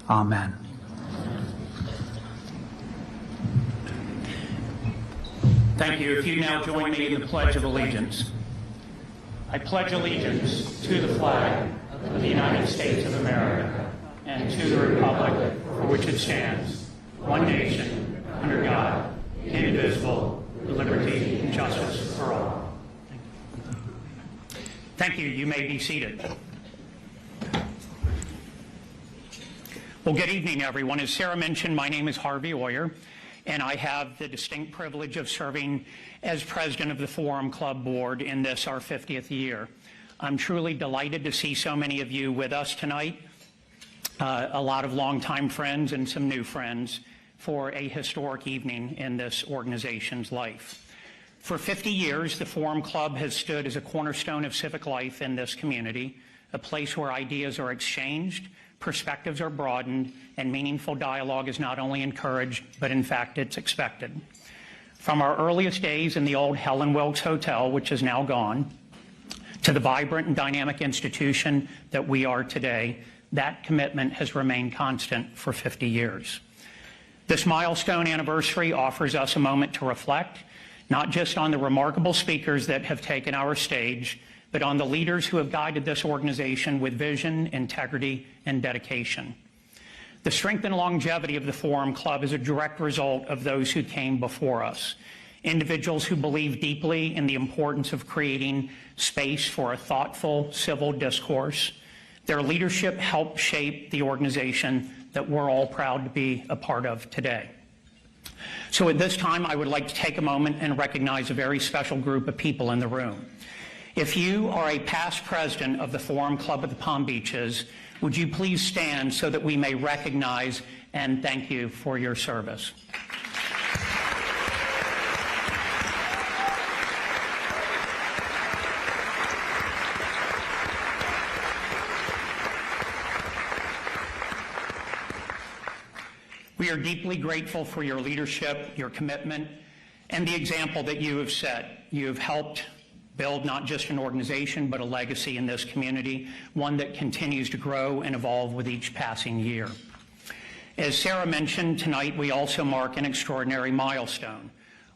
Amen. Thank you. If you now join me in the Pledge of Allegiance. I pledge allegiance to the flag of the United States of America and to the republic for which it stands, one nation, under God, indivisible, with liberty and justice for all. Thank you. You may be seated. Well, good evening, everyone. As Sarah mentioned, my name is Harvey Oyer, and I have the distinct privilege of serving as president of the Forum Club Board in this, our 50th year. I'm truly delighted to see so many of you with us tonight, a lot of longtime friends and some new friends for a historic evening in this organization's life. For 50 years, the Forum Club has stood as a cornerstone of civic life in this community, a place where ideas are exchanged, perspectives are broadened, and meaningful dialogue is not only encouraged, but in fact it's expected. From our earliest days in the old Helen Wilkes Hotel, which is now gone, to the vibrant and dynamic institution that we are today, that commitment has remained constant for 50 years. This milestone anniversary offers us a moment to reflect, not just on the remarkable speakers that have taken our stage, but on the leaders who have guided this organization with vision, integrity, and dedication. The strength and longevity of the Forum Club is a direct result of those who came before us, individuals who believe deeply in the importance of creating space for a thoughtful civil discourse. Their leadership helped shape the organization that we're all proud to be a part of today. So at this time, I would like to take a moment and recognize a very special group of people in the room. If you are a past president of the Forum Club of the Palm Beaches, would you please stand so that we may recognize and thank you for your service. We are deeply grateful for your leadership, your commitment, and the example that you have set. You have helped build not just an organization, but a legacy in this community, one that continues to grow and evolve with each passing year. As Sarah mentioned, tonight we also mark an extraordinary milestone,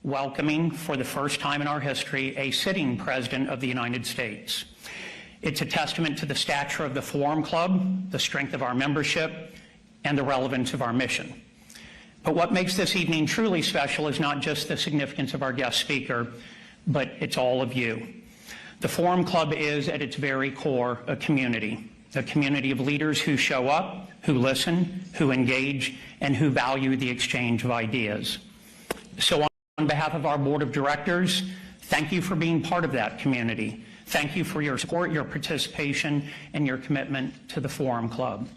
welcoming for the first time in our history a sitting president of the United States. It's a testament to the stature of the Forum Club, the strength of our membership, and the relevance of our mission. But what makes this evening truly special is not just the significance of our guest speaker, but it's all of you. The Forum Club is, at its very core, a community of leaders who show up, who listen, who engage, and who value the exchange of ideas. So on behalf of our board of directors, thank you for being part of that community. Thank you for your support, your participation, and your commitment to the Forum Club.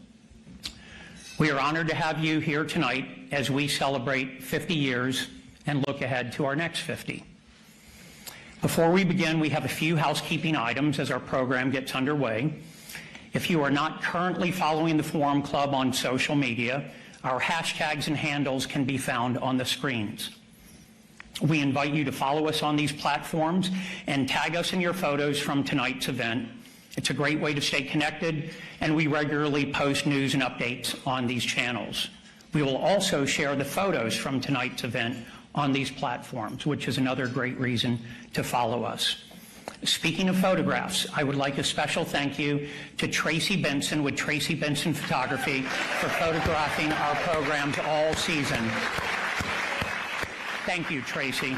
We are honored to have you here tonight as we celebrate 50 years and look ahead to our next 50. Before we begin, we have a few housekeeping items as our program gets underway. If you are not currently following the Forum Club on social media, our hashtags and handles can be found on the screens. We invite you to follow us on these platforms and tag us in your photos from tonight's event. It's a great way to stay connected, and we regularly post news and updates on these channels. We will also share the photos from tonight's event on these platforms, which is another great reason to follow us. Speaking of photographs, I would like a special thank you to Tracy Benson with Tracy Benson Photography for photographing our programs all season. Thank you, Tracy.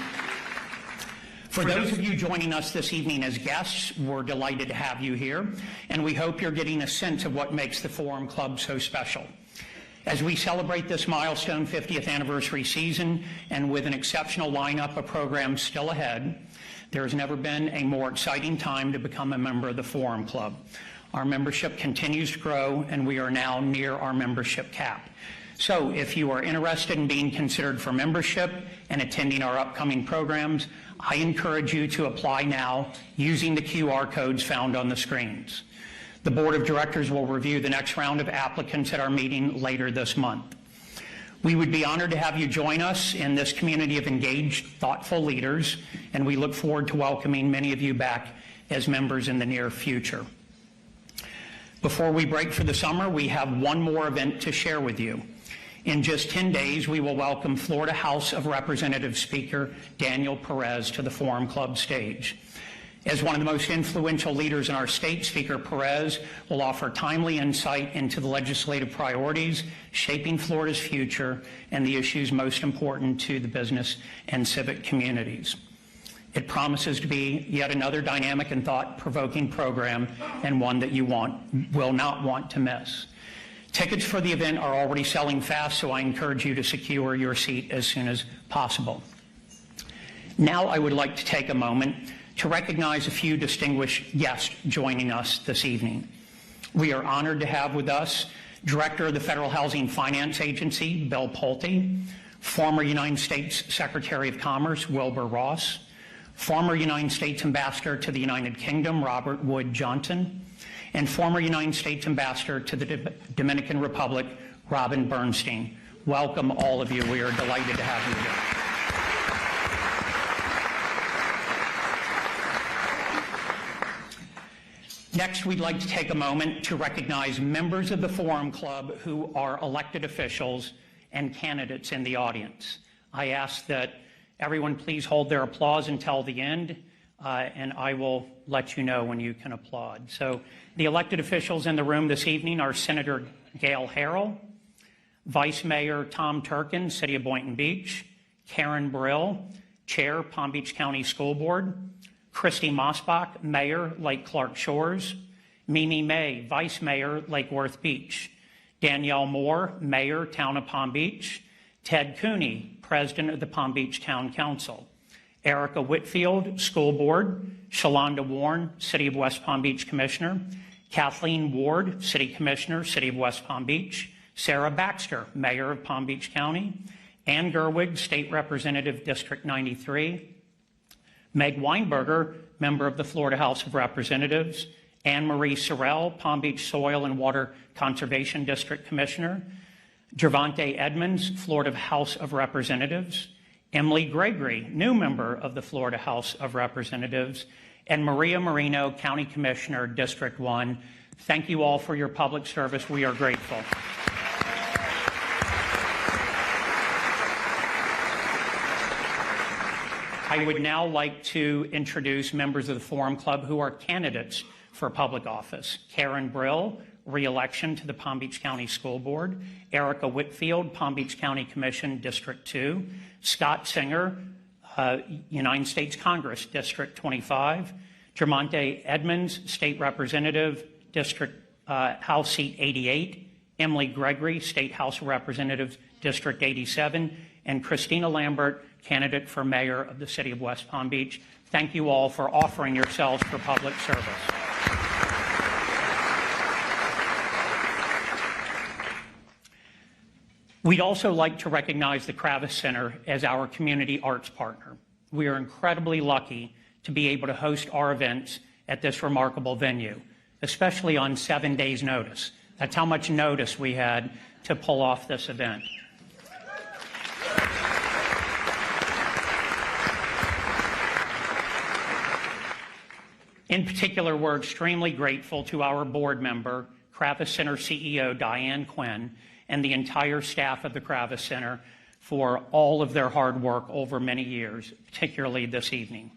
For those of you joining us this evening as guests, we're delighted to have you here, and we hope you're getting a sense of what makes the Forum Club so special. As we celebrate this milestone 50th anniversary season, and with an exceptional lineup of programs still ahead, there has never been a more exciting time to become a member of the Forum Club. Our membership continues to grow, and we are now near our membership cap. So if you are interested in being considered for membership and attending our upcoming programs, I encourage you to apply now using the QR codes found on the screens. The Board of Directors will review the next round of applicants at our meeting later this month. We would be honored to have you join us in this community of engaged, thoughtful leaders, and we look forward to welcoming many of you back as members in the near future. Before we break for the summer, we have one more event to share with you. In just 10 days, we will welcome Florida House of Representatives Speaker Daniel Perez to the Forum Club stage. As one of the most influential leaders in our state, Speaker Perez will offer timely insight into the legislative priorities shaping Florida's future and the issues most important to the business and civic communities. It promises to be yet another dynamic and thought-provoking program, and one that you will not want to miss. Tickets for the event are already selling fast, so I encourage you to secure your seat as soon as possible. Now I would like to take a moment to recognize a few distinguished guests joining us this evening. We are honored to have with us Director of the Federal Housing Finance Agency, Bill Pulte, former United States Secretary of Commerce, Wilbur Ross, former United States Ambassador to the United Kingdom, Robert Wood Johnson, and former United States Ambassador to the Dominican Republic, Robin Bernstein. Welcome, all of you. We are delighted to have you here. Next, we'd like to take a moment to recognize members of the Forum Club who are elected officials and candidates in the audience. I ask that everyone please hold their applause until the end, and I will let you know when you can applaud. So the elected officials in the room this evening are Senator Gail Harrell, Vice Mayor Tom Turkin, City of Boynton Beach, Karen Brill, Chair, Palm Beach County School Board, Christy Mosbach, Mayor, Lake Clark Shores, Mimi May, Vice Mayor, Lake Worth Beach, Danielle Moore, Mayor, Town of Palm Beach, Ted Cooney, President of the Palm Beach Town Council, Erica Whitfield, School Board, Shalonda Warren, City of West Palm Beach Commissioner, Kathleen Ward, City Commissioner, City of West Palm Beach, Sarah Baxter, Mayor of Palm Beach County, Ann Gerwig, State Representative, District 93, Meg Weinberger, member of the Florida House of Representatives, Anne Marie Sorrell, Palm Beach Soil and Water Conservation District Commissioner, Gervonta Edmonds, Florida House of Representatives, Emily Gregory, new member of the Florida House of Representatives, and Maria Marino, County Commissioner, District 1. Thank you all for your public service. We are grateful. I would now like to introduce members of the Forum Club who are candidates for public office. Karen Brill, re-election to the Palm Beach County School Board. Erica Whitfield, Palm Beach County Commission, District 2. Scott Singer, United States Congress, District 25. Gervonta Edmonds, State Representative, District House Seat 88. Emily Gregory, State House of Representatives, District 87. And Christina Lambert, candidate for mayor of the City of West Palm Beach. Thank you all for offering yourselves for public service. We'd also like to recognize the Kravis Center as our community arts partner. We are incredibly lucky to be able to host our events at this remarkable venue, especially on 7 days' notice. That's how much notice we had to pull off this event. In particular, we're extremely grateful to our board member, Kravis Center CEO Diane Quinn, and the entire staff of the Kravis Center for all of their hard work over many years, particularly this evening.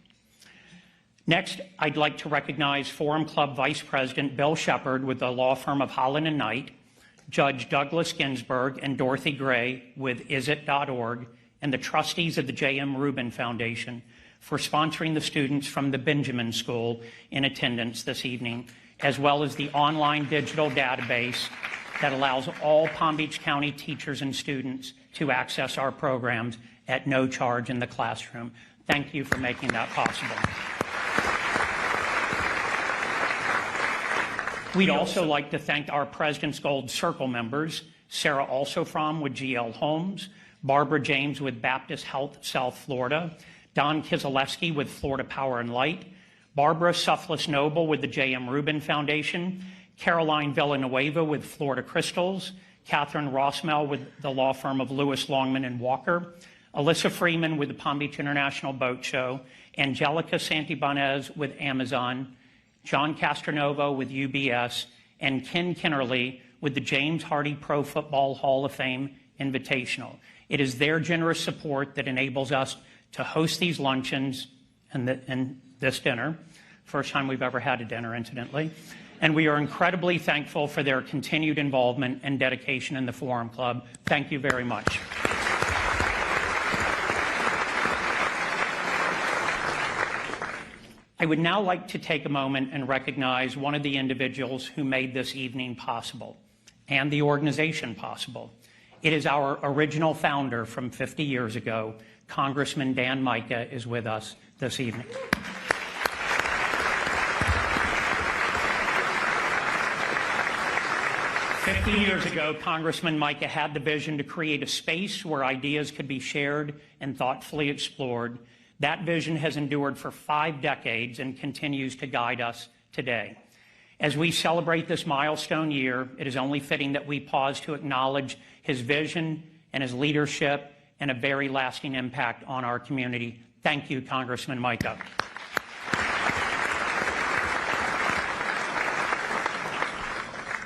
Next, I'd like to recognize Forum Club Vice President Bill Shepard with the law firm of Holland & Knight, Judge Douglas Ginsburg and Dorothy Gray with isit.org, and the trustees of the J.M. Rubin Foundation for sponsoring the students from the Benjamin School in attendance this evening, as well as the online digital database that allows all Palm Beach County teachers and students to access our programs at no charge in the classroom. Thank you for making that possible. We'd also like to thank our President's Gold Circle members, Sarah Alsofrom with GL Homes, Barbara James with Baptist Health South Florida, Don Kizalewski with Florida Power and Light, Barbara Sufflis Noble with the J.M. Rubin Foundation, Caroline Villanueva with Florida Crystals, Catherine Rossmel with the law firm of Lewis, Longman and Walker, Alyssa Freeman with the Palm Beach International Boat Show, Angelica Santibanez with Amazon, John Castronovo with UBS, and Ken Kinnerly with the James Hardy Pro Football Hall of Fame Invitational. It is their generous support that enables us to host these luncheons and this dinner. First time we've ever had a dinner, incidentally. And we are incredibly thankful for their continued involvement and dedication in the Forum Club. Thank you very much. I would now like to take a moment and recognize one of the individuals who made this evening possible and the organization possible. It is our original founder from 50 years ago. Congressman Dan Mica is with us this evening. "50 years ago, Congressman Mica had the vision to create a space where ideas could be shared and thoughtfully explored. That vision has endured for 5 decades and continues to guide us today. As we celebrate this milestone year, it is only fitting that we pause to acknowledge his vision and his leadership and a very lasting impact on our community. Thank you, Congressman Mica.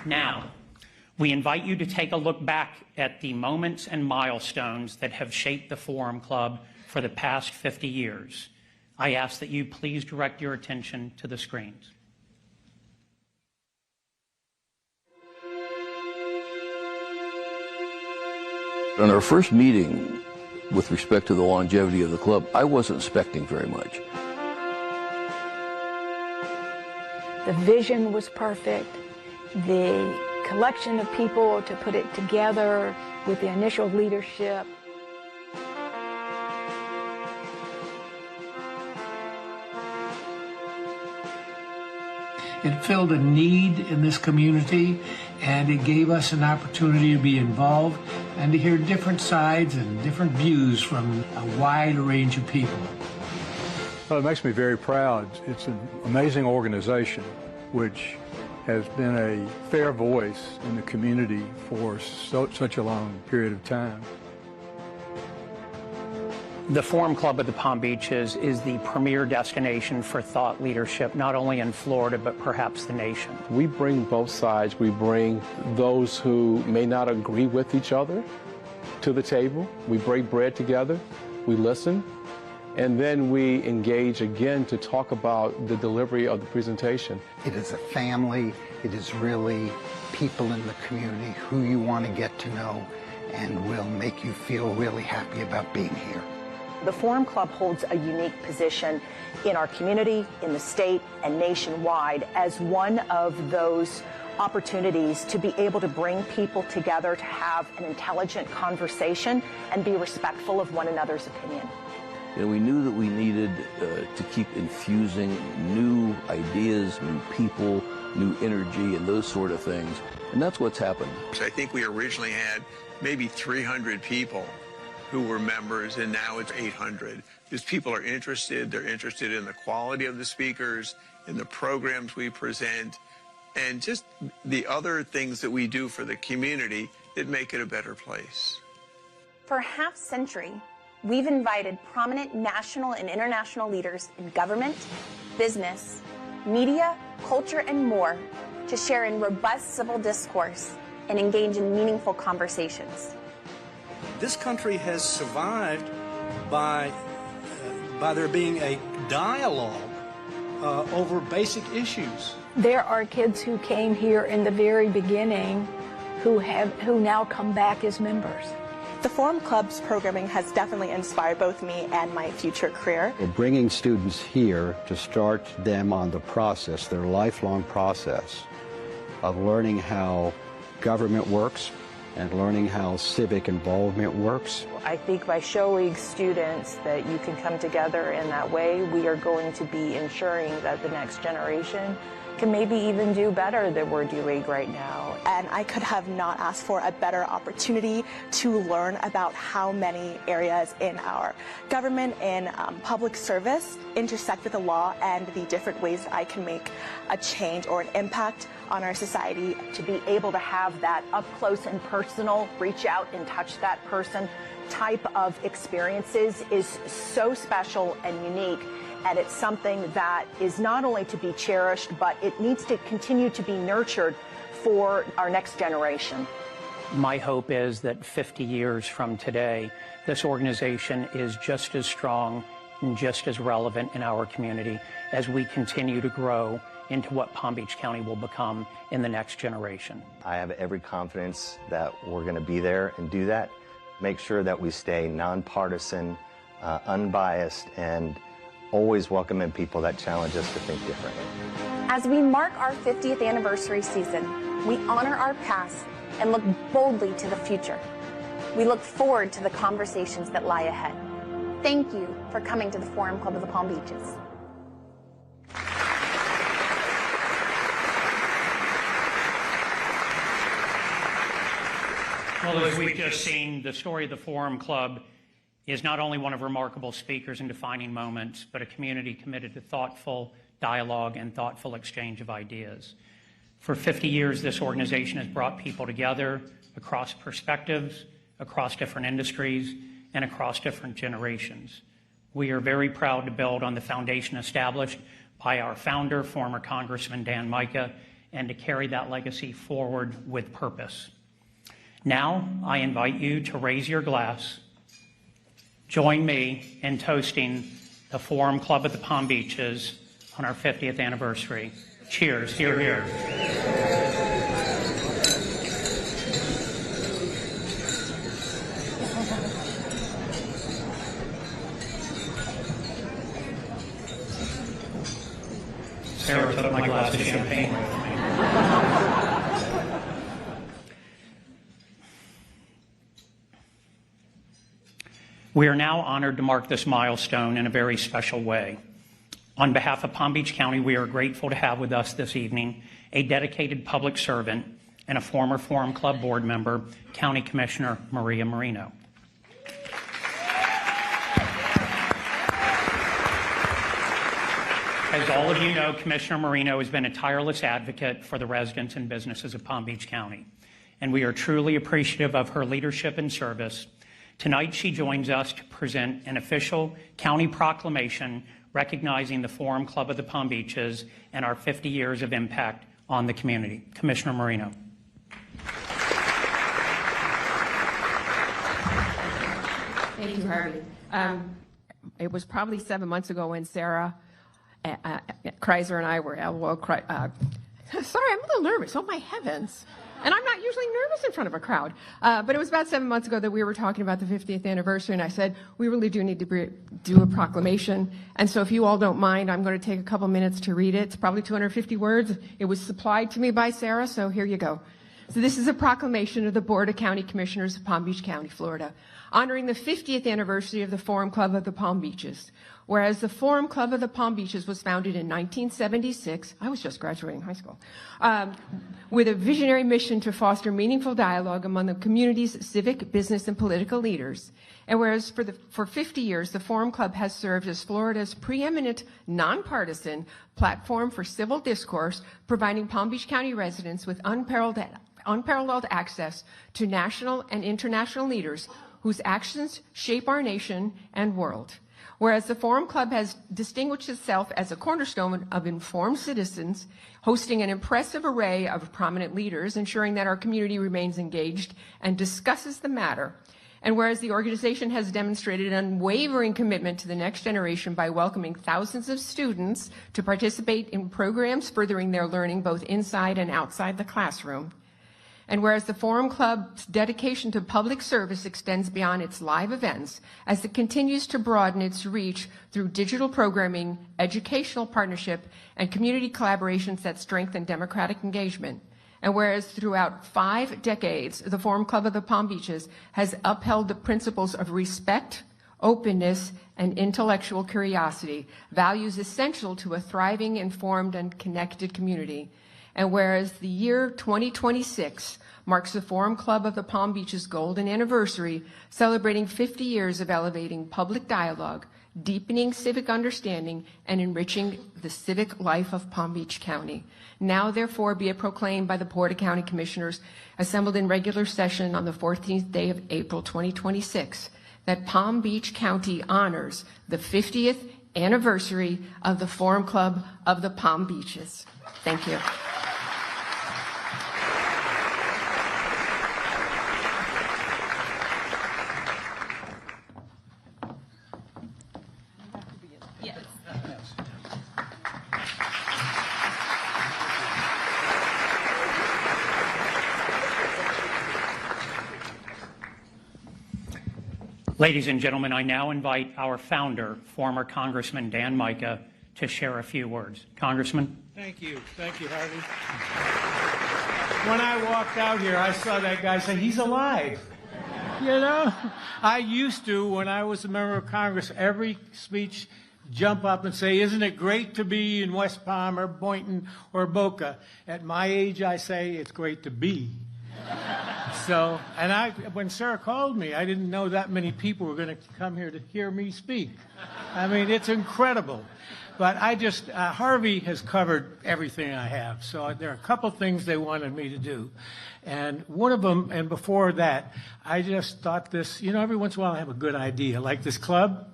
Now, we invite you to take a look back at the moments and milestones that have shaped the Forum Club for the past 50 years. I ask that you please direct your attention to the screens. On our first meeting with respect to the longevity of the club, I wasn't expecting very much. The vision was perfect. The collection of people to put it together with the initial leadership. It filled a need in this community, and it gave us an opportunity to be involved and to hear different sides and different views from a wide range of people. Well, it makes me very proud. It's an amazing organization which has been a fair voice in the community for such a long period of time. The Forum Club of the Palm Beaches is the premier destination for thought leadership, not only in Florida, but perhaps the nation. We bring both sides. We bring those who may not agree with each other to the table. We break bread together. We listen. And then we engage again to talk about the delivery of the presentation. It is a family. It is really people in the community who you want to get to know and will make you feel really happy about being here. The Forum Club holds a unique position in our community, in the state, and nationwide as one of those opportunities to be able to bring people together to have an intelligent conversation and be respectful of one another's opinion. And we knew that we needed to keep infusing new ideas, new people, new energy, and those sort of things. And that's what's happened. I think we originally had maybe 300 people who were members, and now it's 800. Because people are interested. They're interested in the quality of the speakers, in the programs we present, and just the other things that we do for the community that make it a better place. For a half-century, we've invited prominent national and international leaders in government, business, media, culture, and more to share in robust civil discourse and engage in meaningful conversations. This country has survived by there being a dialogue over basic issues. There are kids who came here in the very beginning who now come back as members. The Forum Club's programming has definitely inspired both me and my future career. We're bringing students here to start them on the process, their lifelong process of learning how government works and learning how civic involvement works. I think by showing students that you can come together in that way, we are going to be ensuring that the next generation can maybe even do better than we're doing right now. And I could have not asked for a better opportunity to learn about how many areas in our government and public service intersect with the law and the different ways that I can make a change or an impact on our society. To be able to have that up close and personal, reach out and touch that person type of experiences is so special and unique. And it's something that is not only to be cherished, but it needs to continue to be nurtured for our next generation. My hope is that 50 years from today, this organization is just as strong and just as relevant in our community as we continue to grow into what Palm Beach County will become in the next generation. I have every confidence that we're going to be there and do that. Make sure that we stay nonpartisan, unbiased, and always welcoming people that challenge us to think differently. As we mark our 50th anniversary season, we honor our past and look boldly to the future. We look forward to the conversations that lie ahead. Thank you for coming to the Forum Club of the Palm Beaches. Well, as we've just seen, the story of the Forum Club is not only one of remarkable speakers and defining moments, but a community committed to thoughtful dialogue and thoughtful exchange of ideas. For 50 years, this organization has brought people together across perspectives, across different industries, and across different generations. We are very proud to build on the foundation established by our founder, former Congressman Dan Mica, and to carry that legacy forward with purpose. Now, I invite you to raise your glass. Join me in toasting the Forum Club at the Palm Beaches on our 50th anniversary. Cheers. Hear, hear. Sarah took my glass of champagne away from me. We are now honored to mark this milestone in a very special way. On behalf of Palm Beach County, we are grateful to have with us this evening a dedicated public servant and a former Forum Club board member, County Commissioner Maria Marino. As all of you know, Commissioner Marino has been a tireless advocate for the residents and businesses of Palm Beach County, and we are truly appreciative of her leadership and service. Tonight, she joins us to present an official county proclamation recognizing the Forum Club of the Palm Beaches and our 50 years of impact on the community. Commissioner Marino. Thank you, Harvey. It was probably 7 months ago when Sarah Kreiser and I were sorry, I'm a little nervous. Oh, my heavens. And I'm not usually nervous in front of a crowd. But it was about 7 months ago that we were talking about the 50th anniversary, and I said, we really do need to do a proclamation. And so if you all don't mind, I'm going to take a couple minutes to read it. It's probably 250 words. It was supplied to me by Sarah, so here you go. So this is a proclamation of the Board of County Commissioners of Palm Beach County, Florida, honoring the 50th anniversary of the Forum Club of the Palm Beaches. Whereas the Forum Club of the Palm Beaches was founded in 1976, I was just graduating high school, with a visionary mission to foster meaningful dialogue among the community's civic, business, and political leaders. And whereas for 50 years, the Forum Club has served as Florida's preeminent nonpartisan platform for civil discourse, providing Palm Beach County residents with unparalleled access to national and international leaders whose actions shape our nation and world. Whereas the Forum Club has distinguished itself as a cornerstone of informed citizens, hosting an impressive array of prominent leaders, ensuring that our community remains engaged and discusses the matter. And whereas the organization has demonstrated an unwavering commitment to the next generation by welcoming thousands of students to participate in programs furthering their learning both inside and outside the classroom. And whereas the Forum Club's dedication to public service extends beyond its live events, as it continues to broaden its reach through digital programming, educational partnership, and community collaborations that strengthen democratic engagement. And whereas throughout 5 decades, the Forum Club of the Palm Beaches has upheld the principles of respect, openness, and intellectual curiosity, values essential to a thriving, informed, and connected community. And whereas the year 2026 marks the Forum Club of the Palm Beaches' golden anniversary, celebrating 50 years of elevating public dialogue, deepening civic understanding, and enriching the civic life of Palm Beach County. Now, therefore, be it proclaimed by the Board of County Commissioners assembled in regular session on the 14th day of April 2026 that Palm Beach County honors the 50th anniversary of the Forum Club of the Palm Beaches. Thank you. Ladies and gentlemen, I now invite our founder, former Congressman Dan Mica, to share a few words. Congressman? Thank you, Harvey. When I walked out here, I saw that guy say, he's alive. You know, I used to, when I was a member of Congress, every speech jump up and say, isn't it great to be in West Palm or Boynton or Boca? At my age, I say, it's great to be. So, and when Sarah called me, I didn't know that many people were going to come here to hear me speak. I mean, it's incredible. But Harvey has covered everything I have. So there are a couple things they wanted me to do. And one of them, and before that, I just thought this, you know, every once in a while I have a good idea, like this club.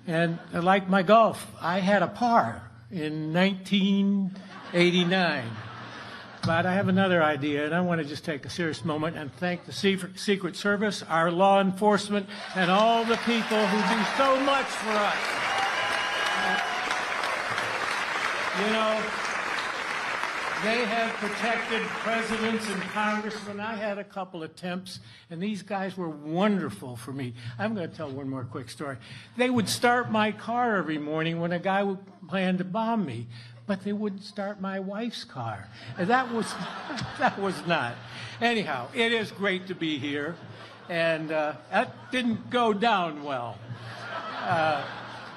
And like my golf, I had a par in 1989. But I have another idea, and I want to just take a serious moment and thank the Secret Service, our law enforcement, and all the people who do so much for us. You know, they have protected presidents and congressmen. I had a couple attempts, and these guys were wonderful for me. I'm going to tell one more quick story. They would start my car every morning when a guy would plan to bomb me, but they wouldn't start my wife's car. And that was not. Anyhow, it is great to be here, and that didn't go down well.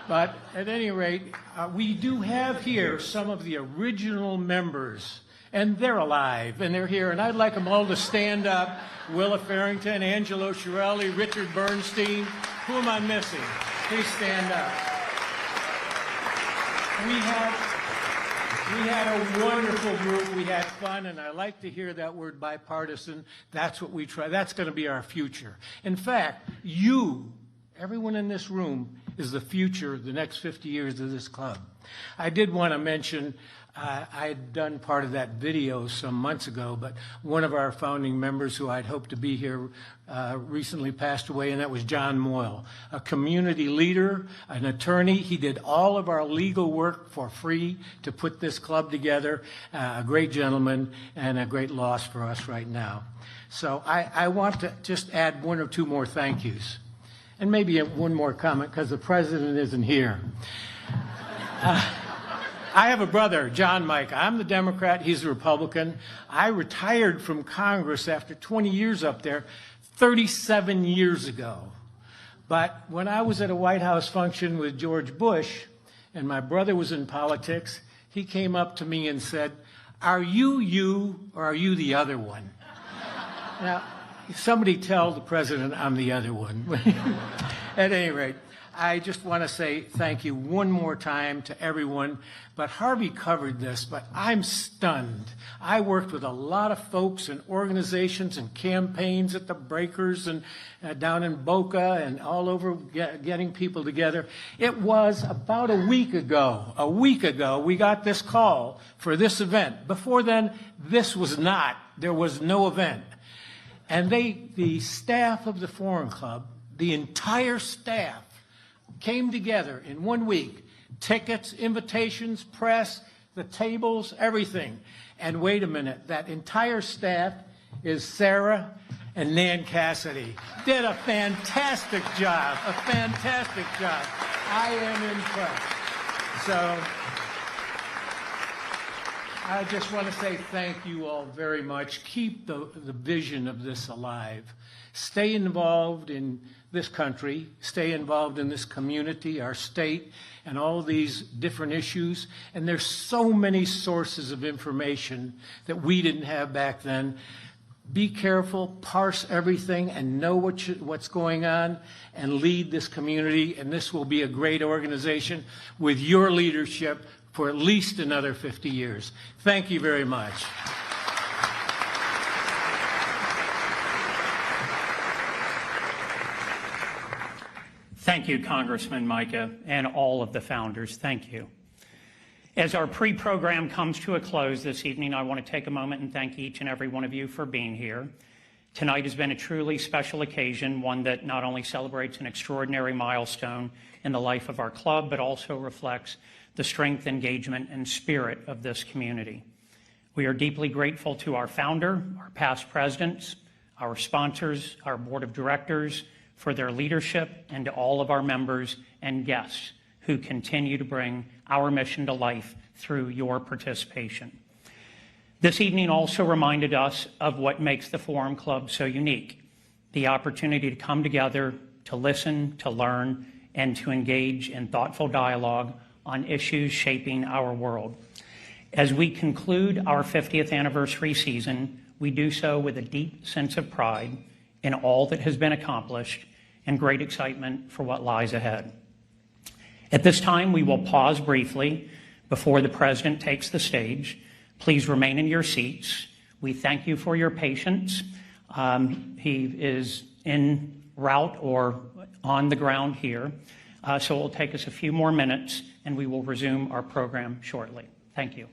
But at any rate, we do have here some of the original members, and they're alive, and they're here, and I'd like them all to stand up. Willa Farrington, Angelo Chiarelli, Richard Bernstein. Who am I missing? Please stand up. We had a wonderful group. We had fun, and I like to hear that word bipartisan. That's what we try. That's going to be our future. In fact, everyone in this room, is the future, the next 50 years of this club. I did want to mention, I had done part of that video some months ago, but one of our founding members who I'd hoped to be here recently passed away, and that was John Moyle, a community leader, an attorney. He did all of our legal work for free to put this club together, a great gentleman and a great loss for us right now. So I want to just add one or two more thank yous. And maybe one more comment, because the president isn't here. I have a brother, John Mica. I'm the Democrat. He's the Republican. I retired from Congress after 20 years up there 37 years ago. But when I was at a White House function with George Bush, and my brother was in politics, he came up to me and said, are you or are you the other one? Now, somebody tell the president I'm the other one. At any rate, I just want to say thank you one more time to everyone. But Harvey covered this, but I'm stunned. I worked with a lot of folks and organizations and campaigns at the Breakers and down in Boca and all over getting people together. It was about a week ago, we got this call for this event. Before then, there was no event. And the staff of the Foreign Club, the entire staff, came together in 1 week. Tickets, invitations, press, the tables, everything. And wait a minute, that entire staff is Sarah and Nan Cassidy. Did a fantastic job, I am impressed. So I just want to say thank you all very much. Keep the vision of this alive. Stay involved in this country, stay involved in this community, our state, and all these different issues. And there's so many sources of information that we didn't have back then. Be careful, parse everything, and know what's going on, and lead this community. And this will be a great organization with your leadership for at least another 50 years. Thank you very much. Thank you, Congressman Mica, and all of the founders. Thank you. As our pre-program comes to a close this evening, I want to take a moment and thank each and every one of you for being here. Tonight has been a truly special occasion, one that not only celebrates an extraordinary milestone in the life of our club, but also reflects the strength, engagement, and spirit of this community. We are deeply grateful to our founder, our past presidents, our sponsors, our board of directors, for their leadership, and to all of our members and guests who continue to bring our mission to life through your participation. This evening also reminded us of what makes the Forum Club so unique, the opportunity to come together, to listen, to learn, and to engage in thoughtful dialogue on issues shaping our world. As we conclude our 50th anniversary season, we do so with a deep sense of pride in all that has been accomplished and great excitement for what lies ahead. At this time, we will pause briefly before the President takes the stage. Please remain in your seats. We thank you for your patience. He is en route or on the ground here, so it will take us a few more minutes, and we will resume our program shortly. Thank you.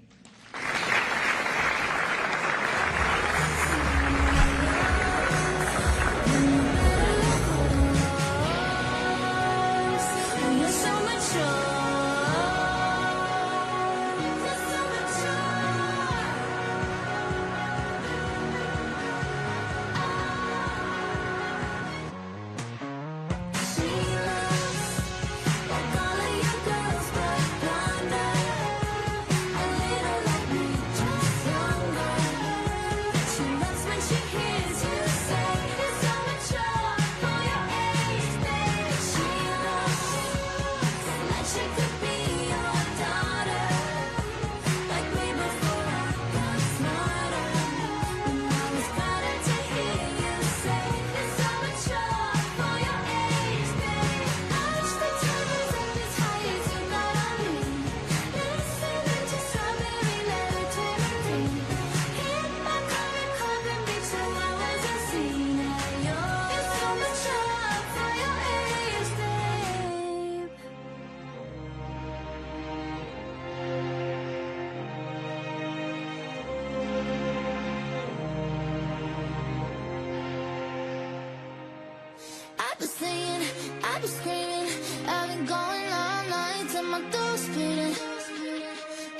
I've been singing, I've been screaming, I've been going all night till my throat's bleeding.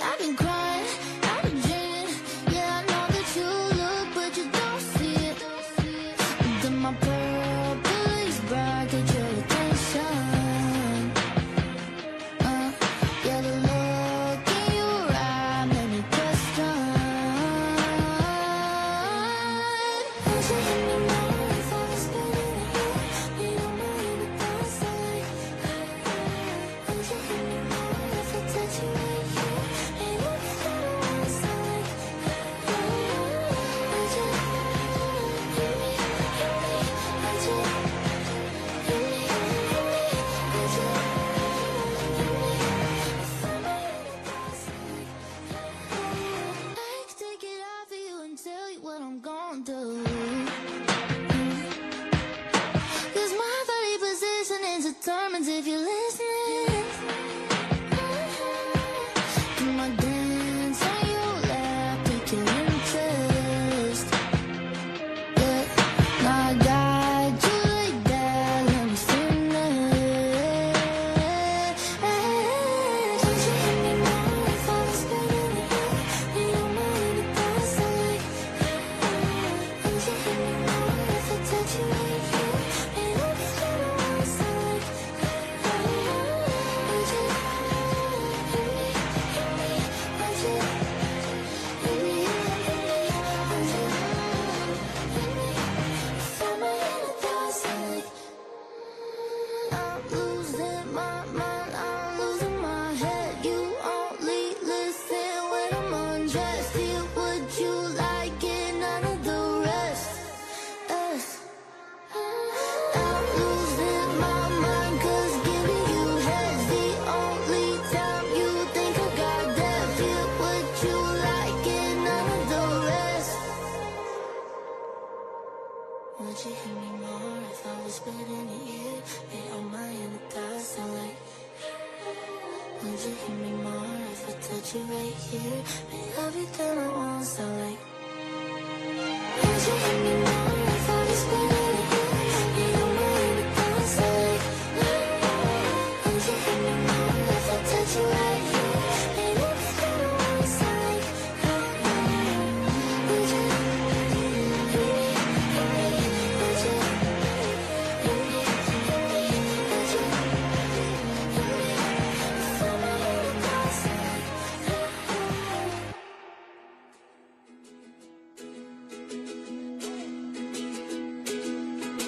I've been crying, I've been dreaming, yeah, I know that you look, but you don't see it. Then my purple is bright, get your attention. Yeah, the look in your eye made me question. Would you hit me more if I was spinning it? You don't mind the thoughts I like. Would you hit me more if I touch you right here? And if you don't want to like. Would you hit me? Would you hit I can take it off of you and tell you what I'm gonna do. Cause my body positioning determines if you're listening. Can I dance on your lap, pique your interest? Yeah, now I got you like that, let me finish. Would you hit me more if I was spinning it? You don't mind the thoughts I like. Would you hit me more if I touch you right here? And if you don't want to like. Would you hit me? Would you hit me? I'm losing my mind, I'm losing my head. You only listen when I'm undressed. Feel what you like and none of the rest. I'm losing my mind, cause giving you head's the only time you think I got that. Feel what you like and none of the rest. Would you hit me more if I was spitting at you? Ain't on my end the thoughts I like. Would you hit me more if I touch you right here? Make everything I want so like. Would you hit me more if I was spitting at you? Ain't on my end the thoughts I like. Would you hit me more if I touch you right here? Make everything I want so like. Would you hit me? Would you hit me?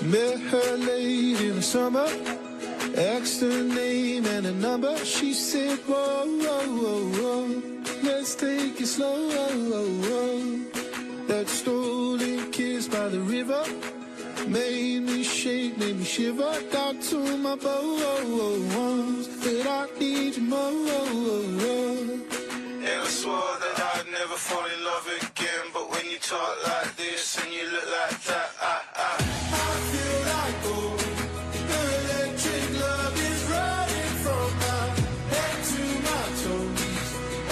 Met her late in the summer, asked her name and a number. She said, whoa, whoa, whoa, whoa, let's take it slow. That stolen kiss by the river made me shake, made me shiver. Got to my bones that I need you more. And I swore that I'd never fall in love again. But when you talk like this and you look like that, I feel like gold. Electric love is running from my head to my toes.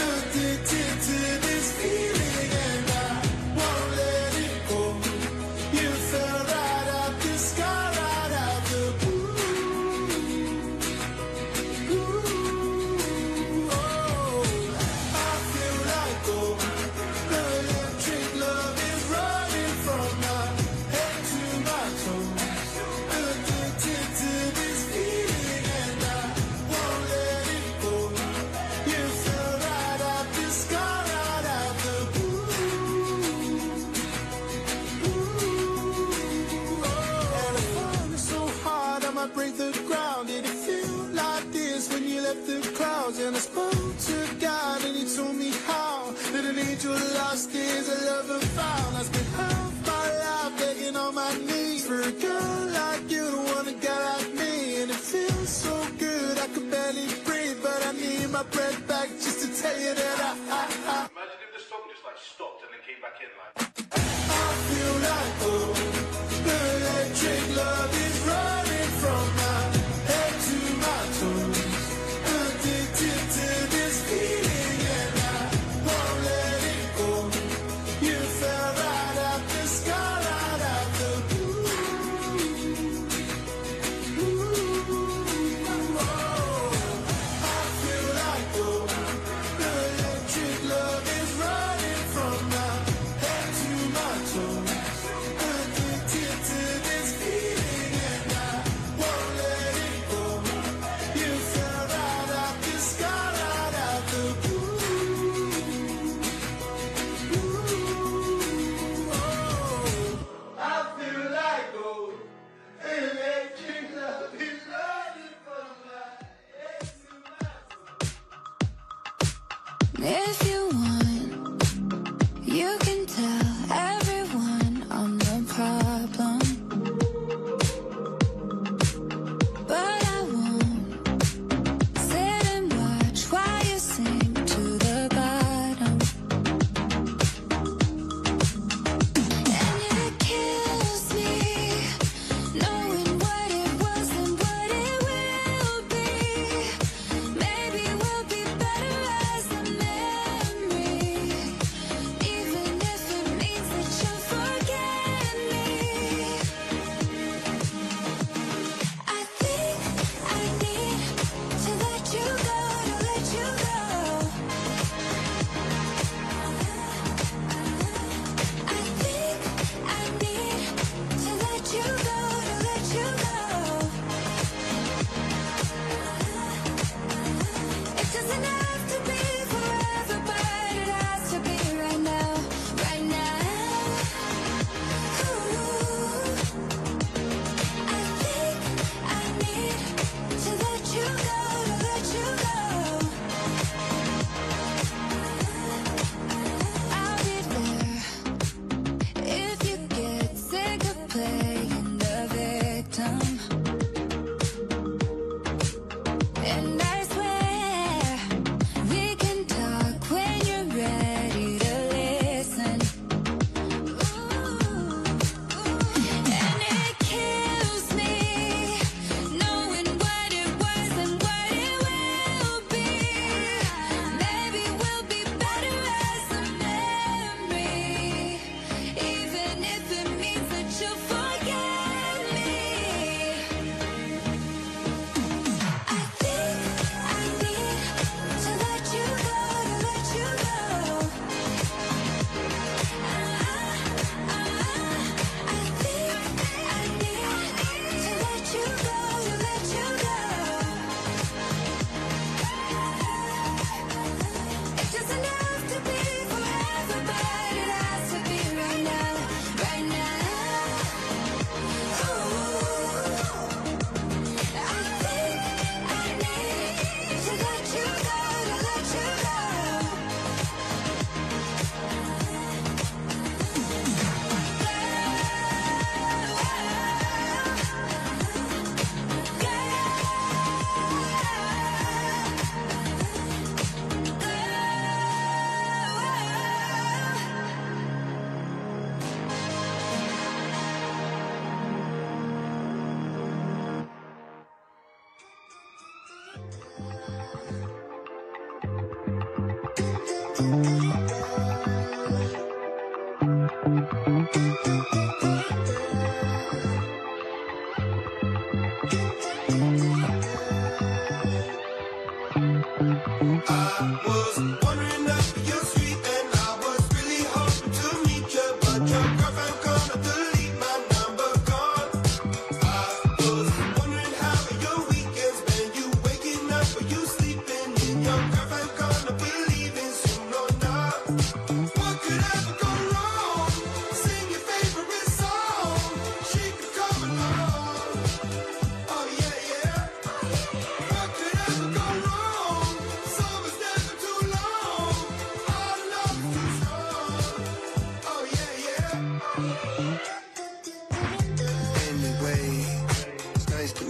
Addicted to this feeling and I won't let it go. You fell right out the sky, right out the blue. Oh, I feel like gold. Electric love is running from my head to my toes. Addicted to this feeling and I won't let it go. You fell right out the sky, right out the blue. And I found it so hard I might break the ground. Did it feel like this when you left the clouds? And I spoke to God and he told me how that an angel lost is a lover found. I spent half my life begging on my knees for a girl like you to want a guy like me. And it feels so good I could barely breathe, but I need my breath back just to tell you that I Imagine if the song just like stopped and then came back in like. I feel like gold. Electric love is running from my head to my toes. Addicted to this feeling and I won't let it go. You fell right out the sky, right out the blue. I feel like gold. Electric love is running from my head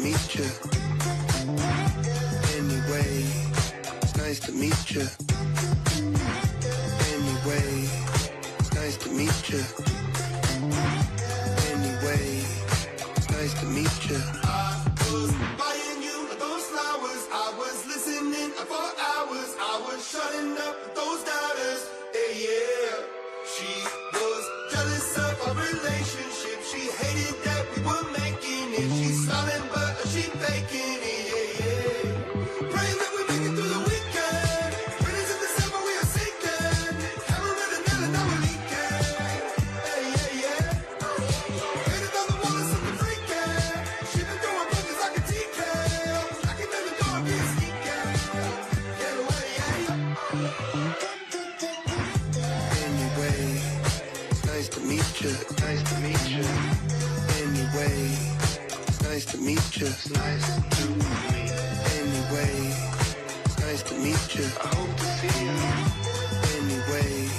meet you. Anyway, it's nice to meet you. Anyway, it's nice to meet you. Anyway, it's nice to meet you. I was buying you those flowers. I was listening for hours. I was shutting up those doubters. Hey, yeah. She was jealous of our relationship. She hated that we were making it. She's smiling, but she faking it. Yeah, yeah. Praying that we make it through the weekend. Winners in December, we are sinking. Camera and Nella, now we're leaking. Hey, yeah, yeah. Hated on the wall of something freaking. She been throwing buckets like a TK. I can never go and be a sneaker. Get away, yeah. Anyway, it's nice to meet you. Nice to meet you. Anyway, it's nice to meet you. It's nice to meet me. Anyway, it's nice to meet you. I hope to see you. Anyway,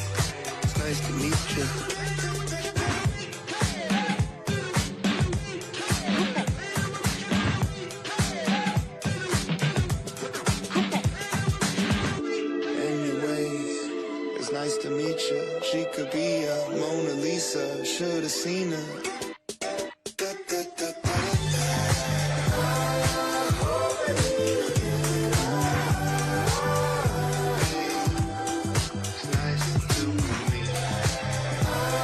it's nice to meet you. It's nice to meet you. She could be a Mona Lisa. Should've seen her. It's nice to meet you.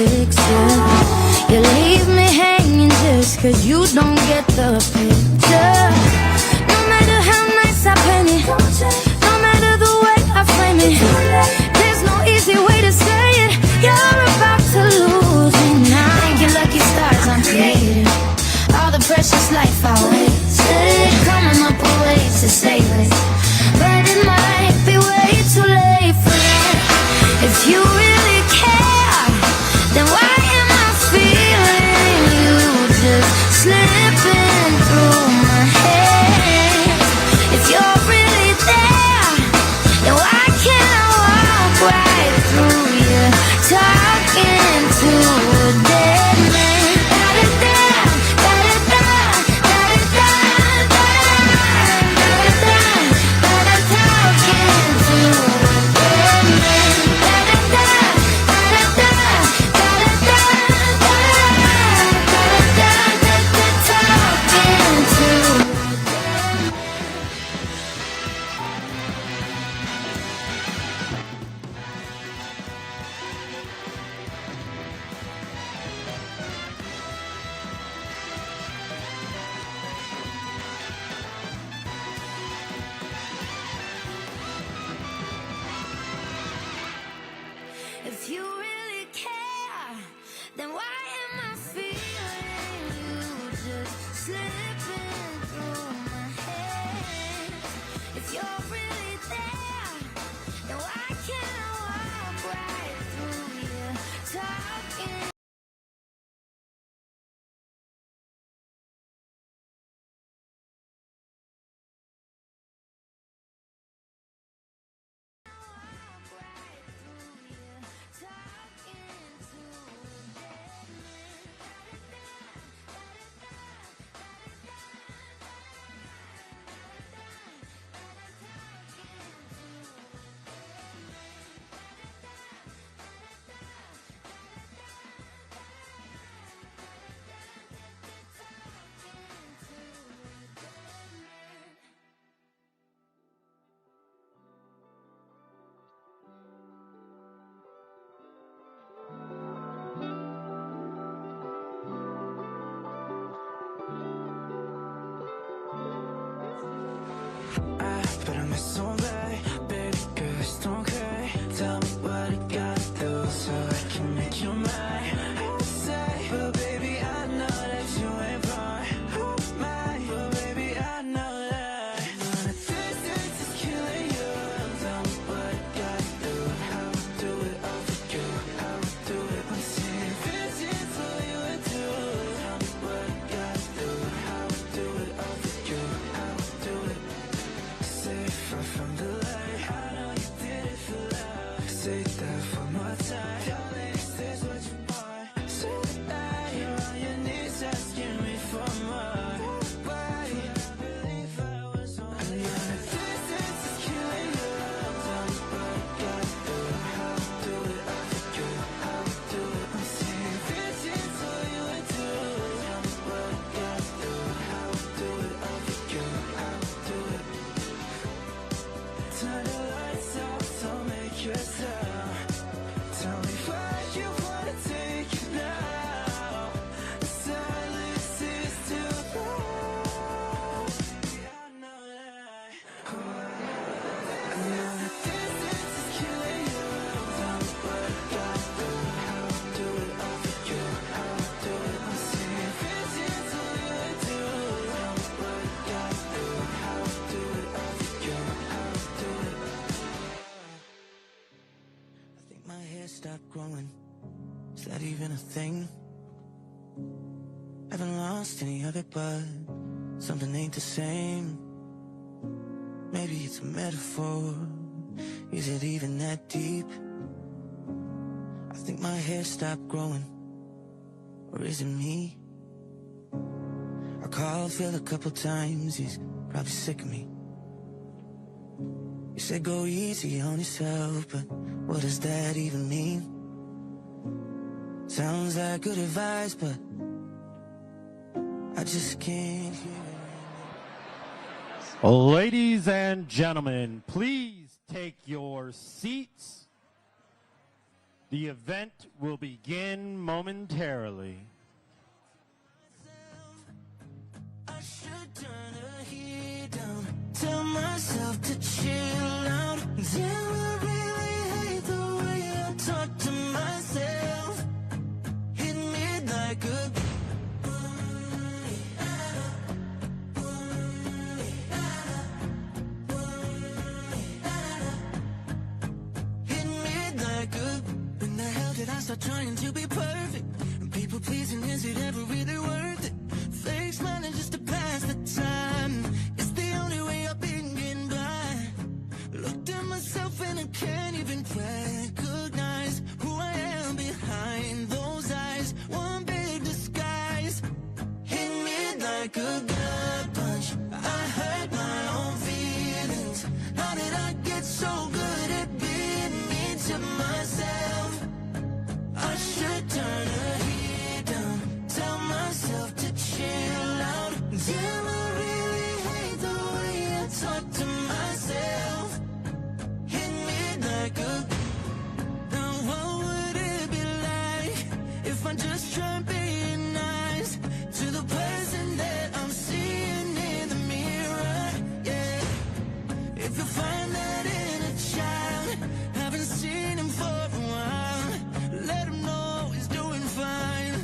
fixer. You leave me hanging just 'cause you don't get the picture. No matter how nice I paint it, no matter the way I frame it, there's no easy way to say it. You're about to lose me now. Thank your lucky stars I'm created. All the precious life I wasted, coming up with ways to save it, but it might be way too late for that. If you really care, then why am I feeling you just slipping through my hands? If you're really there, then why can't I walk right through you, talking to a dead man? If you really care, then why am I feeling you just slipping through my hands? If you're really there, then why can't I walk right through you, talking? But I miss so bad, baby girl, it's don't cry. Tell me what I gotta do so I can make you mine. I say, but baby I know that you ain't wrong. Oh my, but baby I know that. None of this is killing you. Tell me what I gotta do, how I do it over you, how I do it when seeing visions of you and do. Tell me what I gotta do, how I do it over you, how I do it. Far from the light, I know you did it for love. Say that one more time. Darling, is this what you want? Say that you're on your knees asking me for more. Why? I believe I was on. And none of this is killing you. Tell me what I gotta do, how I do it over you, how I do it. I'm seeing visions of you and do. Tell me what I gotta do, how I do it over you, how I do it. Turn the lights off, don't make your sound. Tell me where you wanna take it now. The silence is too loud. I know that. I know that distance is killing you. Tell me what I gotta do, how I do it over you, how I do it. I'm seeing visions of you and do. Tell me what I gotta do, how I do it over you, how I do it. I think my hair stopped growing. Is that even a thing? Haven't lost any of it, but something ain't the same. Maybe it's a metaphor. Is it even that deep? I think my hair stopped growing. Or is it me? I called Phil a couple times. He's probably sick of me. You said go easy on yourself, but what does that even mean? Sounds like good advice, but I just can't hear it. Ladies and gentlemen, please take your seats. The event will begin momentarily. I should turn the heat down, tell myself to chill out. Damn, I really hate the way I talk to myself. Hit me like a when the hell did I start trying to be perfect? And people pleasing, is it ever really worth it? Fake smiling just to pass the time. It's the only way I've been getting by. Looked at myself and I can't even recognize who I am behind those eyes. One big disguise. Hit me like a gut punch. I hurt my own feelings. How did I get so good at being mean to myself? I should turn the heat down, tell myself to chill out. Damn, I really hate the way I talk to myself. Hit me like a... Now what would it be like if I just tried being nice to the person that I'm seeing in the mirror? Yeah, if you find that in a child, haven't seen him for a while, let him know he's doing fine.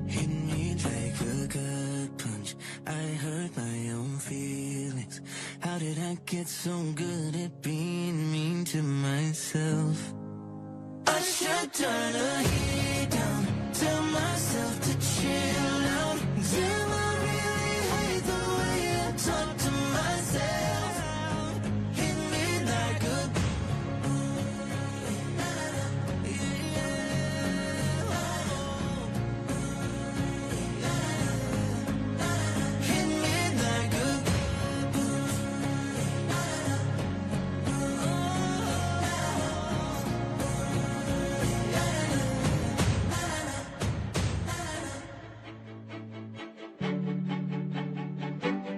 Hit me like a gut punch, I hurt my own feelings. How did I get so good at being mean to myself? I should turn the heat down, tell myself to chill out. Damn, I really hate the way I talk to myself. Hit me like a... Hit me like a...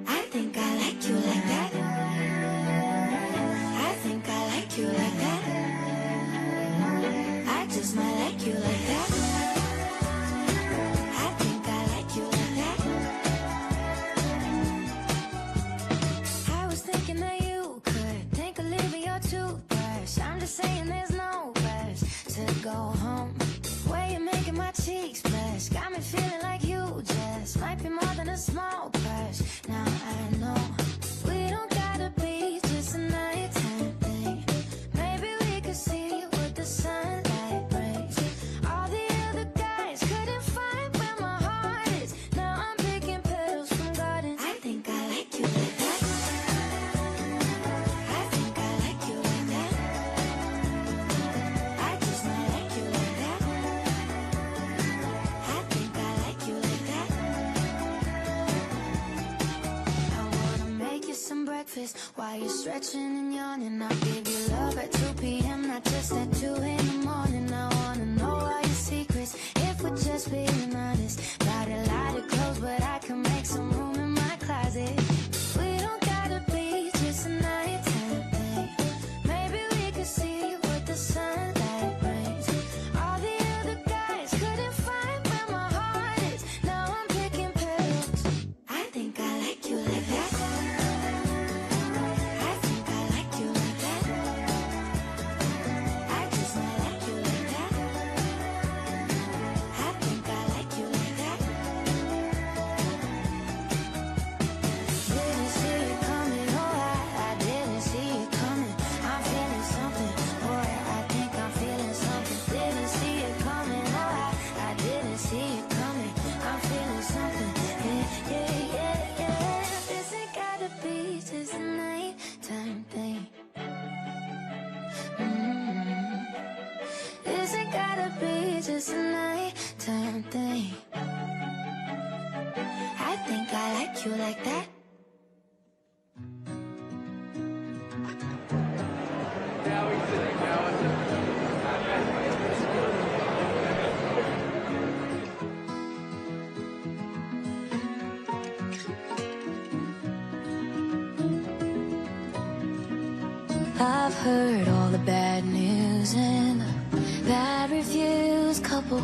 I think I like you like that. I think I like you like that. I just might like you like that. I think I like you like that. I was thinking that you could think of leaving your toothbrush. I'm just saying there's no rush to go home. Way you're making my cheeks blush got me feeling like you just might be more than a small crush. Now I know we don't gotta be just a nighttime thing. Maybe we could see what the sunlight brings. All the other guys couldn't find where my heart is. Now I'm picking petals from gardens. I think I like you like that. I think I like you like that. I just might like you like that. I think I like you like that. I wanna make you some breakfast while you're stretching and yawning. I'll give you love at 2 p.m., not just at 2 in the morning. I wanna know all your secrets, if we're just being honest. Got a lot of clothes, but I can make some room in my closet. We don't gotta be just a nighttime thing. Maybe we could see what the sunlight brings. All the other guys couldn't find where my heart is. Now I'm picking petals. I think I like you like that. I think I like you like that. I just might like you like that. I think I like you like that. Didn't see it coming, oh I didn't see it coming. I'm feeling something, boy, I think I'm feeling something. Didn't see it coming, oh I didn't see it coming. I'm feeling something, yeah. This ain't gotta be just a nighttime thing. This ain't gotta be just a nighttime thing. I think I like you like that. I've heard all the bad news and the Bad reviews, couple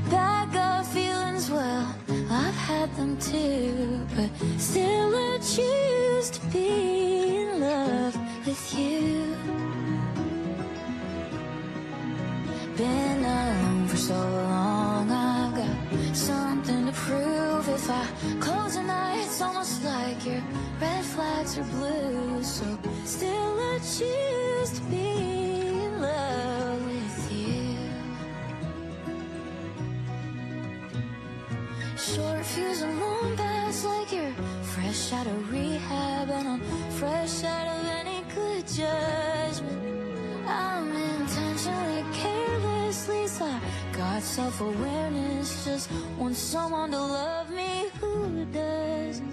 bad gut feelings, well, I've had them too, but still I choose to be in love with you. Been alone for so long, I've got something to prove. If I close an eye, it's almost like your red flags are blue, so still I choose to be in love with you. Short fuse and long bass, like you're fresh out of rehab, and I'm fresh out of any good judgment. I'm intentionally carelessly sly, got self-awareness, just want someone to love me who doesn't.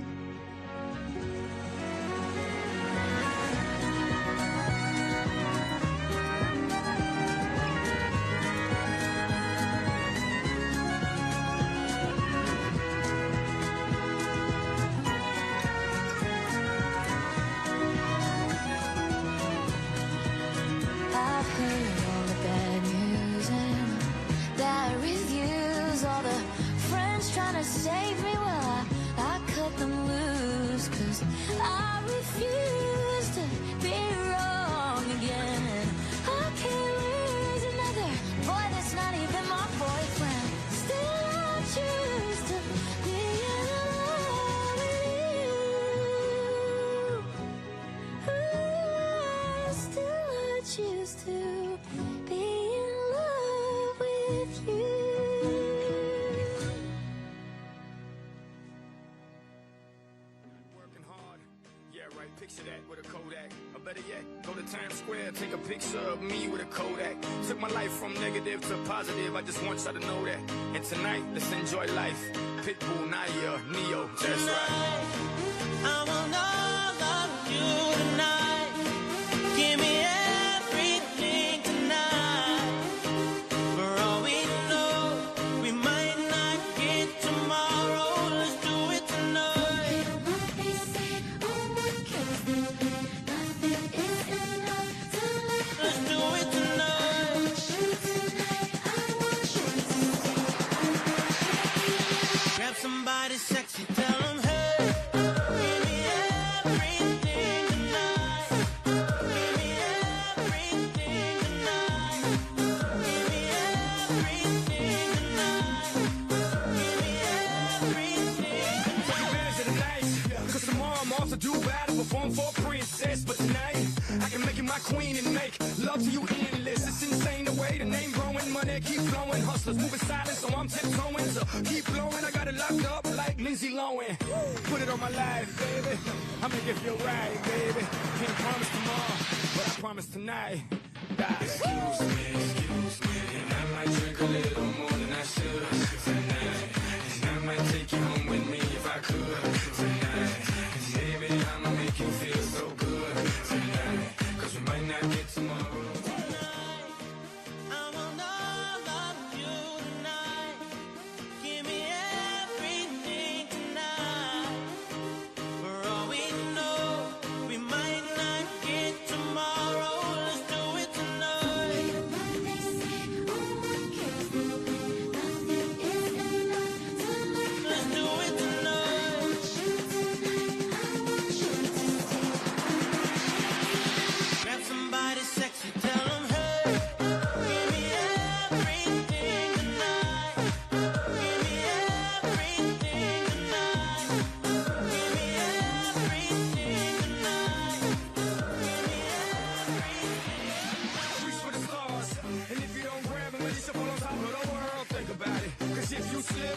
Save me, well, I cut them loose, 'cause I refuse to be wrong again. And I can't lose another boy that's not even my boyfriend. Still I choose to be in love with you. Ooh, still I choose to be in love with you. Picture that with a Kodak, or better yet, go to Times Square, take a picture of me with a Kodak. Took my life from negative to positive, I just want y'all to know that. And tonight, let's enjoy life. Pitbull, Naya, Neo, that's right. I want all of you tonight. Give me everything tonight. For all we know, we might not get tomorrow. Let's do it tonight. Somebody sexy, tell them, hey, give me everything tonight. Give me everything tonight. Give me everything tonight. Give me everything. Take advantage of the night, 'cause tomorrow I'm off to do battle, perform for a princess. But tonight, I can make you my queen and make love to you endless. It's insane the way the name growing, money keep flowing. Hustlers moving silent, so I'm tiptoeing. So keep blowing, I got it locked up like Lindsay Lohan. Put it on my life, baby. I make it feel right, baby. Can't promise tomorrow, but I promise tonight. Excuse me, and I might drink a little more than I should tonight. And I might take you home with me if I could tonight. And baby, I'ma make you feel so good tonight. 'Cause we might not get tomorrow.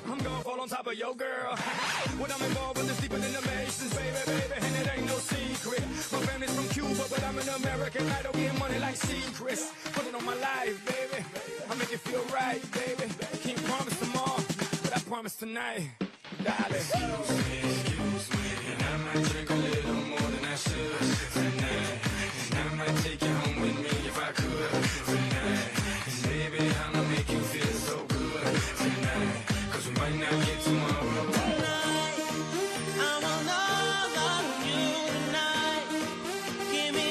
I'm gonna fall on top of your girl. When I'm involved with this deeper than the Masons, baby, and it ain't no secret. My family's from Cuba, but I'm an American. I don't get money like secrets. Put it on my life, baby. I make it feel right, baby. Can't promise tomorrow, but I promise tonight, darling. Excuse me, and I might drink a little more than I should tonight. And I might take you home with me if I could tonight. And baby, I'ma make you feel so good tonight. 'Cause we might not get tomorrow. Tonight, I want all of you tonight. Give me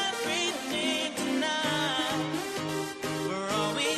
everything tonight. For all we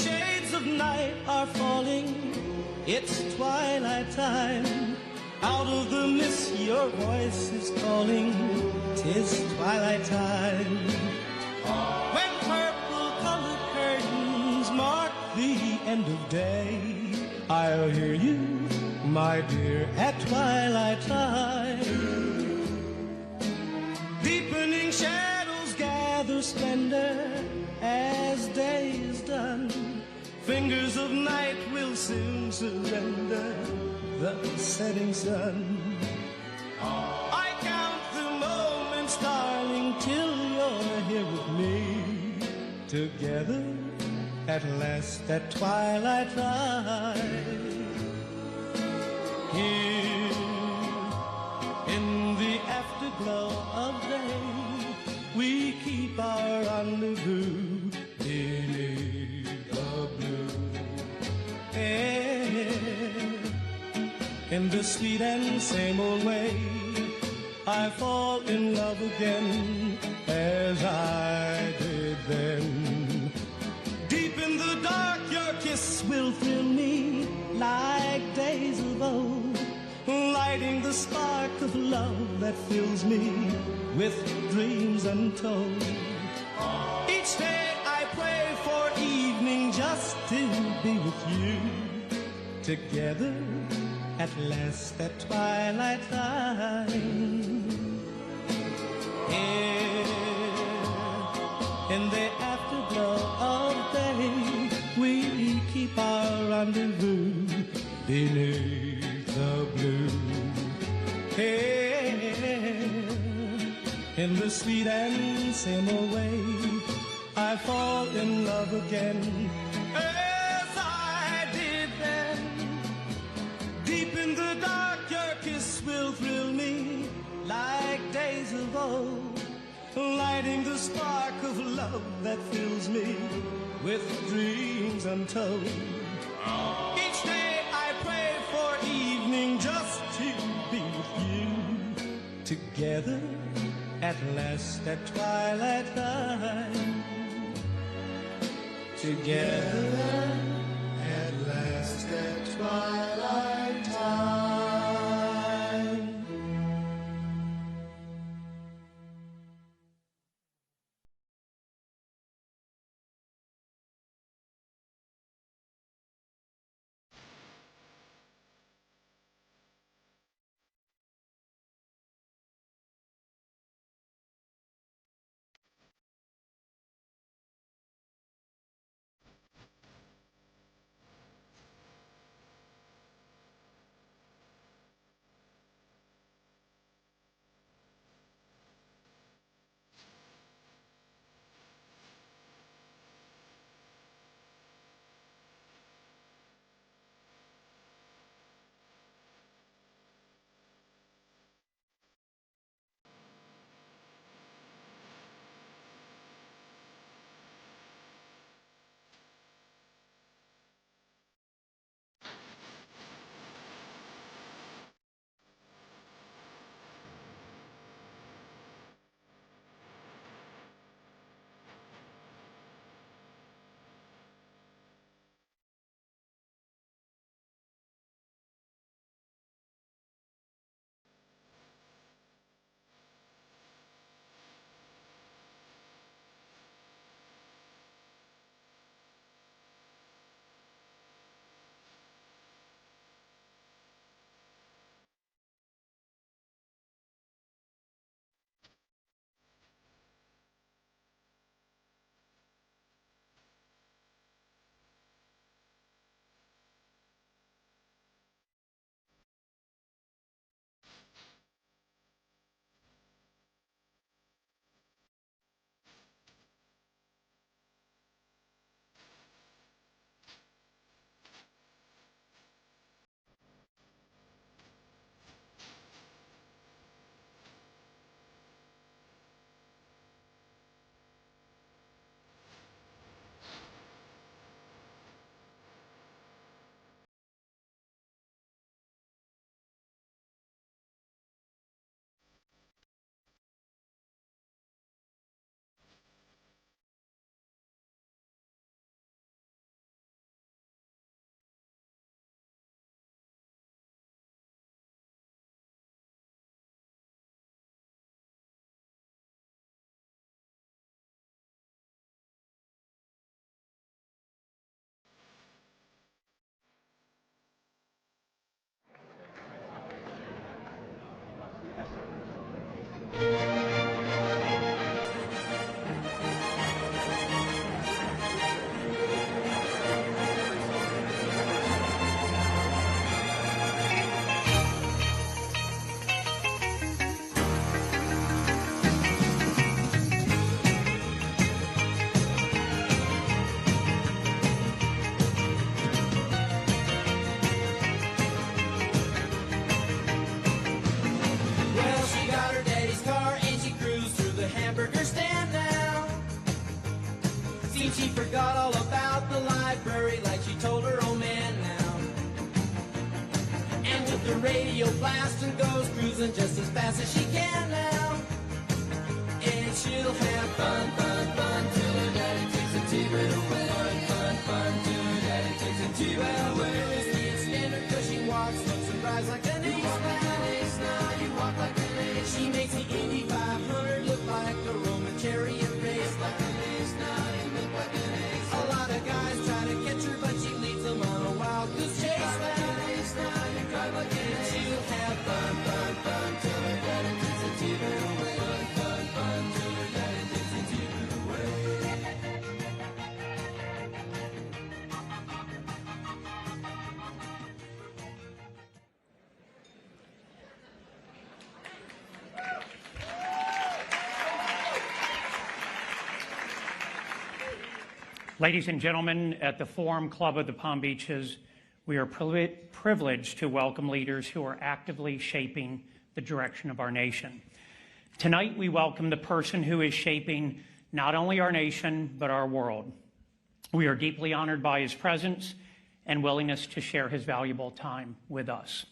shades of night are falling. It's twilight time. Out of the mist your voice is calling. 'Tis twilight time. When purple-colored curtains mark the end of day, I'll hear you, my dear, at twilight time. Deepening shadows gather splendor as day is done. Fingers of night will soon surrender the setting sun. I count the moments, darling, till you're here with me. Together at last at twilight time. Here in the afterglow of day, we keep our rendezvous beneath the blue air. In the sweet and same old way, I fall in love again as I did then. Deep in the dark, your kiss will thrill me like days of old, lighting the spark of love that fills me with dreams untold. Each day I pray for evening just to be with you. Together at last at twilight time. Here in the afterglow of day, we keep our rendezvous beneath the blue. Here in the sweet and same old way, I fall in love again as I did then. Deep in the dark, your kiss will thrill me like days of old, lighting the spark of love that fills me with dreams untold. Each day I pray for evening just to be with you. Together at last at twilight time. Together at last at twilight time. understand now. Seems she forgot all about the library like she told her old man now. And with the radio blasting goes cruising just as fast as she can now. And she'll have fun, fun, fun till her daddy takes the T-bird away. Fun, fun, fun till her daddy takes the T-bird away. Can't stand her 'cause she walks, looks and rides like an ace. You walk like an ace now, you walk like an ace. She makes the Indy 500 look like a Roman chariot race. Like an ace now, you look like an ace. A lot of guys try to catch her, but she leads them on a wild goose chase. Like an ace now, you drive like an ace. She'll have fun, fun, fun till her daddy takes the T-bird away. Fun, fun, fun till her daddy takes the T-bird away. Ladies and gentlemen, at the Forum Club of the Palm Beaches, we are privileged to welcome leaders who are actively shaping the direction of our nation. Tonight, we welcome the person who is shaping not only our nation, but our world. We are deeply honored by his presence and willingness to share his valuable time with us.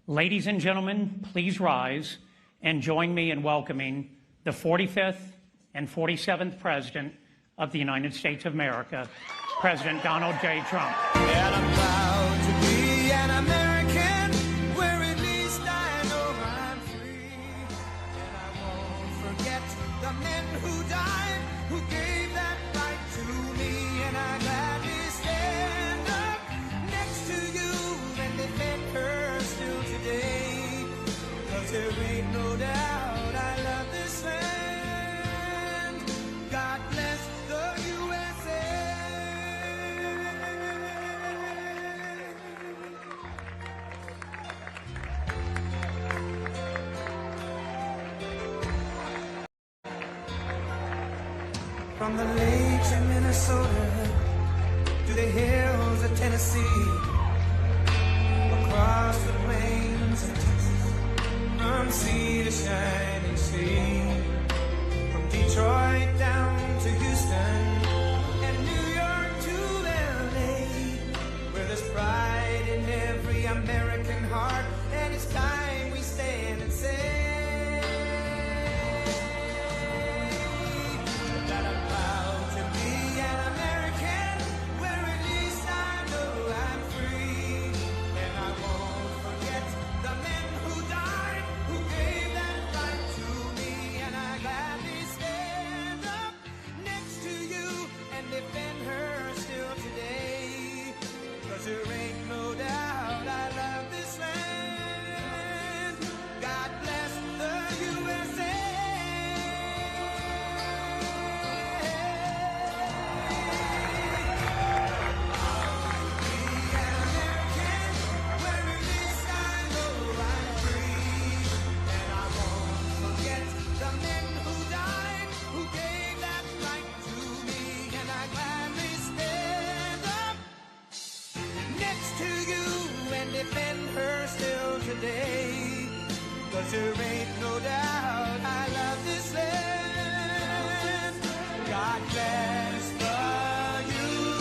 Ladies and gentlemen, please rise and join me in welcoming the 45th and 47th President of the United States of America, President Donald J. Trump. And I'm proud to be an American, where at least I know I'm free. And I won't forget the men who died, who gave that right to me. And I gladly stand up next to you and defend her still today. 'Cause there ain't no doubt I love this land. God bless the USA. From the lakes of Minnesota to the hills of Tennessee, across the plains of Texas, from sea to shining sea, from Detroit down to Houston and New York to LA, where there's pride in every American heart, and it's time we stand and say that I'm proud to be an American, where at least I know I'm free. And I won't forget the men who died, who gave that right to me. And I gladly stand up next to you and defend her still today. 'Cause there ain't no doubt I love this land. God bless the USA. Where at least I know I'm free. And I won't forget the men who died, who gave that right to me. And I gladly stand up next to you and defend her still today. 'Cause there ain't no doubt I love this land. God bless the USA.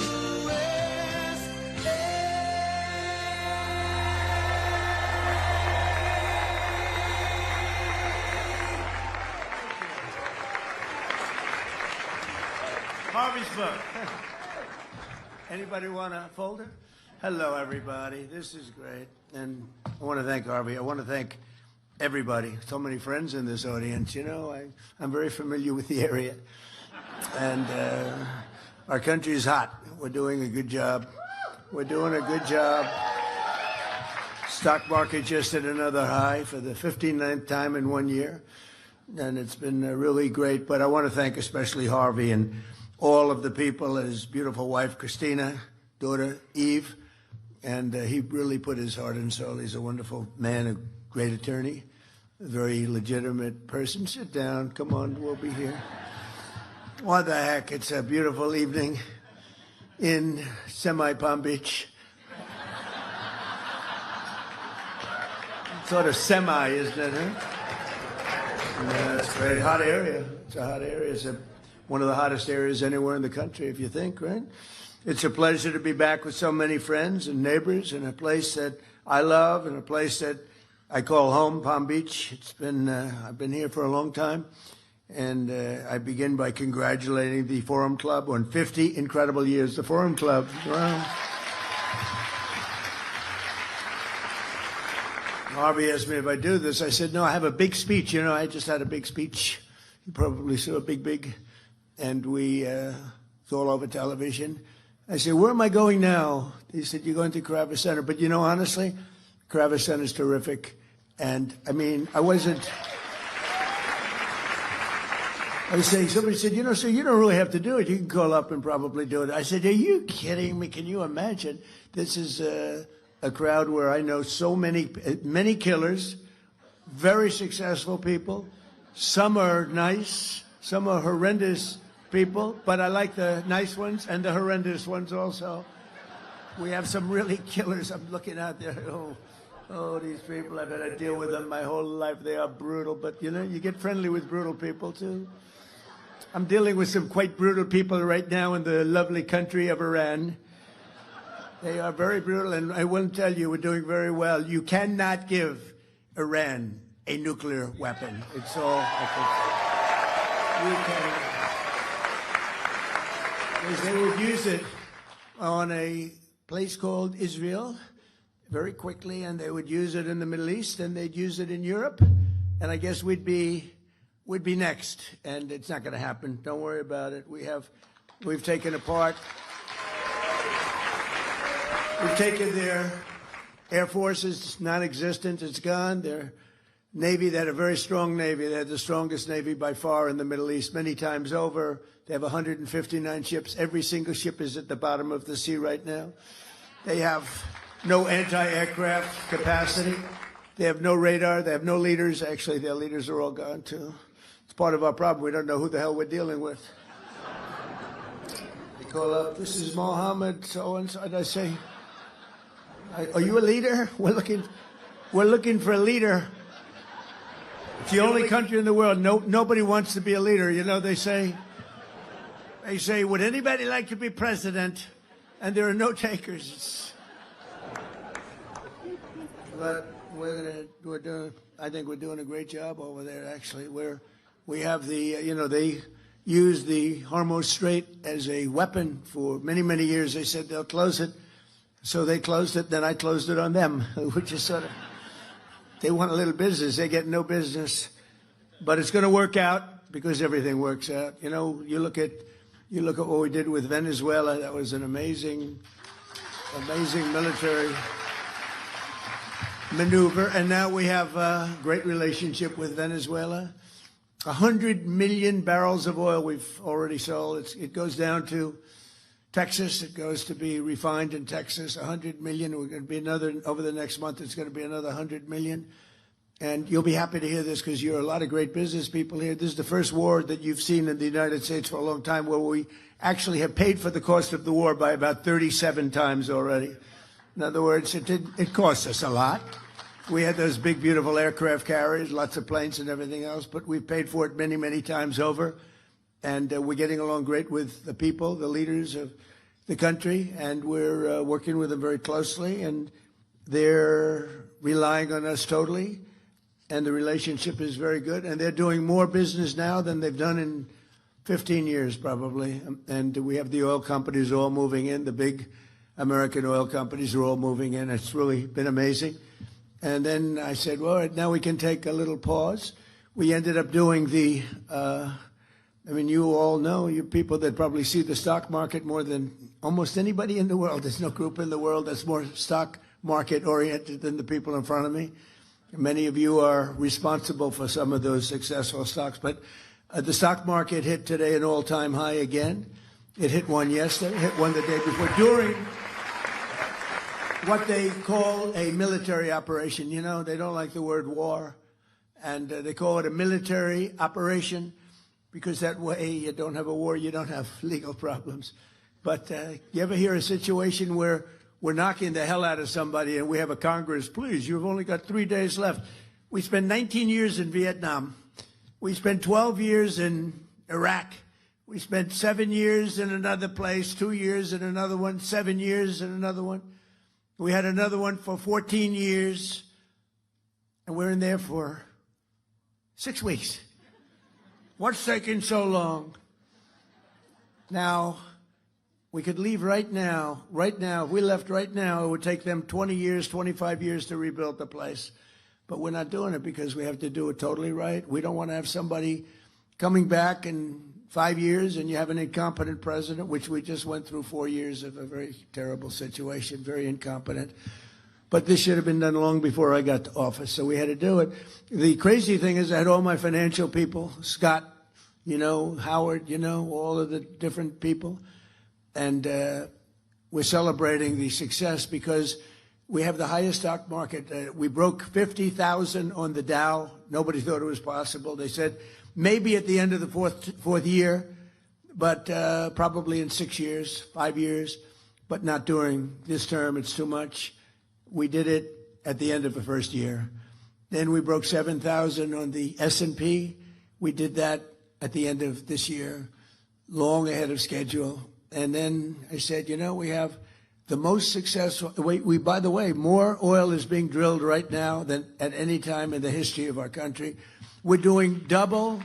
Harvey's book. Anybody want a folder? Hello, everybody. This is great. And I want to thank Harvey. I want to thank everybody. So many friends in this audience. You know, I'm very familiar with the area. And our country is hot. We're doing a good job. We're doing a good job. Stock market just hit another high for the 59th time in 1 year. And it's been really great. But I want to thank especially Harvey and all of the people, his beautiful wife, Christina, daughter, Eve. And he really put his heart and soul. He's a wonderful man, a great attorney, a very legitimate person. Sit down. Come on, we'll be here. What the heck? It's a beautiful evening in Palm Beach. Sort of semi, isn't it, huh? That's great. Hot area. It's a hot area. It's one of the hottest areas anywhere in the country, if you think, right? It's a pleasure to be back with so many friends and neighbors in a place that I love and a place that I call home, Palm Beach. It's been, I've been here for a long time. And I begin by congratulating the Forum Club on 50 incredible years. The Forum Club. Wow. Harvey asked me if I do this. I said, no, I have a big speech. You know, I just had a big speech. You probably saw a big. And it's all over television. I said, where am I going now? He said, you're going to Kravis Center. But, you know, honestly, Kravis Center is terrific. And, I mean, I was saying, somebody said, you know, so you don't really have to do it. You can call up and probably do it. I said, are you kidding me? Can you imagine? This is a crowd where I know so many killers, very successful people. Some are nice, some are horrendous people, but I like the nice ones and the horrendous ones also. We have some really killers. I'm looking out there. Oh, these people, I've had to deal with them my whole life. They are brutal, but you know, you get friendly with brutal people too. I'm dealing with some quite brutal people right now in the lovely country of Iran. They are very brutal, and I will tell you, we're doing very well. You cannot give Iran a nuclear weapon. It's all I can say. You cannot. Because they would use it on a place called Israel very quickly, and they would use it in the Middle East, and they'd use it in Europe, and I guess we'd be next, and it's not going to happen. Don't worry about it. We've taken apart. We've taken their Air Force is non-existent. It's gone. Their Navy, they had a very strong Navy. They had the strongest Navy by far in the Middle East, many times over. They have 159 ships. Every single ship is at the bottom of the sea right now. They have no anti-aircraft capacity. They have no radar. They have no leaders. Actually, their leaders are all gone, too. It's part of our problem. We don't know who the hell we're dealing with. They call up, this is Mohammed so-and-so, and I say, are you a leader? We're looking for a leader. It's the only country in the world. Nobody wants to be a leader. You know, they say, would anybody like to be president? And there are no takers. But I think we're doing a great job over there, actually. We have they used the Hormuz Strait as a weapon for many, many years. They said they'll close it. So they closed it, then I closed it on them, which is sort of, they want a little business, they get no business. But it's going to work out because everything works out. You know, you look at what we did with Venezuela. That was an amazing military maneuver. And now we have a great relationship with Venezuela. 100 million barrels of oil we've already sold. It goes down to Texas. It goes to be refined in Texas. 100 million. We're going to be another, over the next month, it's going to be another 100 million. And you'll be happy to hear this because you're a lot of great business people here. This is the first war that you've seen in the United States for a long time where we actually have paid for the cost of the war by about 37 times already. In other words, it cost us a lot. We had those big, beautiful aircraft carriers, lots of planes and everything else, but we've paid for it many, many times over. And we're getting along great with the people, the leaders of the country, and we're working with them very closely, and they're relying on us totally, and the relationship is very good, and they're doing more business now than they've done in 15 years probably, and we have the oil companies all moving in, the big American oil companies are all moving in. It's really been amazing. And then I said, well, all right, now we can take a little pause. We ended up doing the I mean, you all know, you people that probably see the stock market more than almost anybody in the world. There's no group in the world that's more stock market oriented than the people in front of me. Many of you are responsible for some of those successful stocks. But the stock market hit today an all-time high again. It hit one yesterday, hit one the day before, during what they call a military operation. You know, they don't like the word war. And they call it a military operation, because that way you don't have a war, you don't have legal problems. But you ever hear a situation where we're knocking the hell out of somebody and we have a Congress, please, you've only got 3 days left. We spent 19 years in Vietnam, We spent 12 years in Iraq. We spent 7 years in another place, 2 years in another one, 7 years in another one. We had another one for 14 years, and we're in there for 6 weeks. What's taking so long? Now, we could leave right now. Right now, if we left right now, it would take them 20 years, 25 years to rebuild the place. But we're not doing it because we have to do it totally right. We don't want to have somebody coming back in 5 years and you have an incompetent president, which we just went through 4 years of a very terrible situation, very incompetent. But this should have been done long before I got to office, so we had to do it. The crazy thing is I had all my financial people, Scott, Howard, all of the different people. And we're celebrating the success because we have the highest stock market. We broke 50,000 on the Dow. Nobody thought it was possible. They said maybe at the end of the fourth year, but probably in 6 years, 5 years, but not during this term. It's too much. We did it at the end of the first year. Then we broke 7,000 on the S&P. We did that at the end of this year, long ahead of schedule. And then I said, we have the most successful, by the way, more oil is being drilled right now than at any time in the history of our country. We're doing double,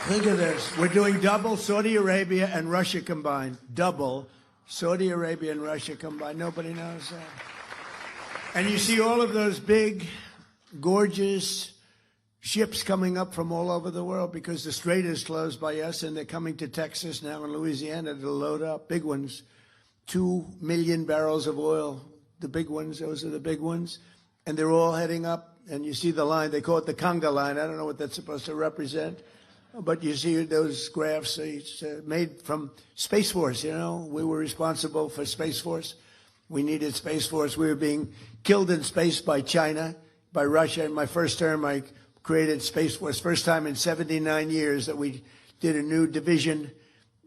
think of this, we're doing double Saudi Arabia and Russia combined. Double Saudi Arabia and Russia combined. Nobody knows that. And you see all of those big, gorgeous ships coming up from all over the world because the strait is closed by us, and they're coming to Texas now and Louisiana to load up, big ones. 2 million barrels of oil, the big ones, those are the big ones. And they're all heading up, and you see the line, they call it the conga line. I don't know what that's supposed to represent, but you see those graphs, it's made from Space Force, We were responsible for Space Force. We needed Space Force. We were being killed in space by China, by Russia. In my first term, I created Space Force. First time in 79 years that we did a new division,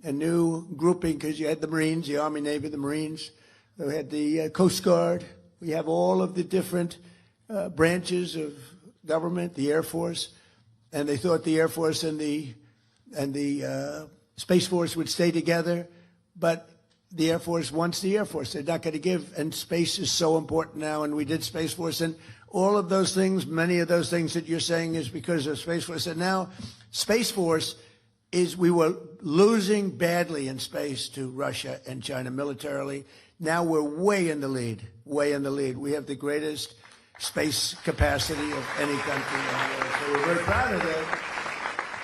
a new grouping, because you had the Marines, the Army, Navy, the Marines. We had the Coast Guard. We have all of the different branches of government, the Air Force. And they thought the Air Force and the Space Force would stay together. But the Air Force wants the Air Force. They're not going to give. And space is so important now. And we did Space Force. And all of those things, many of those things that you're saying is because of Space Force. And now Space Force is, we were losing badly in space to Russia and China militarily. Now we're way in the lead, way in the lead. We have the greatest space capacity of any country in the world. So we're very proud of that.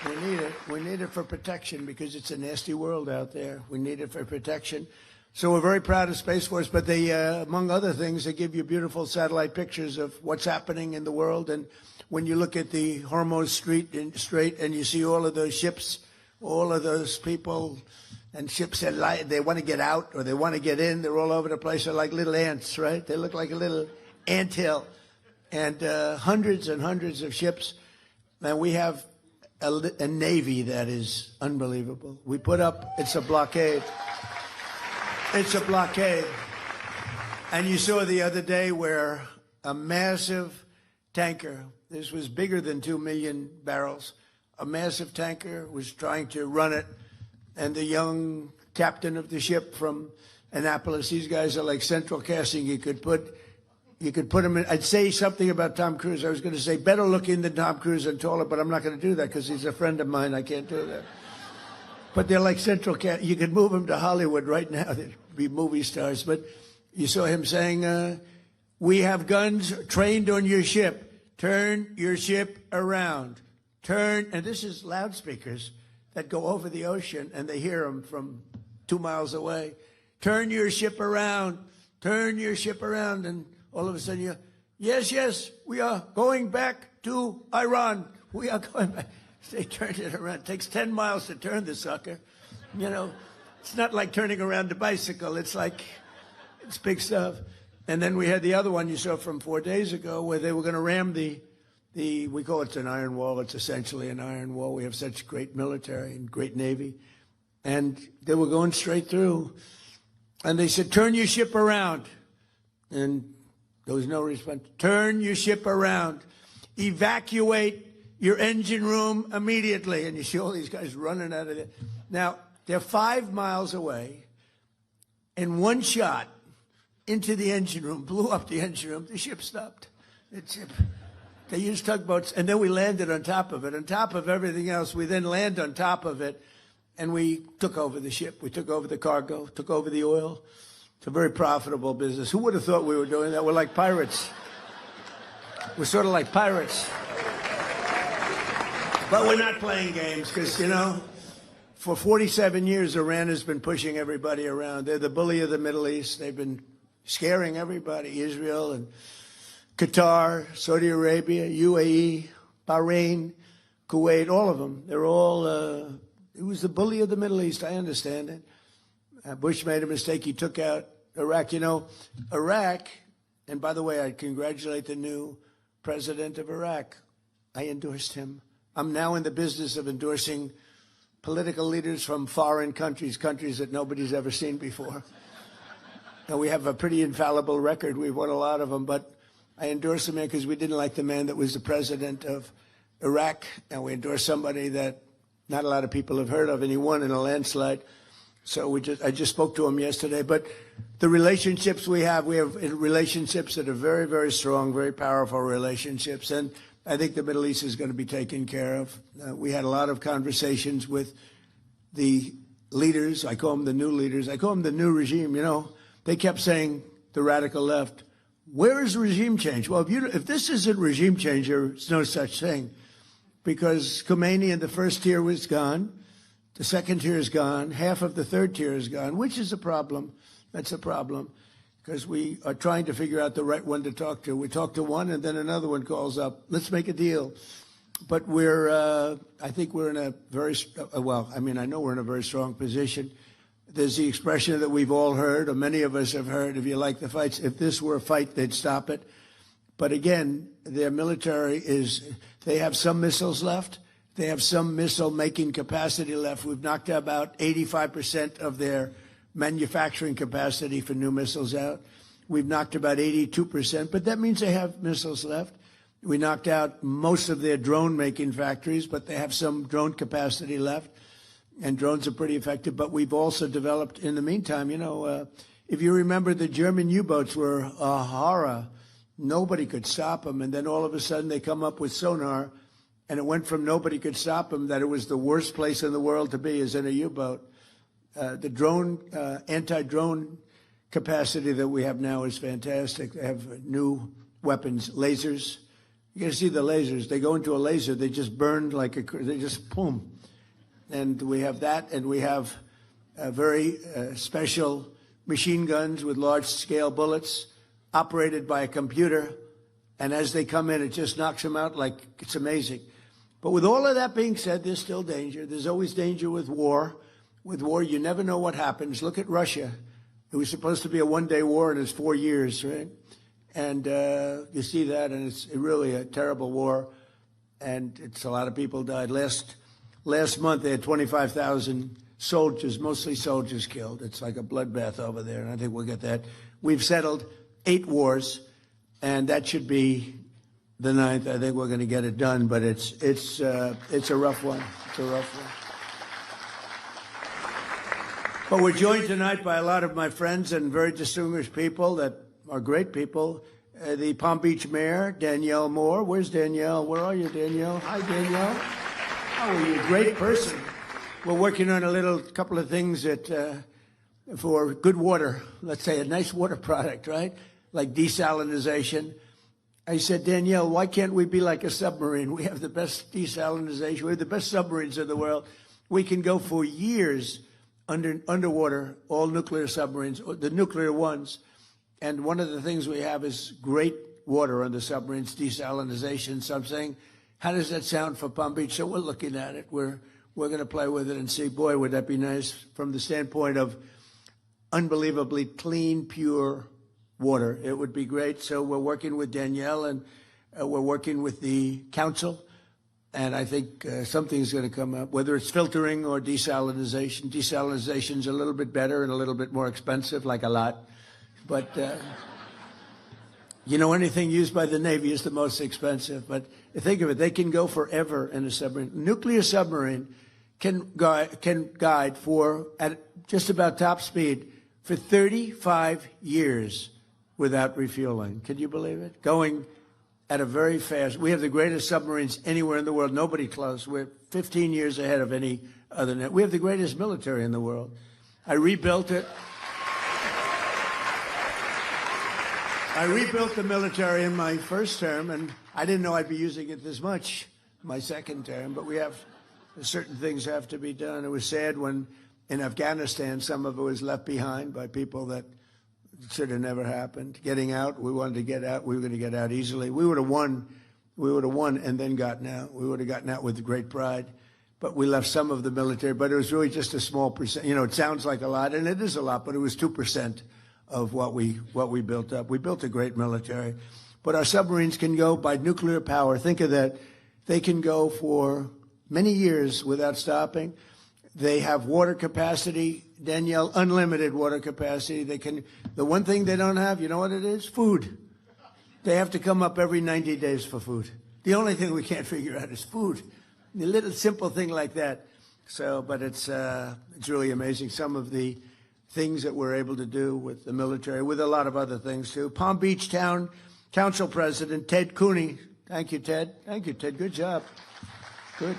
We need it. We need it for protection because it's a nasty world out there. We need it for protection. So we're very proud of Space Force, but they, among other things, they give you beautiful satellite pictures of what's happening in the world. And when you look at the Hormuz Strait and you see all of those ships, all of those people and ships that they want to get out or they want to get in, they're all over the place. They're like little ants, right? They look like a little anthill. And hundreds and hundreds of ships. And we have a Navy that is unbelievable. We put up, it's a blockade. It's a blockade. And you saw the other day where a massive tanker, this was bigger than 2 million barrels, a massive tanker was trying to run it, and the young captain of the ship from Annapolis, these guys are like central casting. You could put him in. I'd say something about Tom Cruise. I was going to say better looking than Tom Cruise and taller, but I'm not going to do that because he's a friend of mine. I can't do that. But they're like central cast. You could move them to Hollywood right now. They'd be movie stars. But you saw him saying, we have guns trained on your ship. Turn your ship around. Turn. And this is loudspeakers that go over the ocean, and they hear them from 2 miles away. Turn your ship around. Turn your ship around. And all of a sudden, yes, we are going back to Iran. We are going back. They turned it around. It takes 10 miles to turn the sucker. It's not like turning around a bicycle. It's big stuff. And then we had the other one you saw from 4 days ago where they were going to ram we call it an iron wall. It's essentially an iron wall. We have such great military and great Navy. And they were going straight through. And they said, turn your ship around. And there was no response. Turn your ship around. Evacuate your engine room immediately. And you see all these guys running out of there. Now, they're 5 miles away, and one shot into the engine room, blew up the engine room. The ship stopped. They used tugboats, and then we landed on top of it. On top of everything else, we then land on top of it, and we took over the ship. We took over the cargo, took over the oil. It's a very profitable business. Who would have thought we were doing that? We're like pirates. We're sort of like pirates. But we're not playing games because, you know, for 47 years, Iran has been pushing everybody around. They're the bully of the Middle East. They've been scaring everybody, Israel and Qatar, Saudi Arabia, UAE, Bahrain, Kuwait, all of them. They're all, it was the bully of the Middle East. I understand it. Bush made a mistake. He took out Iraq. You know, Iraq, and by the way, I congratulate the new president of Iraq. I endorsed him. I'm now in the business of endorsing political leaders from foreign countries, countries that nobody's ever seen before. Now, we have a pretty infallible record. We've won a lot of them, but I endorsed the man because we didn't like the man that was the president of Iraq, and we endorsed somebody that not a lot of people have heard of, and he won in a landslide. So I just spoke to him yesterday. But the relationships we have relationships that are very, very strong, very powerful relationships, and I think the Middle East is going to be taken care of. We had a lot of conversations with the leaders. I call them the new leaders. I call them the new regime. You know, they kept saying, the radical left, where is regime change? Well, if this isn't regime change, there's no such thing. Because Khomeini in the first tier was gone. The second tier is gone. Half of the third tier is gone, which is a problem. That's a problem. Because we are trying to figure out the right one to talk to. We talk to one, and then another one calls up. Let's make a deal. But I think we're in a very, well, I mean, I know we're in a very strong position. There's the expression that we've all heard, or many of us have heard, if you like the fights, if this were a fight, they'd stop it. But again, their military they have some missiles left. They have some missile-making capacity left. We've knocked about 85% of their manufacturing capacity for new missiles out. We've knocked about 82%, but that means they have missiles left. We knocked out most of their drone-making factories, but they have some drone capacity left, and drones are pretty effective. But we've also developed, in the meantime, you know, if you remember, the German U-boats were a horror. Nobody could stop them, and then all of a sudden they come up with sonar, and it went from nobody could stop them that it was the worst place in the world to be is in a U-boat. The drone, anti-drone capacity that we have now is fantastic. They have new weapons, lasers. You got to see the lasers. They go into a laser, they just burn like they just boom. And we have that, and we have very special machine guns with large-scale bullets operated by a computer. And as they come in, it just knocks them out like it's amazing. But with all of that being said, there's still danger. There's always danger with war. With war, you never know what happens. Look at Russia. It was supposed to be a one-day war, and it's 4 years, right? And you see that, and it's really a terrible war. And it's a lot of people died. Last month, they had 25,000 soldiers, mostly soldiers, killed. It's like a bloodbath over there, and I think we'll get that. We've settled 8 wars, and that should be the 9th. I think we're going to get it done, but it's a rough one. It's a rough one. But we're joined tonight by a lot of my friends and very distinguished people that are great people. The Palm Beach Mayor, Danielle Moore. Where's Danielle? Where are you, Danielle? Hi, Danielle. How are you? Great person. We're working on a couple of things for good water. Let's say a nice water product, right? Like desalinization. I said, Danielle, why can't we be like a submarine? We have the best desalinization. We have the best submarines in the world. We can go for years underwater, all nuclear submarines, the nuclear ones. And one of the things we have is great water on the submarines, desalinization. So I'm saying, how does that sound for Palm Beach? So we're looking at it. We're going to play with it and see, boy, would that be nice from the standpoint of unbelievably clean, pure water. It would be great. So we're working with Danielle, and we're working with the council. And I think something's going to come up, whether it's filtering or desalinization. Desalinization's a little bit better and a little bit more expensive, like a lot. But, you know, anything used by the Navy is the most expensive. But Think of it. They can go forever in a submarine. Nuclear submarine can guide for, at just about top speed, for 35 years without refueling. Can you believe it? Going at a very fast. We have the greatest submarines anywhere in the world. Nobody close. We're 15 years ahead of any other net. We have the greatest military in the world. I rebuilt it. I rebuilt the military in my first term, and I didn't know I'd be using it this much my second term, but we have certain things have to be done. It was sad when in Afghanistan some of it was left behind by people that should have never happened. Getting out, we wanted to get out. We were going to get out easily. We would have won. We would have won and then gotten out. We would have gotten out with great pride. But we left some of the military, but it was really just a small percent. You know, it sounds like a lot, and it is a lot, but it was 2% of what we built up. We built a great military. But our submarines can go by nuclear power. Think of that. They can go for many years without stopping. They have water capacity, Danielle, unlimited water capacity. They can. The one thing they don't have, you know what it is? Food. They have to come up every 90 days for food. The only thing we can't figure out is food. A little simple thing like that. So, but it's really amazing. Some of the things that we're able to do with the military, with a lot of other things too. Palm Beach Town Council President Ted Cooney. Thank you, Ted. Thank you, Ted. Good job. Good.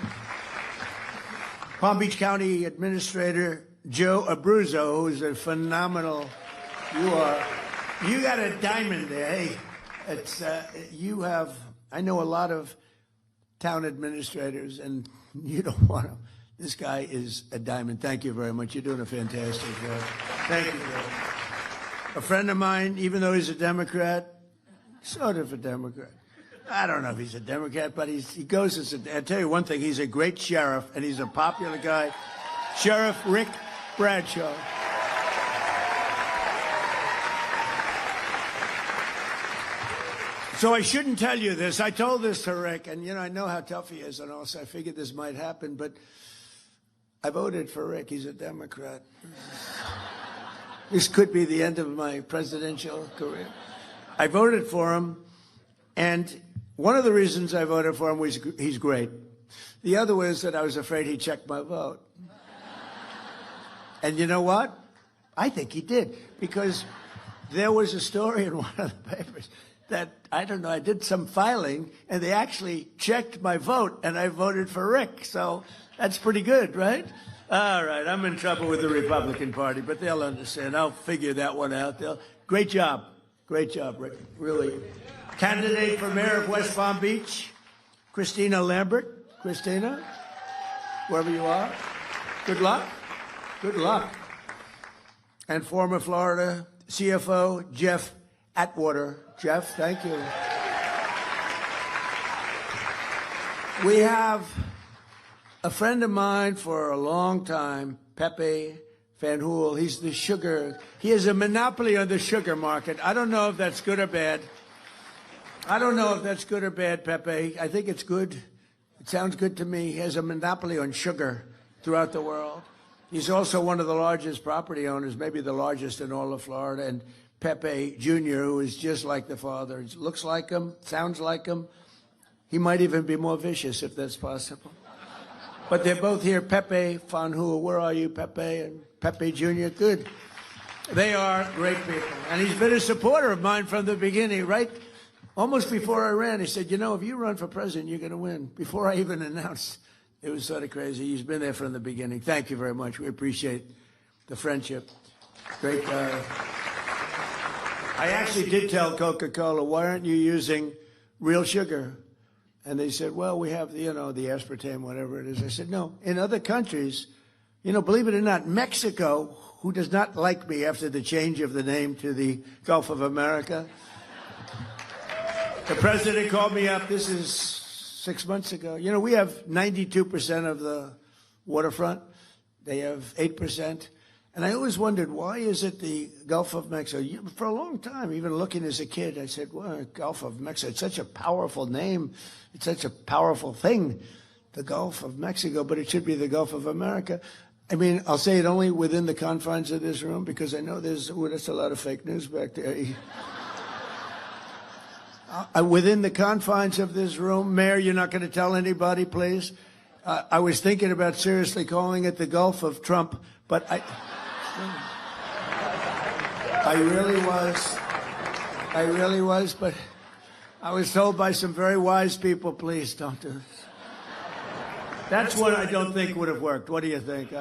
Palm Beach County Administrator Joe Abruzzo, who's a phenomenal. You got a diamond there. Hey, it's you have. I know a lot of town administrators, and you don't want to. This guy is a diamond. Thank you very much. You're doing a fantastic job. Thank you. A friend of mine, even though he's a Democrat, sort of a Democrat. I don't know if he's a Democrat, but he goes as a, I'll tell you one thing, he's a great sheriff, and he's a popular guy. Sheriff Rick Bradshaw. So I shouldn't tell you this. I told this to Rick, and, you know, I know how tough he is, and also I figured this might happen, but I voted for Rick. He's a Democrat. This could be the end of my presidential career. I voted for him, and one of the reasons I voted for him was he's great. The other was that I was afraid he checked my vote. And you know what? I think he did, because there was a story in one of the papers that, I don't know, I did some filing, and they actually checked my vote, and I voted for Rick. So that's pretty good, right? All right, I'm in trouble with the Republican Party, but they'll understand. I'll figure that one out. Great job. Great job, Rick. Really. Candidate for mayor of West Palm Beach, Christina Lambert. Christina, wherever you are, good luck. Good luck. And former Florida CFO Jeff Atwater. Jeff, thank you. We have a friend of mine for a long time, Pepe Van Hool. He's the sugar. He has a monopoly on the sugar market. I don't know if that's good or bad. I don't know if that's good or bad, Pepe. I think it's good. It sounds good to me. He has a monopoly on sugar throughout the world. He's also one of the largest property owners, maybe the largest in all of Florida. And Pepe Jr., who is just like the father. He looks like him, sounds like him. He might even be more vicious if that's possible. But they're both here. Pepe Van Hool, where are you, Pepe? And Pepe Jr., good. They are great people. And he's been a supporter of mine from the beginning, right? Almost before I ran, he said, you know, if you run for president, you're going to win. Before I even announced. It was sort of crazy. He's been there from the beginning. Thank you very much. We appreciate the friendship. Great guy. I actually did tell Coca-Cola, why aren't you using real sugar? And they said, well, we have, you know, the aspartame, whatever it is. I said, no. In other countries, you know, believe it or not, Mexico, who does not like me after the change of the name to the Gulf of America, the president called me up. This is 6 months ago. You know, we have 92% of the waterfront. They have 8%. And I always wondered, why is it the Gulf of Mexico? For a long time, even looking as a kid, I said, well, Gulf of Mexico, it's such a powerful name. It's such a powerful thing, the Gulf of Mexico, but it should be the Gulf of America. I mean, I'll say it only within the confines of this room, because I know there's a lot of fake news back there. within the confines of this room, Mayor, you're not going to tell anybody, please? I was thinking about seriously calling it the Gulf of Trump, but I really was, but I was told by some very wise people, please don't do this. That's what I don't think would have worked. What do you think?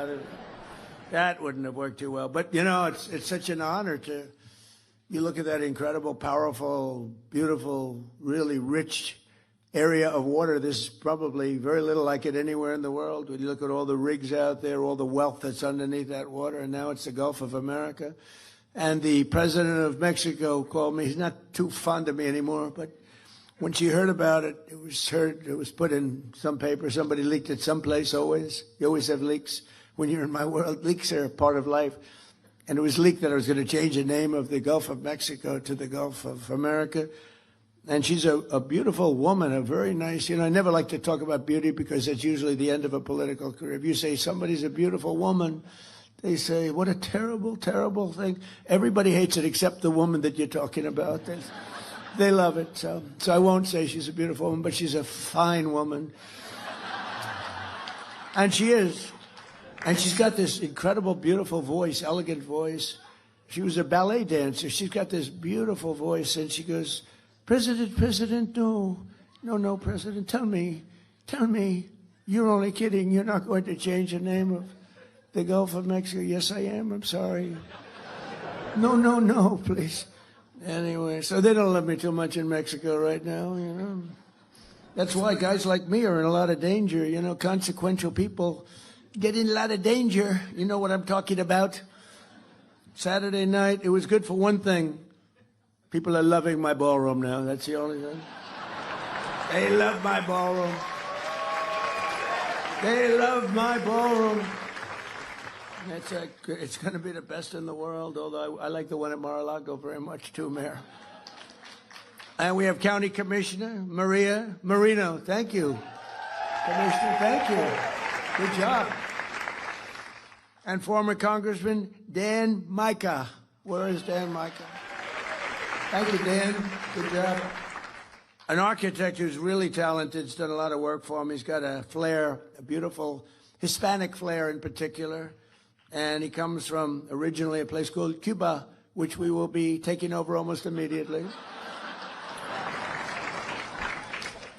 That wouldn't have worked too well. But, you know, it's such an honor to, you look at that incredible, powerful, beautiful, really rich area of water. There's probably very little like it anywhere in the world. When you look at all the rigs out there, all the wealth that's underneath that water, and now it's the Gulf of America. And the president of Mexico called me. He's not too fond of me anymore, but when she heard about it, it was put in some paper. Somebody leaked it someplace always. You always have leaks when you're in my world. Leaks are a part of life. And it was leaked that I was going to change the name of the Gulf of Mexico to the Gulf of America. And she's a beautiful woman, a very nice, you know, I never like to talk about beauty because it's usually the end of a political career. If you say somebody's a beautiful woman, they say, what a terrible, terrible thing. Everybody hates it except the woman that you're talking about. They love it. So I won't say she's a beautiful woman, but she's a fine woman. And she is. And she's got this incredible, beautiful voice, elegant voice. She was a ballet dancer. She's got this beautiful voice, and she goes, President, no, President, tell me, you're only kidding. You're not going to change the name of the Gulf of Mexico. Yes, I am. I'm sorry. No, please. Anyway, so they don't love me too much in Mexico right now, you know. That's why guys like me are in a lot of danger, you know. Consequential people get in a lot of danger. You know what I'm talking about? Saturday night, it was good for one thing. People are loving my ballroom now. That's the only thing. They love my ballroom. They love my ballroom. It's going to be the best in the world, although I like the one at Mar-a-Lago very much too, Mayor. And we have County Commissioner Maria Marino. Thank you. Commissioner, thank you. Good job. And former Congressman Dan Micah. Where is Dan Micah? Thank you, Dan. Good job. An architect who's really talented. He's done a lot of work for him. He's got a flair, a beautiful Hispanic flair in particular. And he comes from originally a place called Cuba, which we will be taking over almost immediately.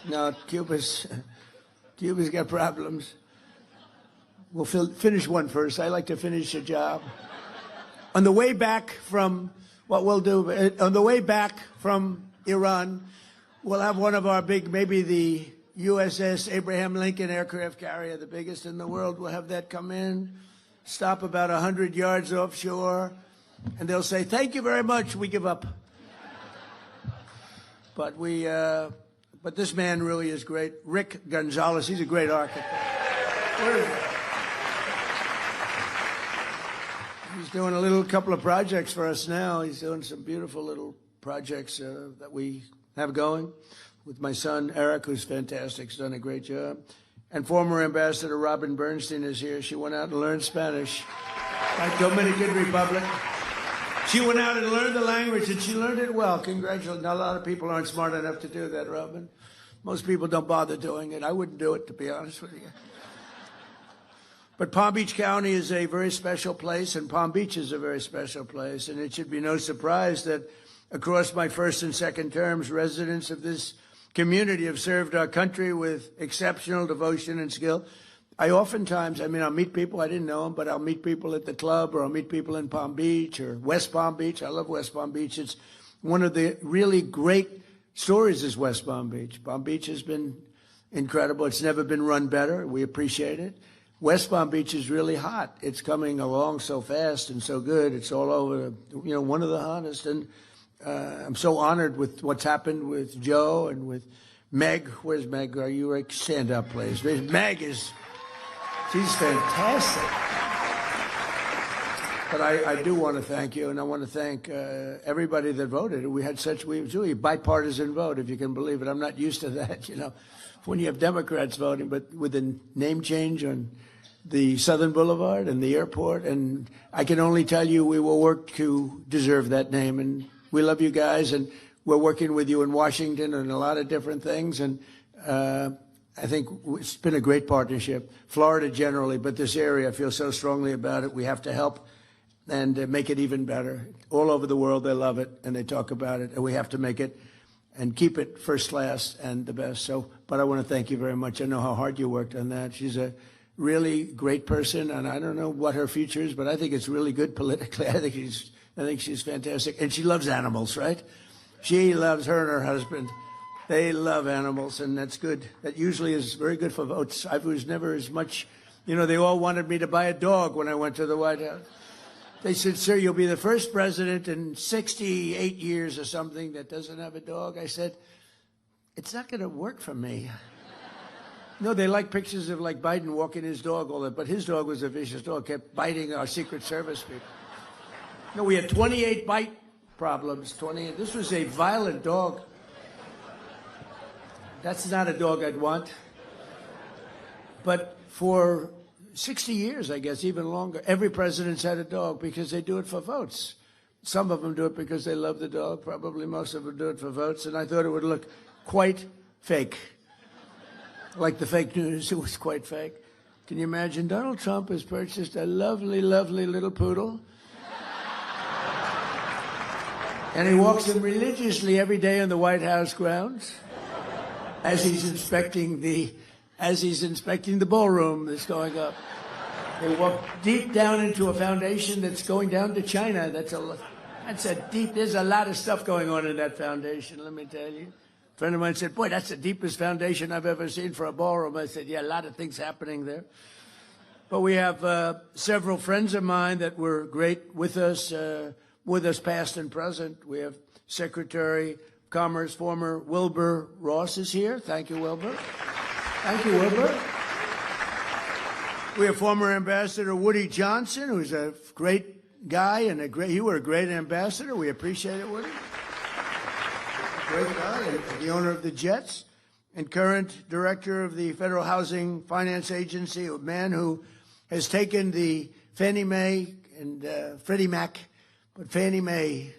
No, Cuba's got problems. We'll finish one first. I like to finish a job. On the way back from, what we'll do, on the way back from Iran, we'll have one of our big, maybe the USS Abraham Lincoln aircraft carrier, the biggest in the world. We'll have that come in, stop about 100 yards offshore, and they'll say, thank you very much, we give up. But but this man really is great. Rick Gonzalez, he's a great architect. Where is he? He's doing a couple of projects for us now. He's doing some beautiful little projects that we have going with my son, Eric, who's fantastic. He's done a great job. And former Ambassador Robin Bernstein is here. She went out and learned Spanish. Like Dominican Republic. She went out and learned the language, and she learned it well. Congratulations. Now, a lot of people aren't smart enough to do that, Robin. Most people don't bother doing it. I wouldn't do it, to be honest with you. But Palm Beach County is a very special place, and Palm Beach is a very special place. And it should be no surprise that across my first and second terms, residents of this community have served our country with exceptional devotion and skill. I'll meet people, I didn't know them, but I'll meet people at the club, or I'll meet people in Palm Beach or West Palm Beach. I love West Palm Beach. It's one of the really great stories is West Palm Beach. Palm Beach has been incredible. It's never been run better. We appreciate it. West Palm Beach is really hot. It's coming along so fast and so good. It's all over, one of the hottest. And I'm so honored with what's happened with Joe and with Meg. Where's Meg? Are you right? Stand up, please. Meg she's fantastic. But I do want to thank you, and I want to thank everybody that voted. We had a bipartisan vote, if you can believe it. I'm not used to that, when you have Democrats voting, but with the name change on the Southern Boulevard and the airport, and I can only tell you we will work to deserve that name, and we love you guys, and we're working with you in Washington and a lot of different things. And I think it's been a great partnership. Florida generally, but this area, I feel so strongly about it. We have to help and make it even better. All over the world, they love it, and they talk about it, and we have to make it and keep it first class and the best. So, but I want to thank you very much. I know how hard you worked on that. She's a really great person, and I don't know what her future is, but I think it's really good politically. I think she's fantastic, and she loves animals, right? She loves, her and her husband. They love animals, and that's good. That usually is very good for votes. I was never as much, you know, they all wanted me to buy a dog when I went to the White House. They said, sir, you'll be the first president in 68 years or something that doesn't have a dog. I said, it's not going to work for me. No, they like pictures of like Biden walking his dog all that, but his dog was a vicious dog, kept biting our Secret Service people. No, we had 28 bite problems, 28. This was a violent dog. That's not a dog I'd want. But for 60 years, I guess, even longer, every president's had a dog because they do it for votes. Some of them do it because they love the dog. Probably most of them do it for votes. And I thought it would look quite fake. Like the fake news, it was quite fake. Can you imagine? Donald Trump has purchased a lovely, lovely little poodle. And he walks him religiously every day on the White House grounds as he's inspecting the ballroom that's going up. They walk deep down into a foundation that's going down to China. There's a lot of stuff going on in that foundation, let me tell you. A friend of mine said, boy, that's the deepest foundation I've ever seen for a ballroom. I said, yeah, a lot of things happening there. But we have several friends of mine that were great with us past and present. We have Secretary of Commerce, former Wilbur Ross is here. Thank you, Wilbur. Thank you, Wilbur. We have former Ambassador Woody Johnson, who's a great guy and you were a great ambassador. We appreciate it, Woody. Great guy, and the owner of the Jets, and current director of the Federal Housing Finance Agency, a man who has taken the Fannie Mae and Freddie Mac, but Fannie Mae,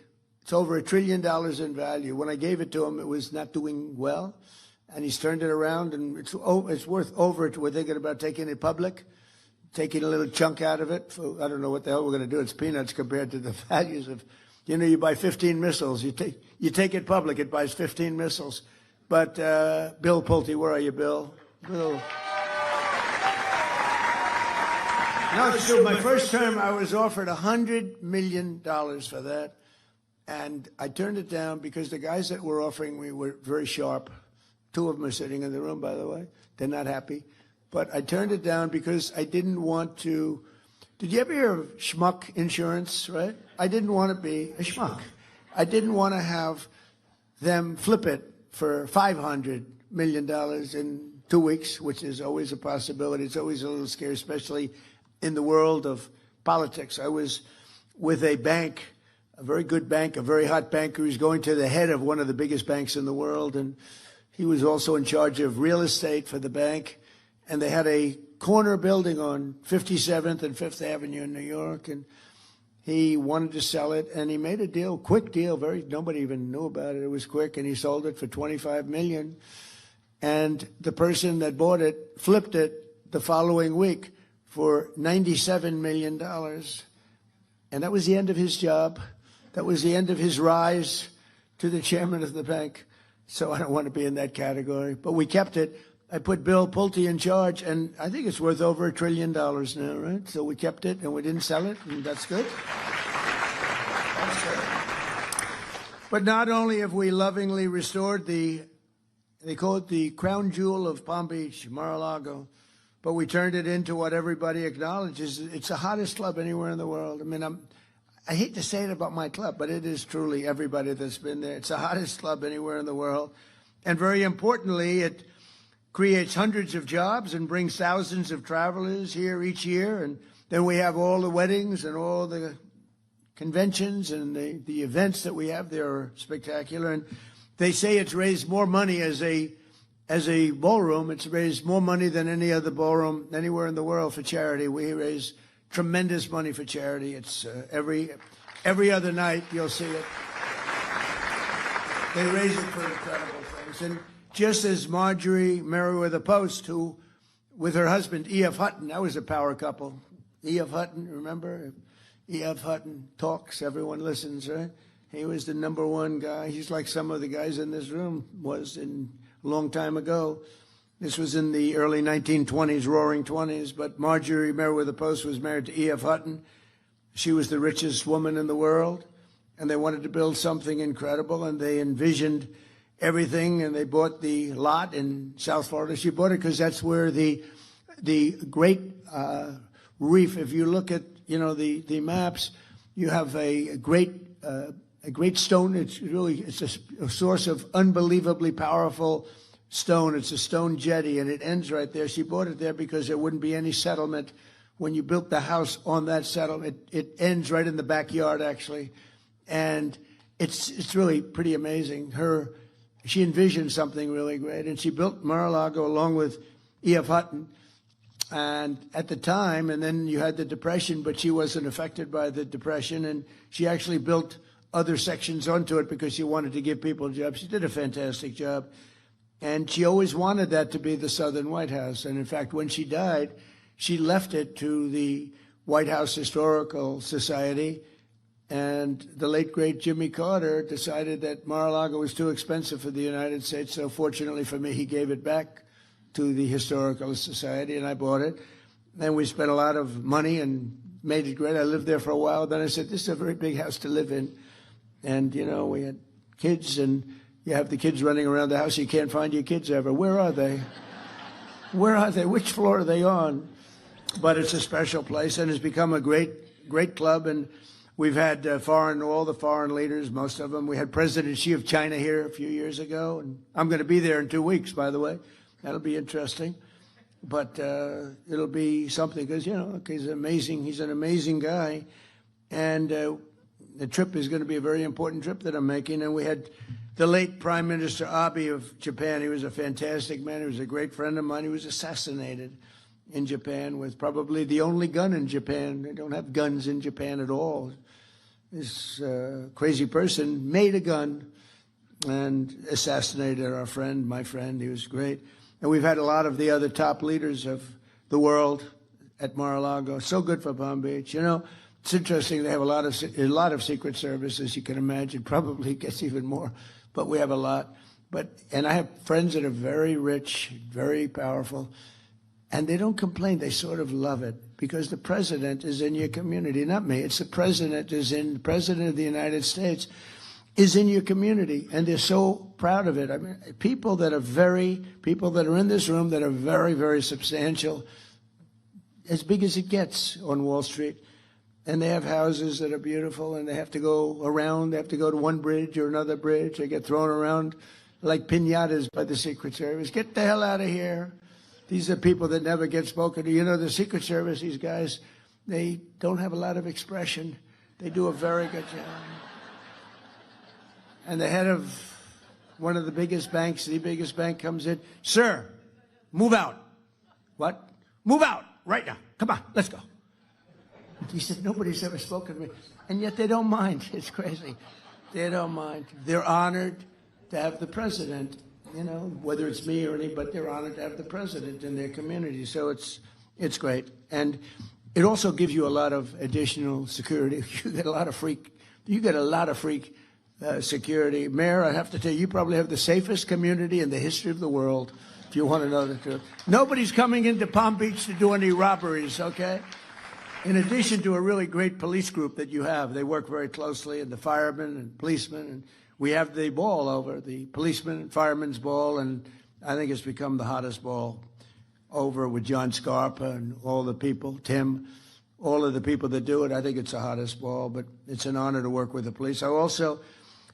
it's over $1 trillion in value. When I gave it to him, it was not doing well, and he's turned it around, and it's worth over. We're thinking about taking it public, taking a little chunk out of it. I don't know what the hell we're going to do. It's peanuts compared to the values of, you know, you buy 15 missiles. You take it public, it buys 15 missiles. But Bill Pulte, where are you, Bill? Bill. No, it's true. My first term, I was offered $100 million for that. And I turned it down because the guys that were offering me were very sharp. Two of them are sitting in the room, by the way. They're not happy. But I turned it down because I didn't want to. Did you ever hear of schmuck insurance, right? I didn't want to be a schmuck. I didn't want to have them flip it for $500 million in 2 weeks, which is always a possibility. It's always a little scary, especially in the world of politics. I was with a bank, a very good bank, a very hot banker who's going to the head of one of the biggest banks in the world, and he was also in charge of real estate for the bank, and they had a corner building on 57th and 5th Avenue in New York, and he wanted to sell it, and he made a deal, quick deal, nobody even knew about it. It was quick, and he sold it for $25 million, and the person that bought it flipped it the following week for $97 million, and that was the end of his job. That was the end of his rise to the chairman of the bank. So I don't want to be in that category, but we kept it. I put Bill Pulte in charge, and I think it's worth over $1 trillion now, right? So we kept it, and we didn't sell it, and that's good. That's good. But not only have we lovingly restored they call it the crown jewel of Palm Beach, Mar-a-Lago, but we turned it into what everybody acknowledges. It's the hottest club anywhere in the world. I mean, I hate to say it about my club, but it is truly everybody that's been there. It's the hottest club anywhere in the world. And very importantly, it creates hundreds of jobs and brings thousands of travelers here each year. And then we have all the weddings and all the conventions and the events that we have there are spectacular. And they say it's raised more money as a ballroom. It's raised more money than any other ballroom anywhere in the world for charity. We raise tremendous money for charity. It's every other night you'll see it. They raise it for incredible things. And just as Marjorie Merriweather Post, who, with her husband, E.F. Hutton, that was a power couple. E.F. Hutton, remember? E.F. Hutton talks, everyone listens, right? He was the #1 guy. He's like some of the guys in this room was in a long time ago. This was in the early 1920s, roaring 20s, but Marjorie Merriweather Post was married to E.F. Hutton. She was the richest woman in the world, and they wanted to build something incredible, and they envisioned everything, and they bought the lot in South Florida. She bought it because that's where the great reef, if you look at, the maps, you have a great stone. It's a source of unbelievably powerful stone. It's a stone jetty, and it ends right there. She bought it there because there wouldn't be any settlement when you built the house on that settlement. It ends right in the backyard, actually, and it's really pretty amazing. She envisioned something really great, and she built Mar-a-Lago along with E.F. Hutton. And at the time, and then you had the Depression, but she wasn't affected by the Depression, and she actually built other sections onto it because she wanted to give people jobs. She did a fantastic job. And she always wanted that to be the Southern White House. And in fact, when she died, she left it to the White House Historical Society. And the late, great Jimmy Carter decided that Mar-a-Lago was too expensive for the United States. So fortunately for me, he gave it back to the Historical Society, and I bought it. And we spent a lot of money and made it great. I lived there for a while. Then I said, this is a very big house to live in. And, we had kids, and you have the kids running around the house. You can't find your kids ever. Where are they? Where are they? Which floor are they on? But it's a special place, and it's become a great, great club. And we've had all the foreign leaders, most of them. We had President Xi of China here a few years ago, and I'm going to be there in 2 weeks, by the way. That'll be interesting. But it'll be something because, he's amazing. He's an amazing guy. And the trip is going to be a very important trip that I'm making. And we had the late Prime Minister Abe of Japan. He was a fantastic man. He was a great friend of mine. He was assassinated in Japan with probably the only gun in Japan. They don't have guns in Japan at all. This crazy person made a gun and assassinated our friend, my friend. He was great. And we've had a lot of the other top leaders of the world at Mar-a-Lago. So good for Palm Beach. It's interesting. They have a lot of Secret Service, as you can imagine. Probably gets even more, but we have a lot. And I have friends that are very rich, very powerful, and they don't complain. They sort of love it because the president is in your community, not me. It's the president the president of the United States is in your community, and they're so proud of it. I mean, people that are in this room that are very, very substantial, as big as it gets on Wall Street. And they have houses that are beautiful, and they have to go around. They have to go to one bridge or another bridge. They get thrown around like piñatas by the Secret Service. Get the hell out of here. These are people that never get spoken to. The Secret Service, these guys, they don't have a lot of expression. They do a very good job. And the head of one of the biggest banks, the biggest bank, comes in. Sir, move out. What? Move out right now. Come on, let's go. He said, nobody's ever spoken to me. And yet they don't mind. It's crazy. They don't mind. They're honored to have the president, whether it's me or anybody, they're honored to have the president in their community. So it's great. And it also gives you a lot of additional security. You get a lot of freak security. Mayor, I have to tell you, you probably have the safest community in the history of the world, if you want to know the truth. Nobody's coming into Palm Beach to do any robberies, okay? In addition to a really great police group that you have, they work very closely, and the firemen and policemen, and we have the ball over, the policeman and firemen's ball, and I think it's become the hottest ball over with John Scarpa and all the people, Tim, all of the people that do it. I think it's the hottest ball, but it's an honor to work with the police. I also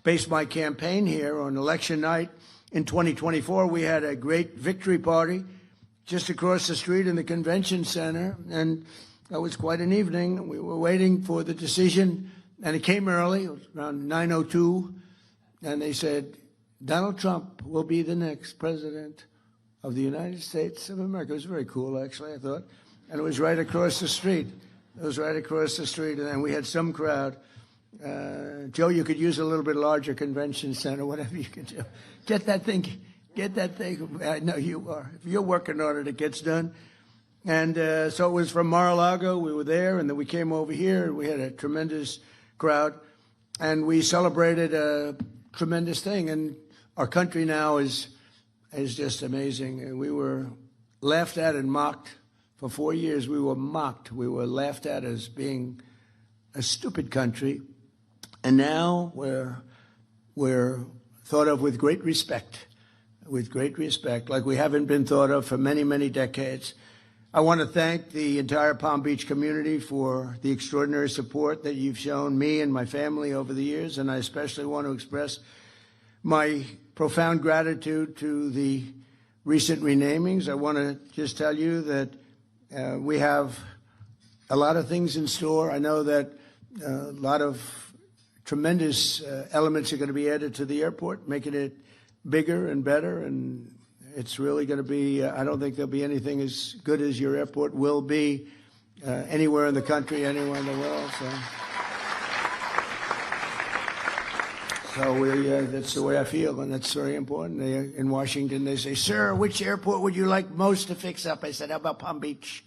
based my campaign here on election night in 2024. We had a great victory party just across the street in the convention center, and that was quite an evening. We were waiting for the decision, and it came early. It was around 9:02, and they said, Donald Trump will be the next president of the United States of America. It was very cool, actually, I thought. And it was right across the street. It was right across the street, and then we had some crowd. Joe, you could use a little bit larger convention center, whatever you can do. Get that thing. I know you are. If you're working on it, it gets done. And so it was from Mar-a-Lago. We were there, and then we came over here, and we had a tremendous crowd. And we celebrated a tremendous thing. And our country now is just amazing. And we were laughed at and mocked. For 4 years, we were mocked. We were laughed at as being a stupid country. And now we're thought of with great respect, like we haven't been thought of for many, many decades. I want to thank the entire Palm Beach community for the extraordinary support that you've shown me and my family over the years, and I especially want to express my profound gratitude to the recent renamings. I want to just tell you that we have a lot of things in store. I know that a lot of tremendous elements are going to be added to the airport, making it bigger and better, and it's really going to be, I don't think there'll be anything as good as your airport will be anywhere in the country, anywhere in the world. So that's the way I feel, and that's very important. In Washington, they say, "Sir, which airport would you like most to fix up?" I said, "How about Palm Beach?"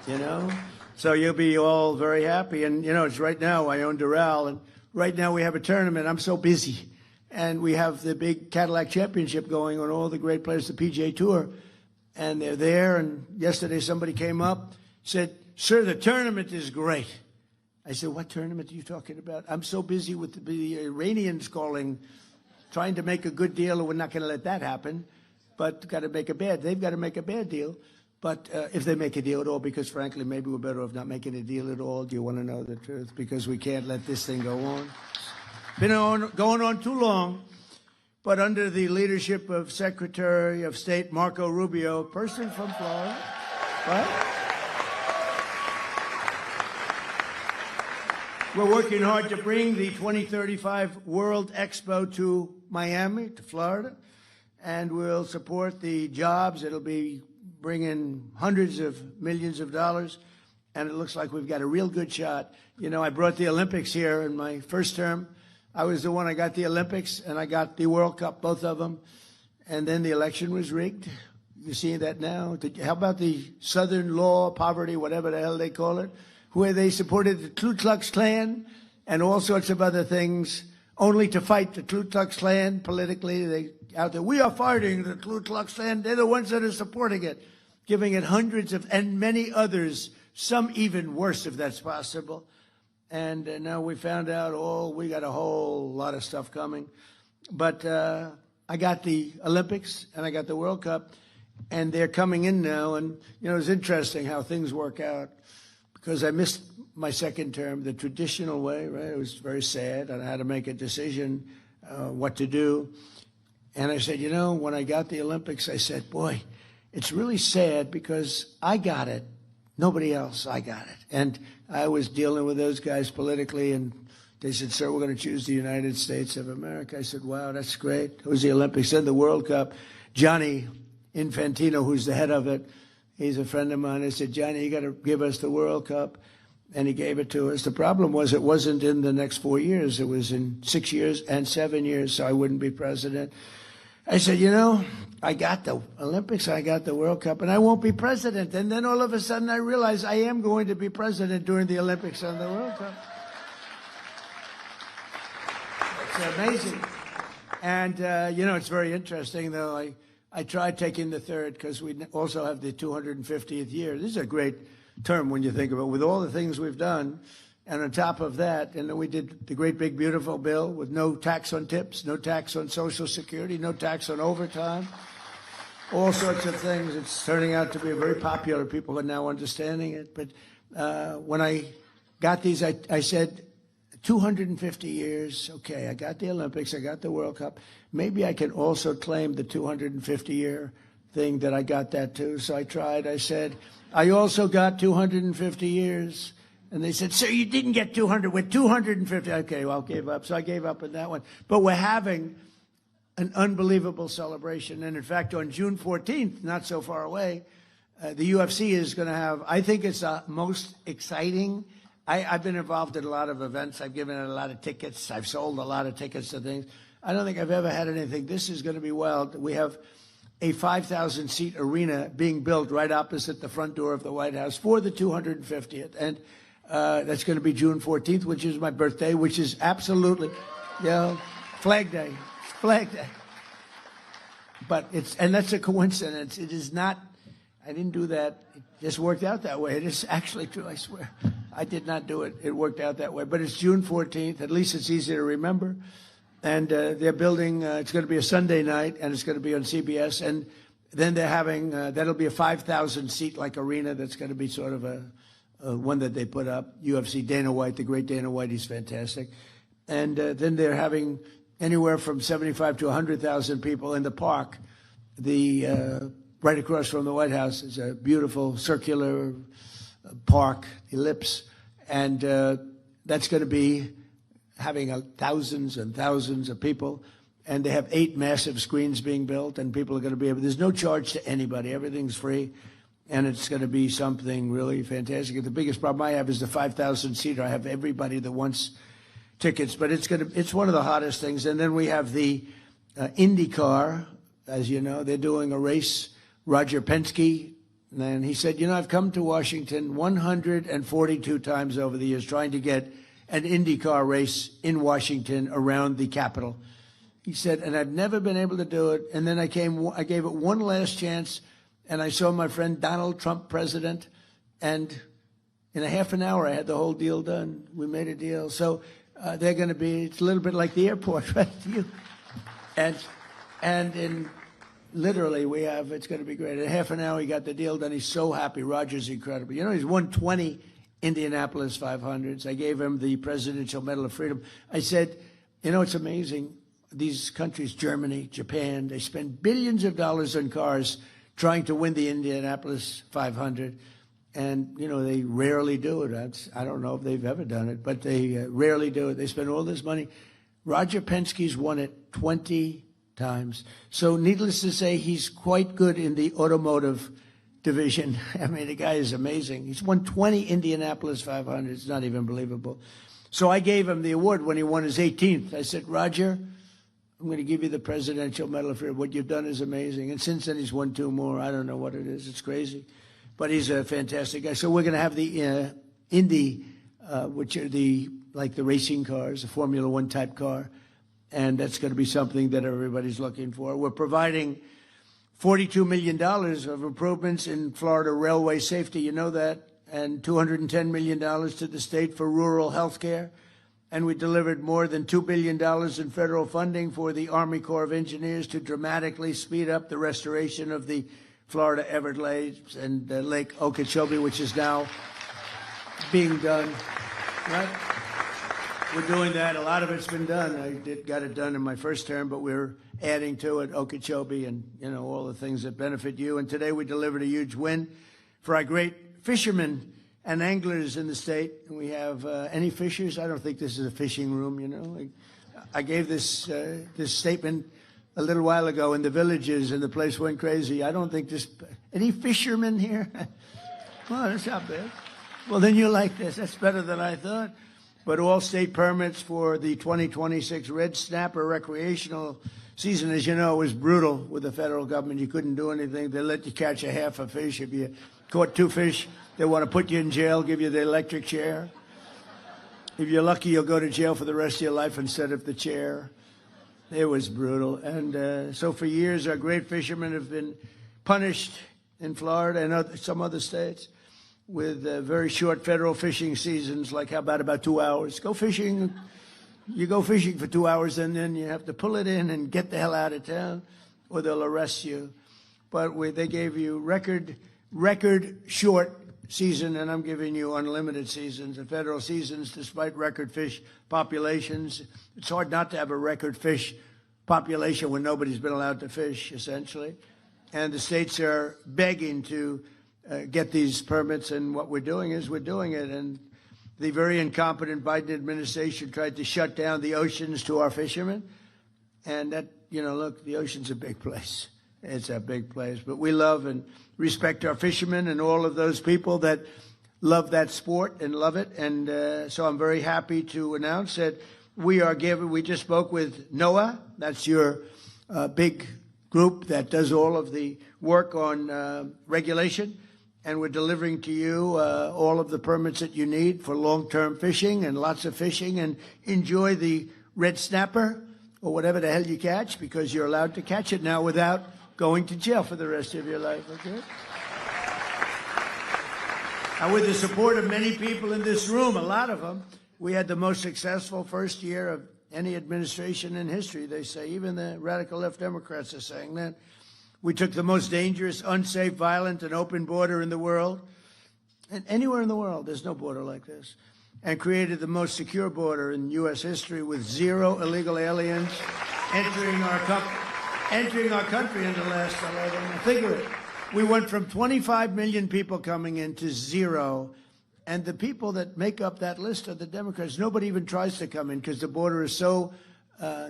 You know? So you'll be all very happy. And, it's right now, I own Doral, and right now we have a tournament. I'm so busy. And we have the big Cadillac Championship going on, all the great players, the PGA Tour. And they're there. And yesterday somebody came up, said, "Sir, the tournament is great." I said, "What tournament are you talking about?" "I'm so busy with the Iranians calling, trying to make a good deal, and we're not going to let that happen. But they've got to make a bad deal. But if they make a deal at all, because frankly, maybe we're better off not making a deal at all. Do you want to know the truth? Because we can't let this thing go on. Been going on too long. But under the leadership of Secretary of State Marco Rubio, a person from Florida, right? We're working hard to bring the 2035 World Expo to Miami, to Florida, and we'll support the jobs. It'll be bringing hundreds of millions of dollars, and it looks like we've got a real good shot. I brought the Olympics here in my first term. I was the one. I got the Olympics, and I got the World Cup, both of them, and then the election was rigged. You see that now? How about the Southern Law, Poverty, whatever the hell they call it, where they supported the Ku Klux Klan and all sorts of other things, only to fight the Ku Klux Klan politically. They out there, "We are fighting the Ku Klux Klan." They're the ones that are supporting it, giving it hundreds of, and many others, some even worse if that's possible. And now we found out, we got a whole lot of stuff coming. But I got the Olympics and I got the World Cup, and they're coming in now. And, it's interesting how things work out, because I missed my second term the traditional way, right? It was very sad. I had to make a decision what to do. And I said, when I got the Olympics, I said, boy, it's really sad because I got it. Nobody else, I got it. And I was dealing with those guys politically, and they said, "Sir, we're going to choose the United States of America." I said, "Wow, that's great." It was the Olympics. Then the World Cup. Johnny Infantino, who's the head of it, he's a friend of mine. I said, "Johnny, you got to give us the World Cup." And he gave it to us. The problem was it wasn't in the next 4 years. It was in 6 years and 7 years, so I wouldn't be president. I said, I got the Olympics, I got the World Cup, and I won't be president. And then all of a sudden I realized I am going to be president during the Olympics and the World Cup. It's amazing. And, it's very interesting, though. I tried taking the third because we also have the 250th year. This is a great term when you think about it, with all the things we've done. And on top of that, and then we did the great big beautiful bill with no tax on tips, no tax on Social Security, no tax on overtime, all sorts of things. It's turning out to be very popular. People are now understanding it. But when I got these, I said, 250 years, okay, I got the Olympics, I got the World Cup. Maybe I can also claim the 250-year thing that I got that too. So I tried. I said, I also got 250 years. And they said, "Sir, you didn't get 200. We're 250. Okay, well, I gave up. So I gave up on that one. But we're having an unbelievable celebration. And in fact, on June 14th, not so far away, the UFC is going to have, I think it's the most exciting I've been involved in a lot of events. I've given out a lot of tickets. I've sold a lot of tickets to things. I don't think I've ever had anything. This is going to be wild. We have a 5,000-seat arena being built right opposite the front door of the White House for the 250th. And that's going to be June 14th, which is my birthday, which is absolutely, Flag Day. Flag Day. But and that's a coincidence. It is not, I didn't do that. It just worked out that way. It is actually true, I swear. I did not do it. It worked out that way. But it's June 14th. At least it's easy to remember. And they're building, it's going to be a Sunday night, and it's going to be on CBS. And then they're having, that'll be a 5,000-seat like arena that's going to be sort of a one that they put up. UFC, Dana White, the great Dana White, he's fantastic. And then they're having anywhere from 75 to 100,000 people in the park. Right across from the White House is a beautiful circular park, ellipse. And that's going to be having thousands and thousands of people, and they have 8 massive screens being built, and people are going to be able, there's no charge to anybody, everything's free, and it's going to be something really fantastic. The biggest problem I have is the 5,000-seater. I have everybody that wants tickets, but it's one of the hottest things. And then we have the IndyCar, as you know, they're doing a race, Roger Penske, and he said, I've come to Washington 142 times over the years trying to get an IndyCar race in Washington around the Capitol. He said, and I've never been able to do it. And then I gave it one last chance, and I saw my friend Donald Trump, president, and in a half an hour I had the whole deal done. We made a deal. So they're going to be, it's a little bit like the airport, right? And in literally it's going to be great. In half an hour he got the deal done. He's so happy. Roger's incredible. He's won 20 Indianapolis 500s. I gave him the Presidential Medal of Freedom. I said, it's amazing. These countries, Germany, Japan, they spend billions of dollars on cars trying to win the Indianapolis 500. And, they rarely do it. I don't know if they've ever done it, but they rarely do it. They spend all this money. Roger Penske's won it 20 times. So needless to say, he's quite good in the automotive division. I mean, the guy is amazing. He's won 20 Indianapolis 500s. It's not even believable. So I gave him the award when he won his 18th. I said, Roger, I'm going to give you the Presidential Medal of Freedom. What you've done is amazing. And since then, he's won 2 more. I don't know what it is. It's crazy. But he's a fantastic guy. So we're going to have the Indy, which are the racing cars, a Formula One type car. And that's going to be something that everybody's looking for. We're providing $42 million of improvements in Florida railway safety, you know that, and $210 million to the state for rural health care. And we delivered more than $2 billion in federal funding for the Army Corps of Engineers to dramatically speed up the restoration of the Florida Everglades and Lake Okeechobee, which is now being done. Right? We're doing that. A lot of it's been done. I got it done in my first term, but we're adding to it Okeechobee and, all the things that benefit you. And today we delivered a huge win for our great fishermen and anglers in the state. And we have any fishers? I don't think this is a fishing room, I gave this statement a little while ago in the villages, and the place went crazy. I don't think any fishermen here? Well, that's not bad. Well, then you like this. That's better than I thought. But all state permits for the 2026 red snapper recreational season, as you know, was brutal with the federal government. You couldn't do anything. They let you catch a half a fish. If you caught 2 fish, they want to put you in jail, give you the electric chair. If you're lucky, you'll go to jail for the rest of your life instead of the chair. It was brutal. And so for years, our great fishermen have been punished in Florida and some other states with very short federal fishing seasons, like how about 2 hours? Go fishing. You go fishing for 2 hours, and then you have to pull it in and get the hell out of town, or they'll arrest you. But they gave you record short season, and I'm giving you unlimited seasons. The federal seasons, despite record fish populations, it's hard not to have a record fish population when nobody's been allowed to fish, essentially. And the states are begging to get these permits, and what we're doing is we're doing it. And the very incompetent Biden administration tried to shut down the oceans to our fishermen. And that, look, the ocean's a big place. It's a big place. But we love and respect our fishermen and all of those people that love that sport and love it. And so I'm very happy to announce that we just spoke with NOAA. That's your big group that does all of the work on regulation. And we're delivering to you all of the permits that you need for long-term fishing and lots of fishing. And enjoy the red snapper or whatever the hell you catch, because you're allowed to catch it now without going to jail for the rest of your life, okay? And with the support of many people in this room, a lot of them, we had the most successful first year of any administration in history, they say. Even the radical left Democrats are saying that. We took the most dangerous, unsafe, violent, and open border in the world, and anywhere in the world, there's no border like this, and created the most secure border in U.S. history with 0 illegal aliens entering our country in the last 11 months. Think of it. We went from 25 million people coming in to 0, and the people that make up that list are the Democrats. Nobody even tries to come in because the border is so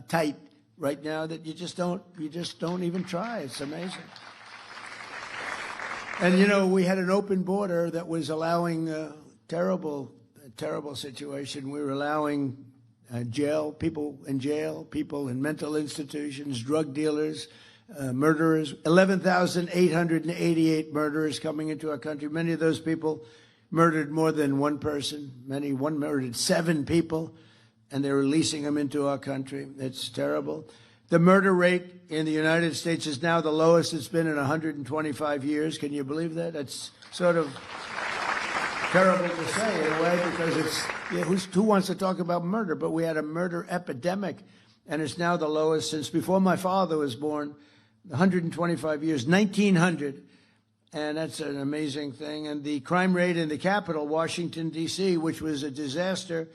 tight right now that you just don't even try. It's amazing. And you know, we had an open border that was allowing a terrible situation. We were allowing people in jail, people in mental institutions, drug dealers, murderers, 11,888 murderers coming into our country. Many of those people murdered more than one person. One murdered 7 people, and they're releasing them into our country. It's terrible. The murder rate in the United States is now the lowest it's been in 125 years. Can you believe that? That's sort of terrible to say in a way, because who wants to talk about murder? But we had a murder epidemic, and it's now the lowest since before my father was born, 125 years, 1900. And that's an amazing thing. And the crime rate in the capital, Washington, D.C., which was a disaster.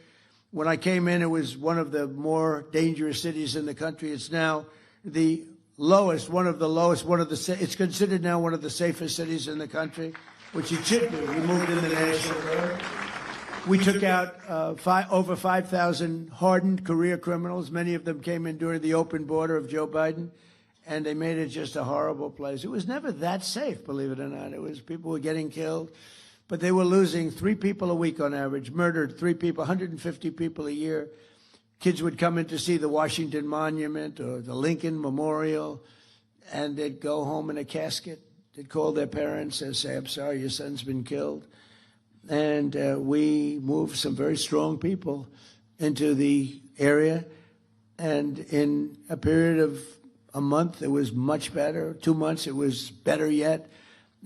When I came in, it was one of the more dangerous cities in the country. It's now the lowest, it's considered now one of the safest cities in the country, which it should be. We moved in the national guard. We took out over 5,000 hardened career criminals. Many of them came in during the open border of Joe Biden, and they made it just a horrible place. It was never that safe, believe it or not. It was, people were getting killed. But they were losing 3 people a week on average, murdered 3 people, 150 people a year. Kids would come in to see the Washington Monument or the Lincoln Memorial, and they'd go home in a casket. They'd call their parents and say, "I'm sorry, your son's been killed." And we moved some very strong people into the area. And in a period of a month, it was much better. 2 months, it was better yet.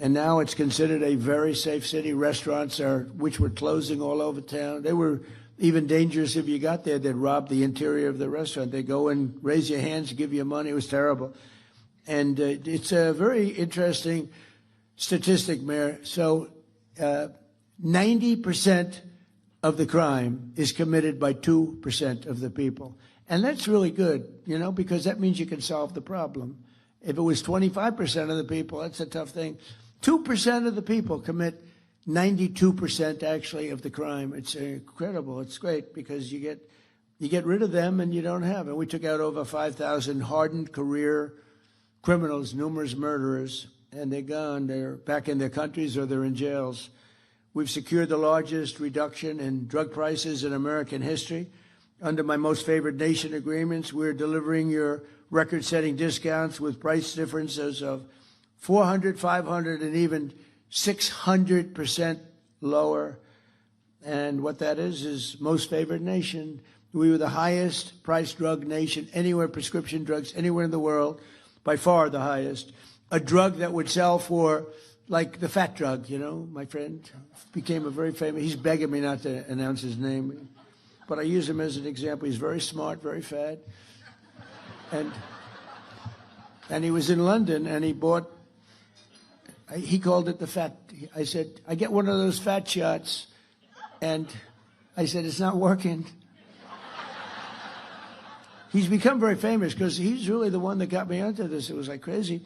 And now it's considered a very safe city. Restaurants which were closing all over town. They were even dangerous if you got there. They'd rob the interior of the restaurant. They'd go and raise your hands, give you money. It was terrible. And it's a very interesting statistic, Mayor. So 90% of the crime is committed by 2% of the people. And that's really good, you know, because that means you can solve the problem. If it was 25% of the people, that's a tough thing. 2% of the people commit 92% actually of the crime. It's incredible. It's great because you get rid of them and you don't have it. We took out over 5,000 hardened career criminals, numerous murderers, and they're gone. They're back in their countries or they're in jails. We've secured the largest reduction in drug prices in American history. Under my most favored nation agreements, we're delivering your record-setting discounts with price differences of 400, 500, and even 600% lower. And what that is most favored nation. We were the highest priced drug nation anywhere, prescription drugs, anywhere in the world, by far the highest. A drug that would sell for, like the fat drug, you know, my friend became a very famous, he's begging me not to announce his name, but I use him as an example. He's very smart, very fat. And he was in London, and he called it the fat. I said, I get one of those fat shots, and I said, it's not working. He's become very famous because he's really the one that got me onto this. It was like crazy.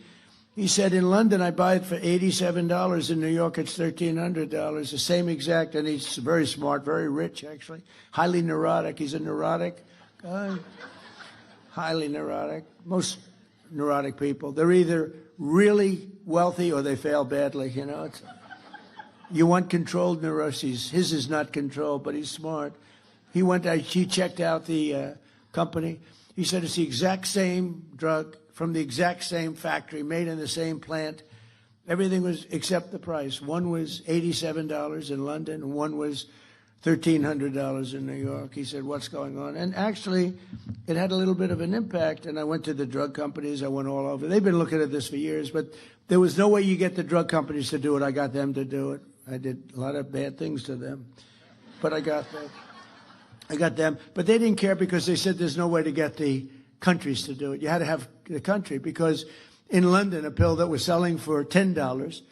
He said, in London, I buy it for $87. In New York, it's $1,300. The same exact, and he's very smart, very rich, actually. Highly neurotic. He's a neurotic guy. Highly neurotic. Most neurotic people, they're either really wealthy or they fail badly, you know. You want controlled neuroses. His is not controlled, but he's smart. He checked out the company. He said it's the exact same drug from the exact same factory, made in the same plant. Everything was except the price. One was $87 in London, and one was $1,300 in New York. He said, what's going on? And actually, it had a little bit of an impact, and I went to the drug companies. I went all over. They've been looking at this for years, but there was no way you get the drug companies to do it. I got them to do it. I did a lot of bad things to them, but I got them. But they didn't care because they said there's no way to get the countries to do it. You had to have the country, because in London, a pill that was selling for $10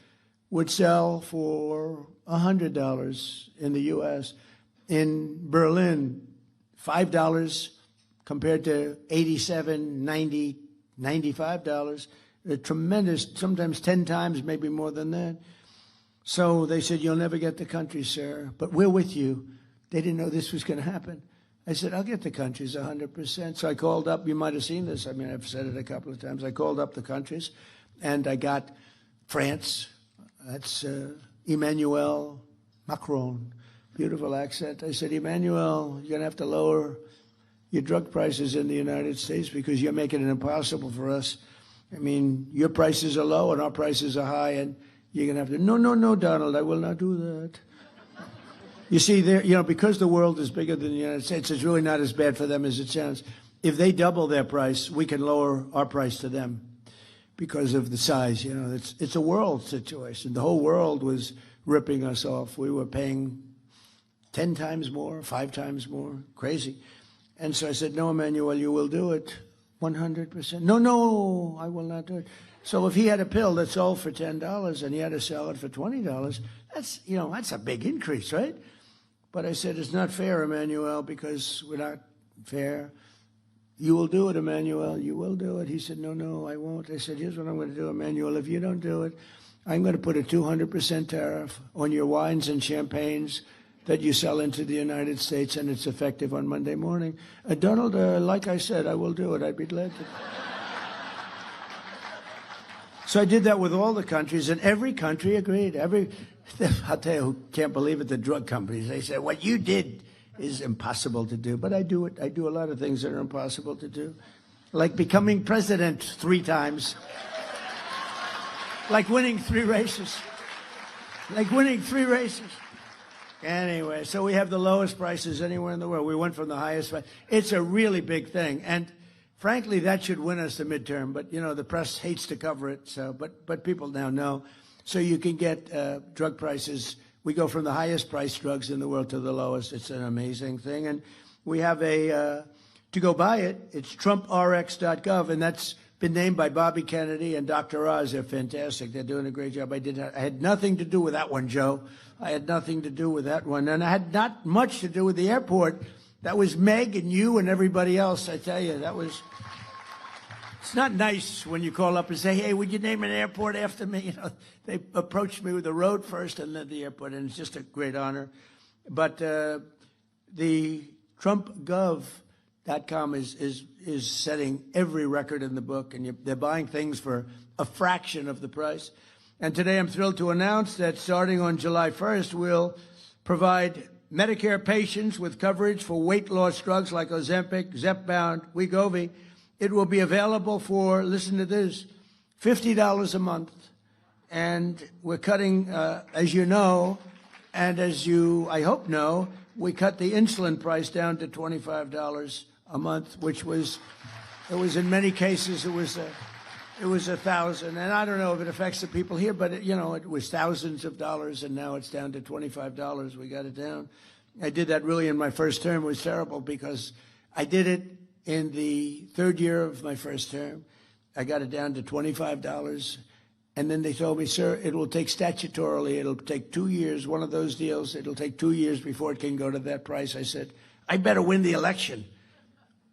would sell for $100 in the U.S. In Berlin, $5 compared to $87, $90, $95. A tremendous, sometimes 10 times, maybe more than that. So they said, you'll never get the countries, sir, but we're with you. They didn't know this was going to happen. I said, I'll get the countries 100%. So I called up, you might have seen this. I mean, I've said it a couple of times. I called up the countries, and I got France. That's Emmanuel Macron. Beautiful accent. I said, Emmanuel, you're going to have to lower your drug prices in the United States because you're making it impossible for us. I mean, your prices are low and our prices are high, and you're going to have to, no, Donald, I will not do that. You see, because the world is bigger than the United States, it's really not as bad for them as it sounds. If they double their price, we can lower our price to them because of the size. It's a world situation. The whole world was ripping us off. We were paying 10 times more, 5 times more, crazy. And so I said, no, Emmanuel, you will do it 100%. No, I will not do it. So if he had a pill that sold for $10 and he had to sell it for $20, that's a big increase, right? But I said, it's not fair, Emmanuel, because we're not fair. You will do it, Emmanuel. You will do it. He said, no, I won't. I said, here's what I'm going to do, Emmanuel. If you don't do it, I'm going to put a 200% tariff on your wines and champagnes that you sell into the United States, and it's effective on Monday morning. Donald, like I said, I will do it. I'd be glad to. So I did that with all the countries, and every country agreed. I'll tell you who can't believe it, the drug companies. They said, what you did is impossible to do. But I do it. I do a lot of things that are impossible to do. Like becoming president 3 times. Like winning 3 races. Anyway, so we have the lowest prices anywhere in the world. We went from the highest price. It's a really big thing. And frankly, that should win us the midterm. But, the press hates to cover it. So, but people now know. So you can get drug prices. We go from the highest priced drugs in the world to the lowest. It's an amazing thing. And we have to go buy it, it's TrumpRx.gov, and that's been named by Bobby Kennedy and Dr. Oz. They're fantastic. They're doing a great job. I had nothing to do with that one, Joe. I had nothing to do with that one. And I had not much to do with the airport. That was Meg and you and everybody else, I tell you. It's not nice when you call up and say, hey, would you name an airport after me? They approached me with the road first and then the airport, and it's just a great honor. But the TrumpGov.com is setting every record in the book, and they're buying things for a fraction of the price. And today I'm thrilled to announce that starting on July 1st, we'll provide Medicare patients with coverage for weight loss drugs like Ozempic, Zepbound, Wegovy. It will be available for, listen to this, $50 a month. And we're cutting, as you know, and as you, I hope, know, we cut the insulin price down to $25 a month, which was, in many cases, it was $1,000. And I don't know if it affects the people here, but, it was thousands of dollars, and now it's down to $25. We got it down. I did that really in my first term. It was terrible because I did it in the 3rd year of my first term. I got it down to $25. And then they told me, sir, it will take statutorily, it'll take 2 years, one of those deals, it'll take 2 years before it can go to that price. I said, I better win the election.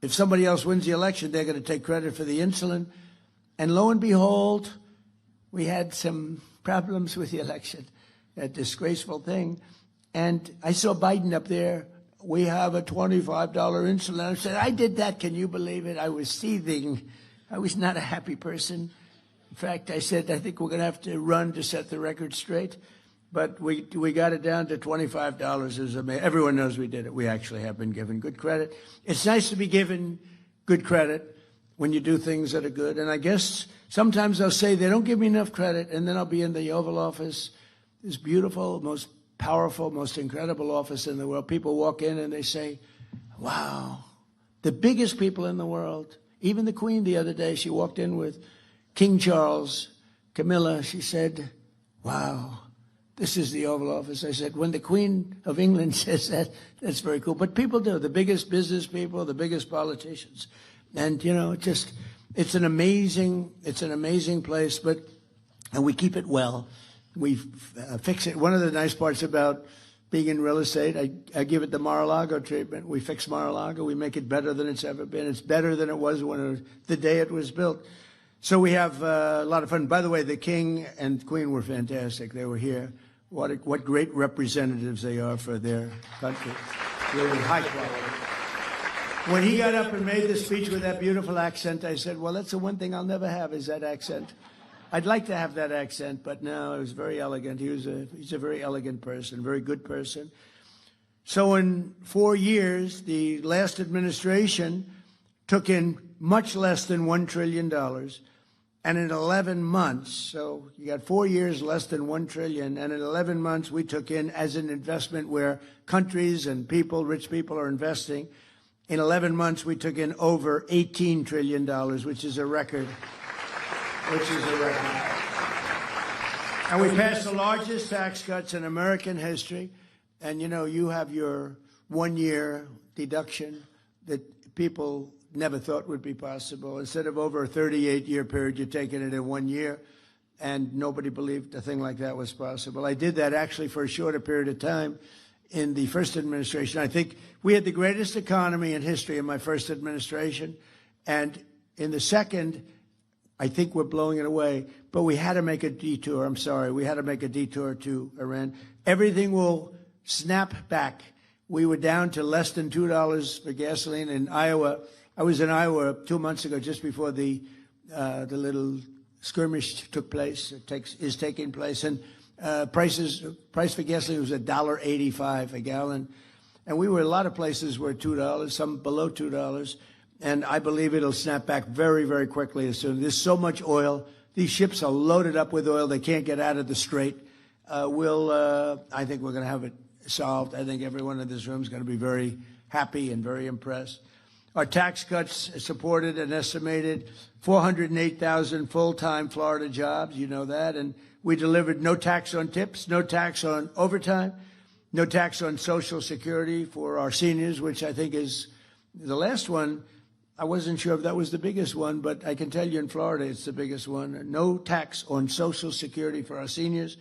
If somebody else wins the election, they're going to take credit for the insulin. And lo and behold, we had some problems with the election, a disgraceful thing. And I saw Biden up there. We have a $25 insulin. I said, I did that. Can you believe it? I was seething. I was not a happy person. In fact, I said, I think we're going to have to run to set the record straight. But we got it down to $25. Everyone knows we did it. We actually have been given good credit. It's nice to be given good credit when you do things that are good. And I guess sometimes they'll say they don't give me enough credit, and then I'll be in the Oval Office, this beautiful, most powerful, most incredible office in the world. People walk in and they say, wow, the biggest people in the world. Even the Queen the other day, she walked in with King Charles, Camilla. She said, wow, this is the Oval Office. I said, when the Queen of England says that, that's very cool. But people do, the biggest business people, the biggest politicians. And, you know, it's an amazing place, and we keep it well. We fix it. One of the nice parts about being in real estate, I give it the Mar-a-Lago treatment. We fix Mar-a-Lago. We make it better than it's ever been. It's better than it was the day it was built. So we have a lot of fun. By the way, the King and Queen were fantastic. They were here. What great representatives they are for their country. Really high quality. When he got up and made the speech with that beautiful accent, I said, well, that's the one thing I'll never have is that accent. I'd like to have that accent, but no, it was very elegant. He's a very elegant person, very good person. So in 4 years, the last administration took in much less than $1 trillion. And in 11 months, so you got 4 years, less than $1 trillion. And in 11 months, we took in as an investment where countries and people, rich people are investing. In 11 months, we took in over $18 trillion, which is a record. And we passed the largest tax cuts in American history. And, you know, you have your 1 year deduction that people never thought would be possible. Instead of over a 38-year period, you're taking it in 1 year. And nobody believed a thing like that was possible. I did that actually for a shorter period of time in the first administration. I think we had the greatest economy in history in my first administration. And in the second, I think we're blowing it away. But we had to make a detour. I'm sorry. We had to make a detour to Iran. Everything will snap back. We were down to less than $2 for gasoline in Iowa. I was in Iowa 2 months ago, just before the little skirmish took place, is taking place. And price for gasoline was $1.85 a gallon. And we were a lot of places were $2, some below $2. And I believe it'll snap back very, very quickly as soon. There's so much oil. These ships are loaded up with oil. They can't get out of the strait. I think we're going to have it solved. I think everyone in this room is going to be very happy and very impressed. Our tax cuts supported an estimated 408,000 full-time Florida jobs. You know that. And we delivered no tax on tips, no tax on overtime, no tax on Social Security for our seniors, which I think is the last one. I wasn't sure if that was the biggest one, but I can tell you in Florida it's the biggest one. No tax on Social Security for our seniors.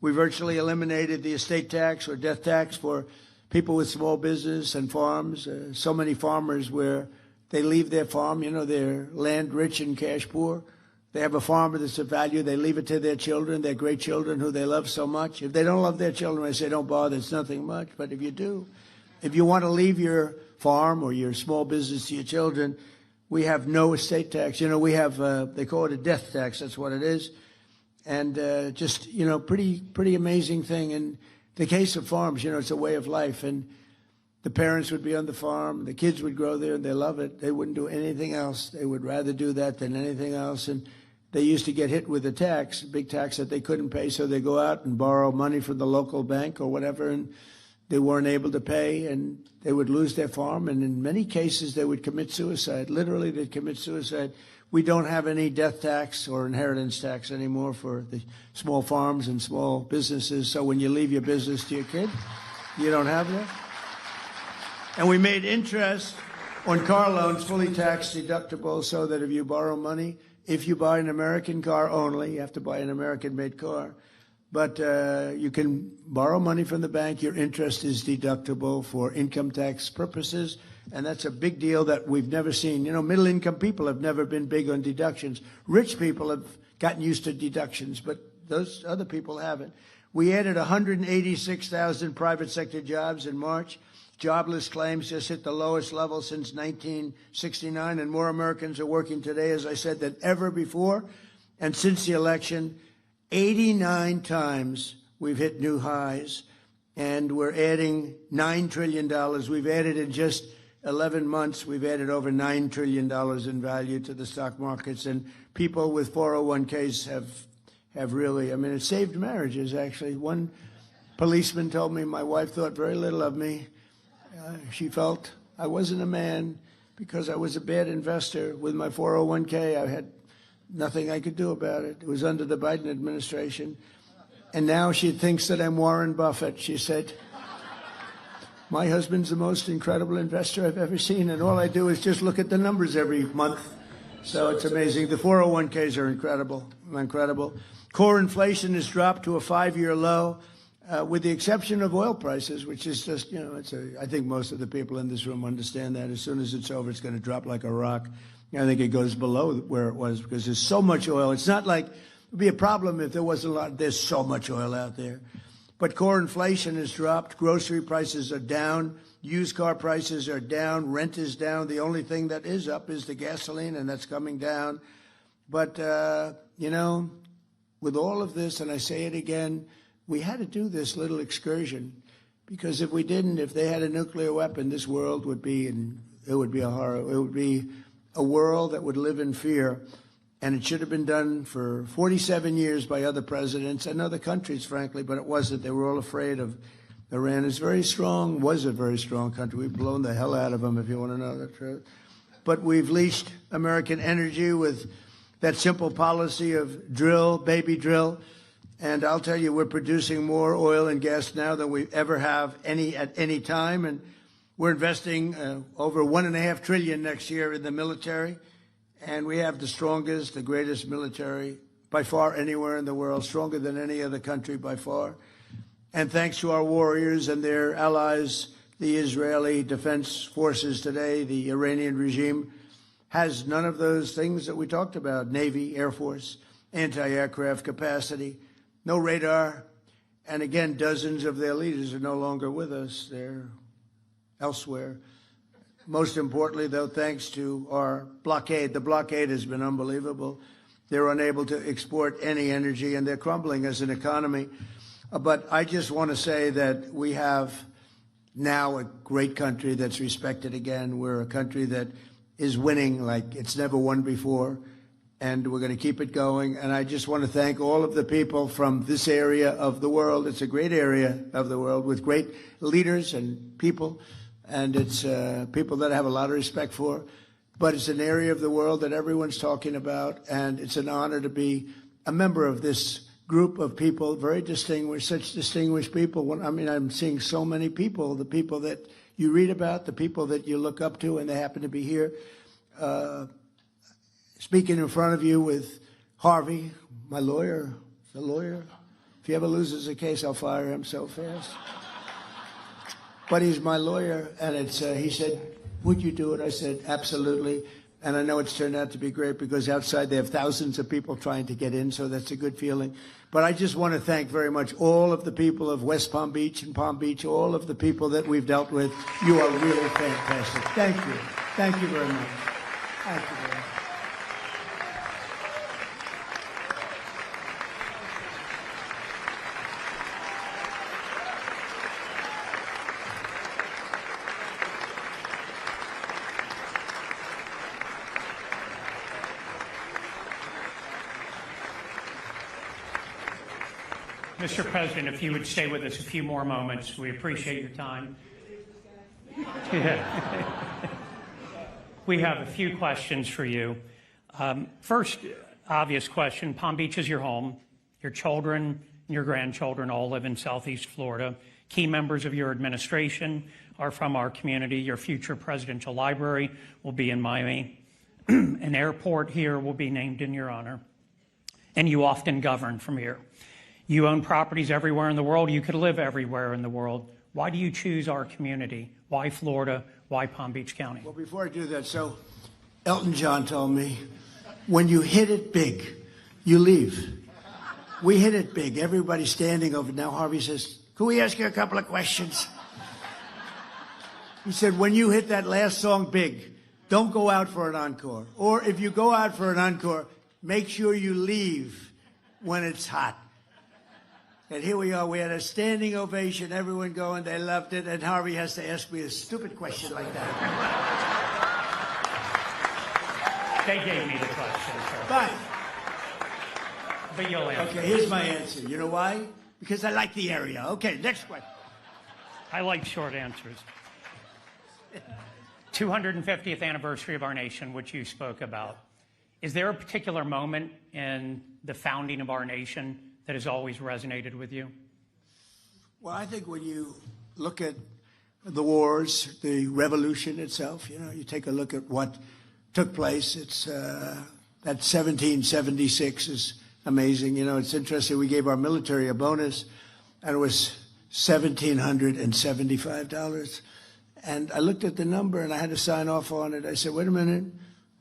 We virtually eliminated the estate tax or death tax for people with small business and farms. So many farmers where they leave their farm, you know, they're land rich and cash poor. They have a farm that's of value. They leave it to their children, their great children who they love so much. If they don't love their children, I say don't bother. It's nothing much. But if you do, if you want to leave your farm or your small business to your children, we have no estate tax. You know, we have, they call it a death tax. That's what it is. And just, you know, pretty amazing thing. In the case of farms, you know, it's a way of life. And the parents would be on the farm. The kids would grow there and they love it. They wouldn't do anything else. They would rather do that than anything else. And they used to get hit with a tax, a big tax that they couldn't pay. So they go out and borrow money from the local bank or whatever. And they weren't able to pay and they would lose their farm. And in many cases, they would commit suicide. Literally, they'd commit suicide. We don't have any death tax or inheritance tax anymore for the small farms and small businesses. So when you leave your business to your kid, you don't have that. And we made interest on car loans fully tax deductible so that if you borrow money, if you buy an American car only, you have to buy an American-made car. But you can borrow money from the bank. Your interest is deductible for income tax purposes. And that's a big deal that we've never seen. You know, middle-income people have never been big on deductions. Rich people have gotten used to deductions, but those other people haven't. We added 186,000 private sector jobs in March. Jobless claims just hit the lowest level since 1969, and more Americans are working today, as I said, than ever before. And since the election, 89 times we've hit new highs, and we're adding $9 trillion. We've added in just 11 months, we've added over $9 trillion in value to the stock markets, and people with 401ks have really, I mean, it saved marriages, actually. One policeman told me my wife thought very little of me. She felt I wasn't a man because I was a bad investor with my 401k. I had nothing I could do about it. It was under the Biden administration. And now she thinks that I'm Warren Buffett. She said, my husband's the most incredible investor I've ever seen, and all I do is just look at the numbers every month. So it's amazing. The 401ks are incredible. Core inflation has dropped to a 5-year low, with the exception of oil prices, which is just, I think most of the people in this room understand that. As soon as it's over, it's going to drop like a rock. I think it goes below where it was because there's so much oil. It's not like it would be a problem if there wasn't a lot. There's so much oil out there. But core inflation has dropped. Grocery prices are down. Used car prices are down. Rent is down. The only thing that is up is the gasoline, and that's coming down. But, with all of this, and I say it again, we had to do this little excursion because if we didn't, if they had a nuclear weapon, this world would be, it would be a horror. It would be a world that would live in fear. And it should have been done for 47 years by other presidents and other countries, frankly, but it wasn't. They were all afraid of Iran. It's very strong, was a very strong country. We've blown the hell out of them, if you want to know the truth. But we've leashed American energy with that simple policy of drill, baby drill. And I'll tell you, we're producing more oil and gas now than we ever have at any time. And we're investing over $1.5 trillion next year in the military. And we have the strongest, the greatest military by far anywhere in the world, stronger than any other country by far. And thanks to our warriors and their allies, the Israeli Defense Forces today, the Iranian regime has none of those things that we talked about: Navy, Air Force, anti-aircraft capacity, no radar. And again, dozens of their leaders are no longer with us. They're elsewhere. Most importantly, though, thanks to our blockade. The blockade has been unbelievable. They're unable to export any energy, and they're crumbling as an economy. But I just want to say that we have now a great country that's respected again. We're a country that is winning like it's never won before, and we're going to keep it going. And I just want to thank all of the people from this area of the world. It's a great area of the world with great leaders and people. And it's people that I have a lot of respect for. But it's an area of the world that everyone's talking about, and it's an honor to be a member of this group of people, very distinguished, such distinguished people. I mean, I'm seeing so many people, the people that you read about, the people that you look up to, and they happen to be here. Speaking in front of you with Harvey, my lawyer, the lawyer. If he ever loses a case, I'll fire him so fast. But he's my lawyer, and he said, would you do it? I said, absolutely. And I know it's turned out to be great because outside they have thousands of people trying to get in, so that's a good feeling. But I just want to thank very much all of the people of West Palm Beach and Palm Beach, all of the people that we've dealt with. You are really fantastic. Thank you. Thank you very much. Thank you very much. Mr. President, if you would stay with us a few more moments, we appreciate your time. We have a few questions for you. First, obvious question, Palm Beach is your home. Your children and your grandchildren all live in Southeast Florida. Key members of your administration are from our community. Your future presidential library will be in Miami. An airport here will be named in your honor. And you often govern from here. You own properties everywhere in the world. You could live everywhere in the world. Why do you choose our community? Why Florida? Why Palm Beach County? Well, before I do that, so Elton John told me, when you hit it big, you leave. We hit it big. Everybody's standing over. Now Harvey says, can we ask you a couple of questions? He said, when you hit that last song big, don't go out for an encore. Or if you go out for an encore, make sure you leave when it's hot. And here we are. We had a standing ovation. Everyone going. They loved it. And Harvey has to ask me a stupid question like that. They gave me the question, sir. Fine. But you'll answer. Okay, here's my answer. You know why? Because I like the area. Okay, next question. I like short answers. 250th anniversary of our nation, which you spoke about. Is there a particular moment in the founding of our nation that has always resonated with you? Well, I think when you look at the wars, the revolution itself, you know, you take a look at what took place. It's that 1776 is amazing. You know, it's interesting. We gave our military a bonus, and it was $1,775. And I looked at the number, and I had to sign off on it. I said, wait a minute.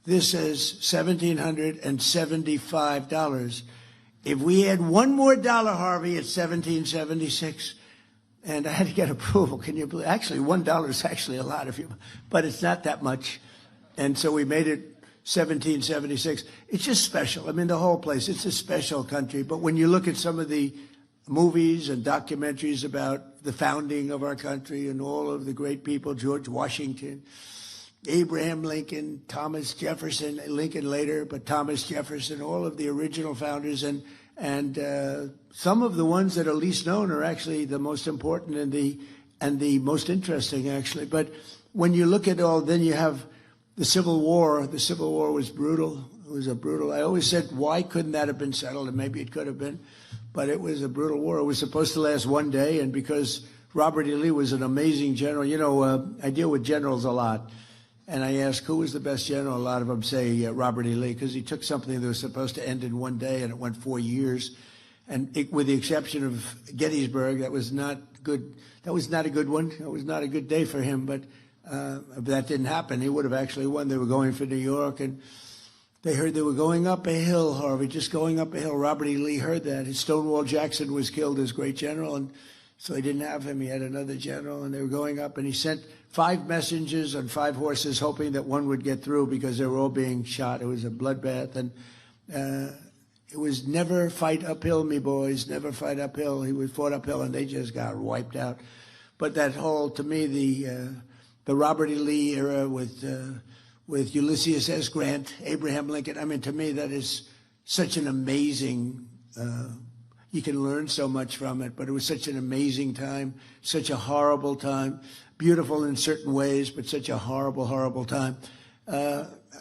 This is $1,775. If we had one more dollar, Harvey, it's $1,776. And I had to get approval. Can you believe? Actually, $1 is actually a lot, but it's not that much. And so we made it 1776. It's just special. I mean, the whole place, it's a special country. But when you look at some of the movies and documentaries about the founding of our country and all of the great people, George Washington, Abraham Lincoln, Thomas Jefferson, Lincoln later, but Thomas Jefferson, all of the original founders, and some of the ones that are least known are actually the most important and the most interesting, actually. But when you look at all, then you have the Civil War. The Civil War was brutal. It was a brutal. I always said, why couldn't that have been settled? And maybe it could have been, but it was a brutal war. It was supposed to last one day, and because Robert E. Lee was an amazing general, you know, I deal with generals a lot. And I ask, who was the best general? A lot of them say Robert E. Lee, because he took something that was supposed to end in one day, and it went 4 years. And with the exception of Gettysburg, that was not good. That was not a good one. It was not a good day for him, but that didn't happen. He would have actually won. They were going for New York, and they heard they were going up a hill, Harvey, just going up a hill. Robert E. Lee heard that. Stonewall Jackson was killed as great general, and so he didn't have him. He had another general, and they were going up, and he sent 5 messengers on 5 horses, hoping that one would get through because they were all being shot. It was a bloodbath, and it was never fight uphill, me boys, never fight uphill. He was fought uphill, and they just got wiped out. But that whole, to me, the Robert E. Lee era with Ulysses S. Grant, Abraham Lincoln, I mean, to me, that is such an amazing, you can learn so much from it, but it was such an amazing time, such a horrible time. Beautiful in certain ways, but such a horrible, horrible time.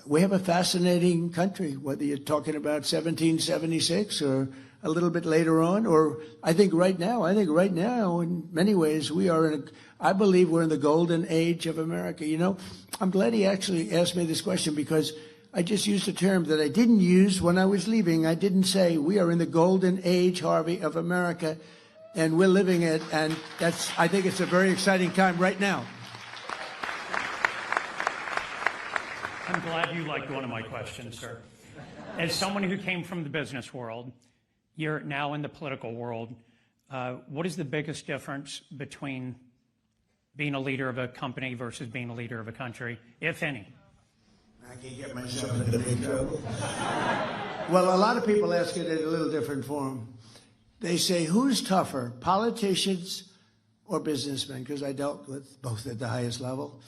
We have a fascinating country, whether you're talking about 1776 or a little bit later on, or I think right now, in many ways, I believe we're in the golden age of America. You know, I'm glad he actually asked me this question, because I just used a term that I didn't use when I was leaving. I didn't say we are in the golden age, Harvey, of America. And we're living it, and I think it's a very exciting time right now. I'm glad you liked one of my questions, sir. As someone who came from the business world, you're now in the political world. What is the biggest difference between being a leader of a company versus being a leader of a country, if any? I can get myself into big trouble. Well, a lot of people ask it in a little different form. They say, who's tougher, politicians or businessmen? Because I dealt with both at the highest level.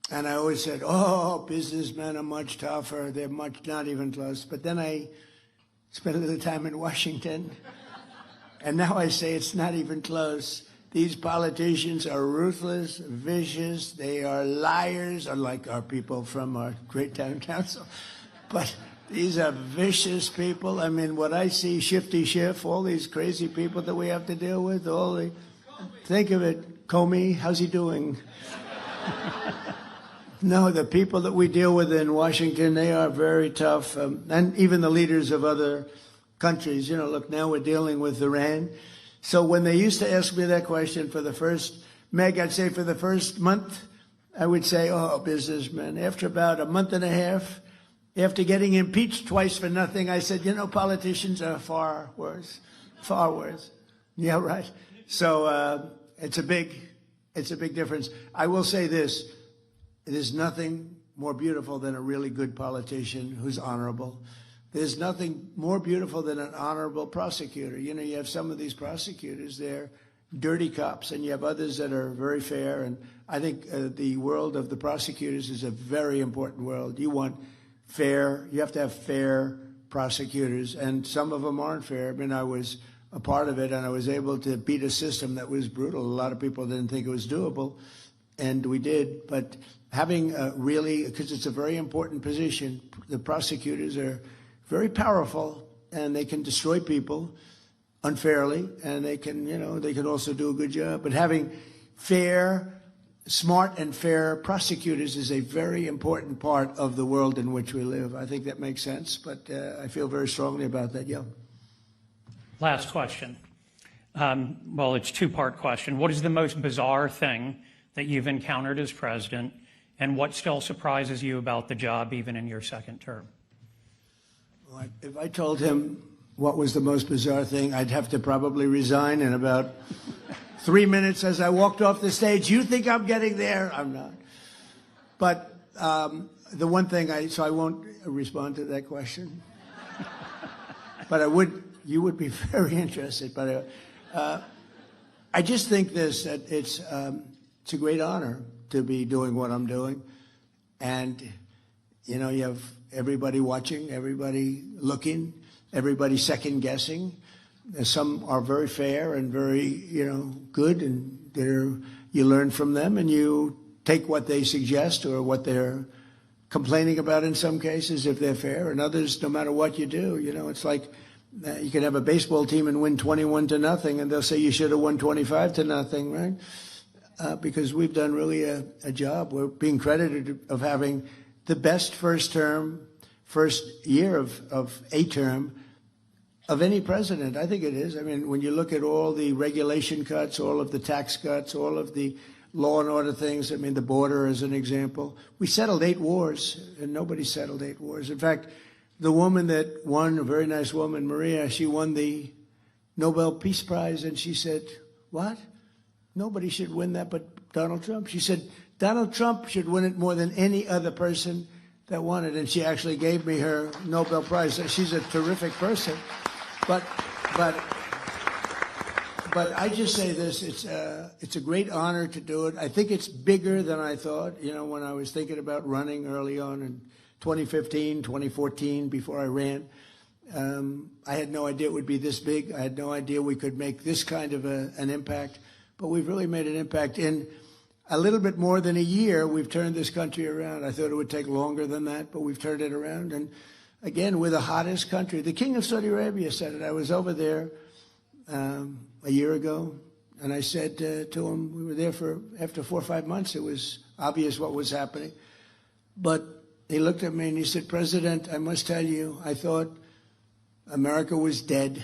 And I always said, oh, businessmen are much tougher. They're not even close. But then I spent a little time in Washington. And now I say it's not even close. These politicians are ruthless, vicious. They are liars, unlike our people from our great town council. But these are vicious people. I mean, what I see, Shifty Schiff, all these crazy people that we have to deal with, think of it, Comey, how's he doing? No, the people that we deal with in Washington, they are very tough. And even the leaders of other countries, you know, look, now we're dealing with Iran. So when they used to ask me that question for the first, Meg, I'd say for the first month, I would say, oh, businessmen. After about a month and a half, after getting impeached twice for nothing, I said, you know, politicians are far worse, far worse. Yeah, right. So it's a big difference. I will say this, it is nothing more beautiful than a really good politician who's honorable, there's nothing more beautiful than an honorable prosecutor. You know, you have some of these prosecutors, they're dirty cops, and you have others that are very fair. And I think the world of the prosecutors is a very important world. You want fair, you have to have fair prosecutors, and some of them aren't fair. I mean, I was a part of it, and I was able to beat a system that was brutal. A lot of people didn't think it was doable, and we did. But having really, because it's a very important position, the prosecutors are very powerful, and they can destroy people unfairly, and they can, you know, they can also do a good job. But having fair, smart and fair prosecutors is a very important part of the world in which we live. I think that makes sense, but I feel very strongly about that, yeah. Last question. Well, it's a two-part question. What is the most bizarre thing that you've encountered as president, and what still surprises you about the job even in your second term? Well, if I told him what was the most bizarre thing, I'd have to probably resign in about 3 minutes as I walked off the stage. You think I'm getting there? I'm not. But the one thing so I won't respond to that question. But you would be very interested. But I just think this, that it's a great honor to be doing what I'm doing. And, you know, you have everybody watching, everybody looking, everybody second guessing. Some are very fair and very, you know, good, and you learn from them, and you take what they suggest or what they're complaining about in some cases if they're fair, and others, no matter what you do, you know, it's like you can have a baseball team and win 21-0, and they'll say you should have won 25-0, right? Because we've done really a job. We're being credited of having the best first year of a term of any president. I think it is. I mean, when you look at all the regulation cuts, all of the tax cuts, all of the law and order things, I mean, the border as an example, we settled 8 wars, and nobody settled 8 wars. In fact, the woman that won, a very nice woman, Maria, she won the Nobel Peace Prize, and she said, what? Nobody should win that but Donald Trump. She said, Donald Trump should win it more than any other person that won it, and she actually gave me her Nobel Prize. She's a terrific person. But I just say this, it's a great honor to do it. I think it's bigger than I thought. You know, when I was thinking about running early on in 2015, 2014, before I ran, I had no idea it would be this big. I had no idea we could make this kind of an impact. But we've really made an impact. In a little bit more than a year, we've turned this country around. I thought it would take longer than that, but we've turned it around. And again, we're the hottest country. The King of Saudi Arabia said it. I was over there a year ago, and I said to him, we were there after 4 or 5 months, it was obvious what was happening. But he looked at me and he said, President, I must tell you, I thought America was dead.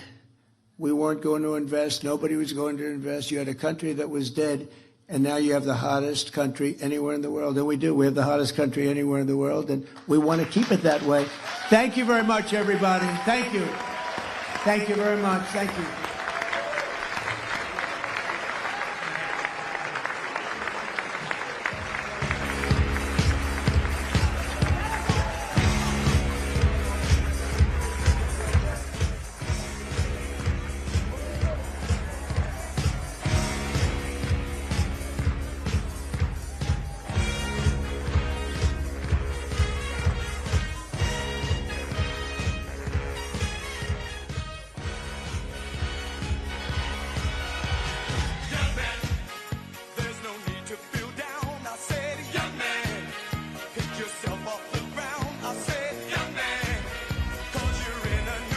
We weren't going to invest. Nobody was going to invest. You had a country that was dead, and now you have the hottest country anywhere in the world. And we do. We have the hottest country anywhere in the world, and we want to keep it that way. Thank you very much, everybody. Thank you. Thank you very much. Thank you.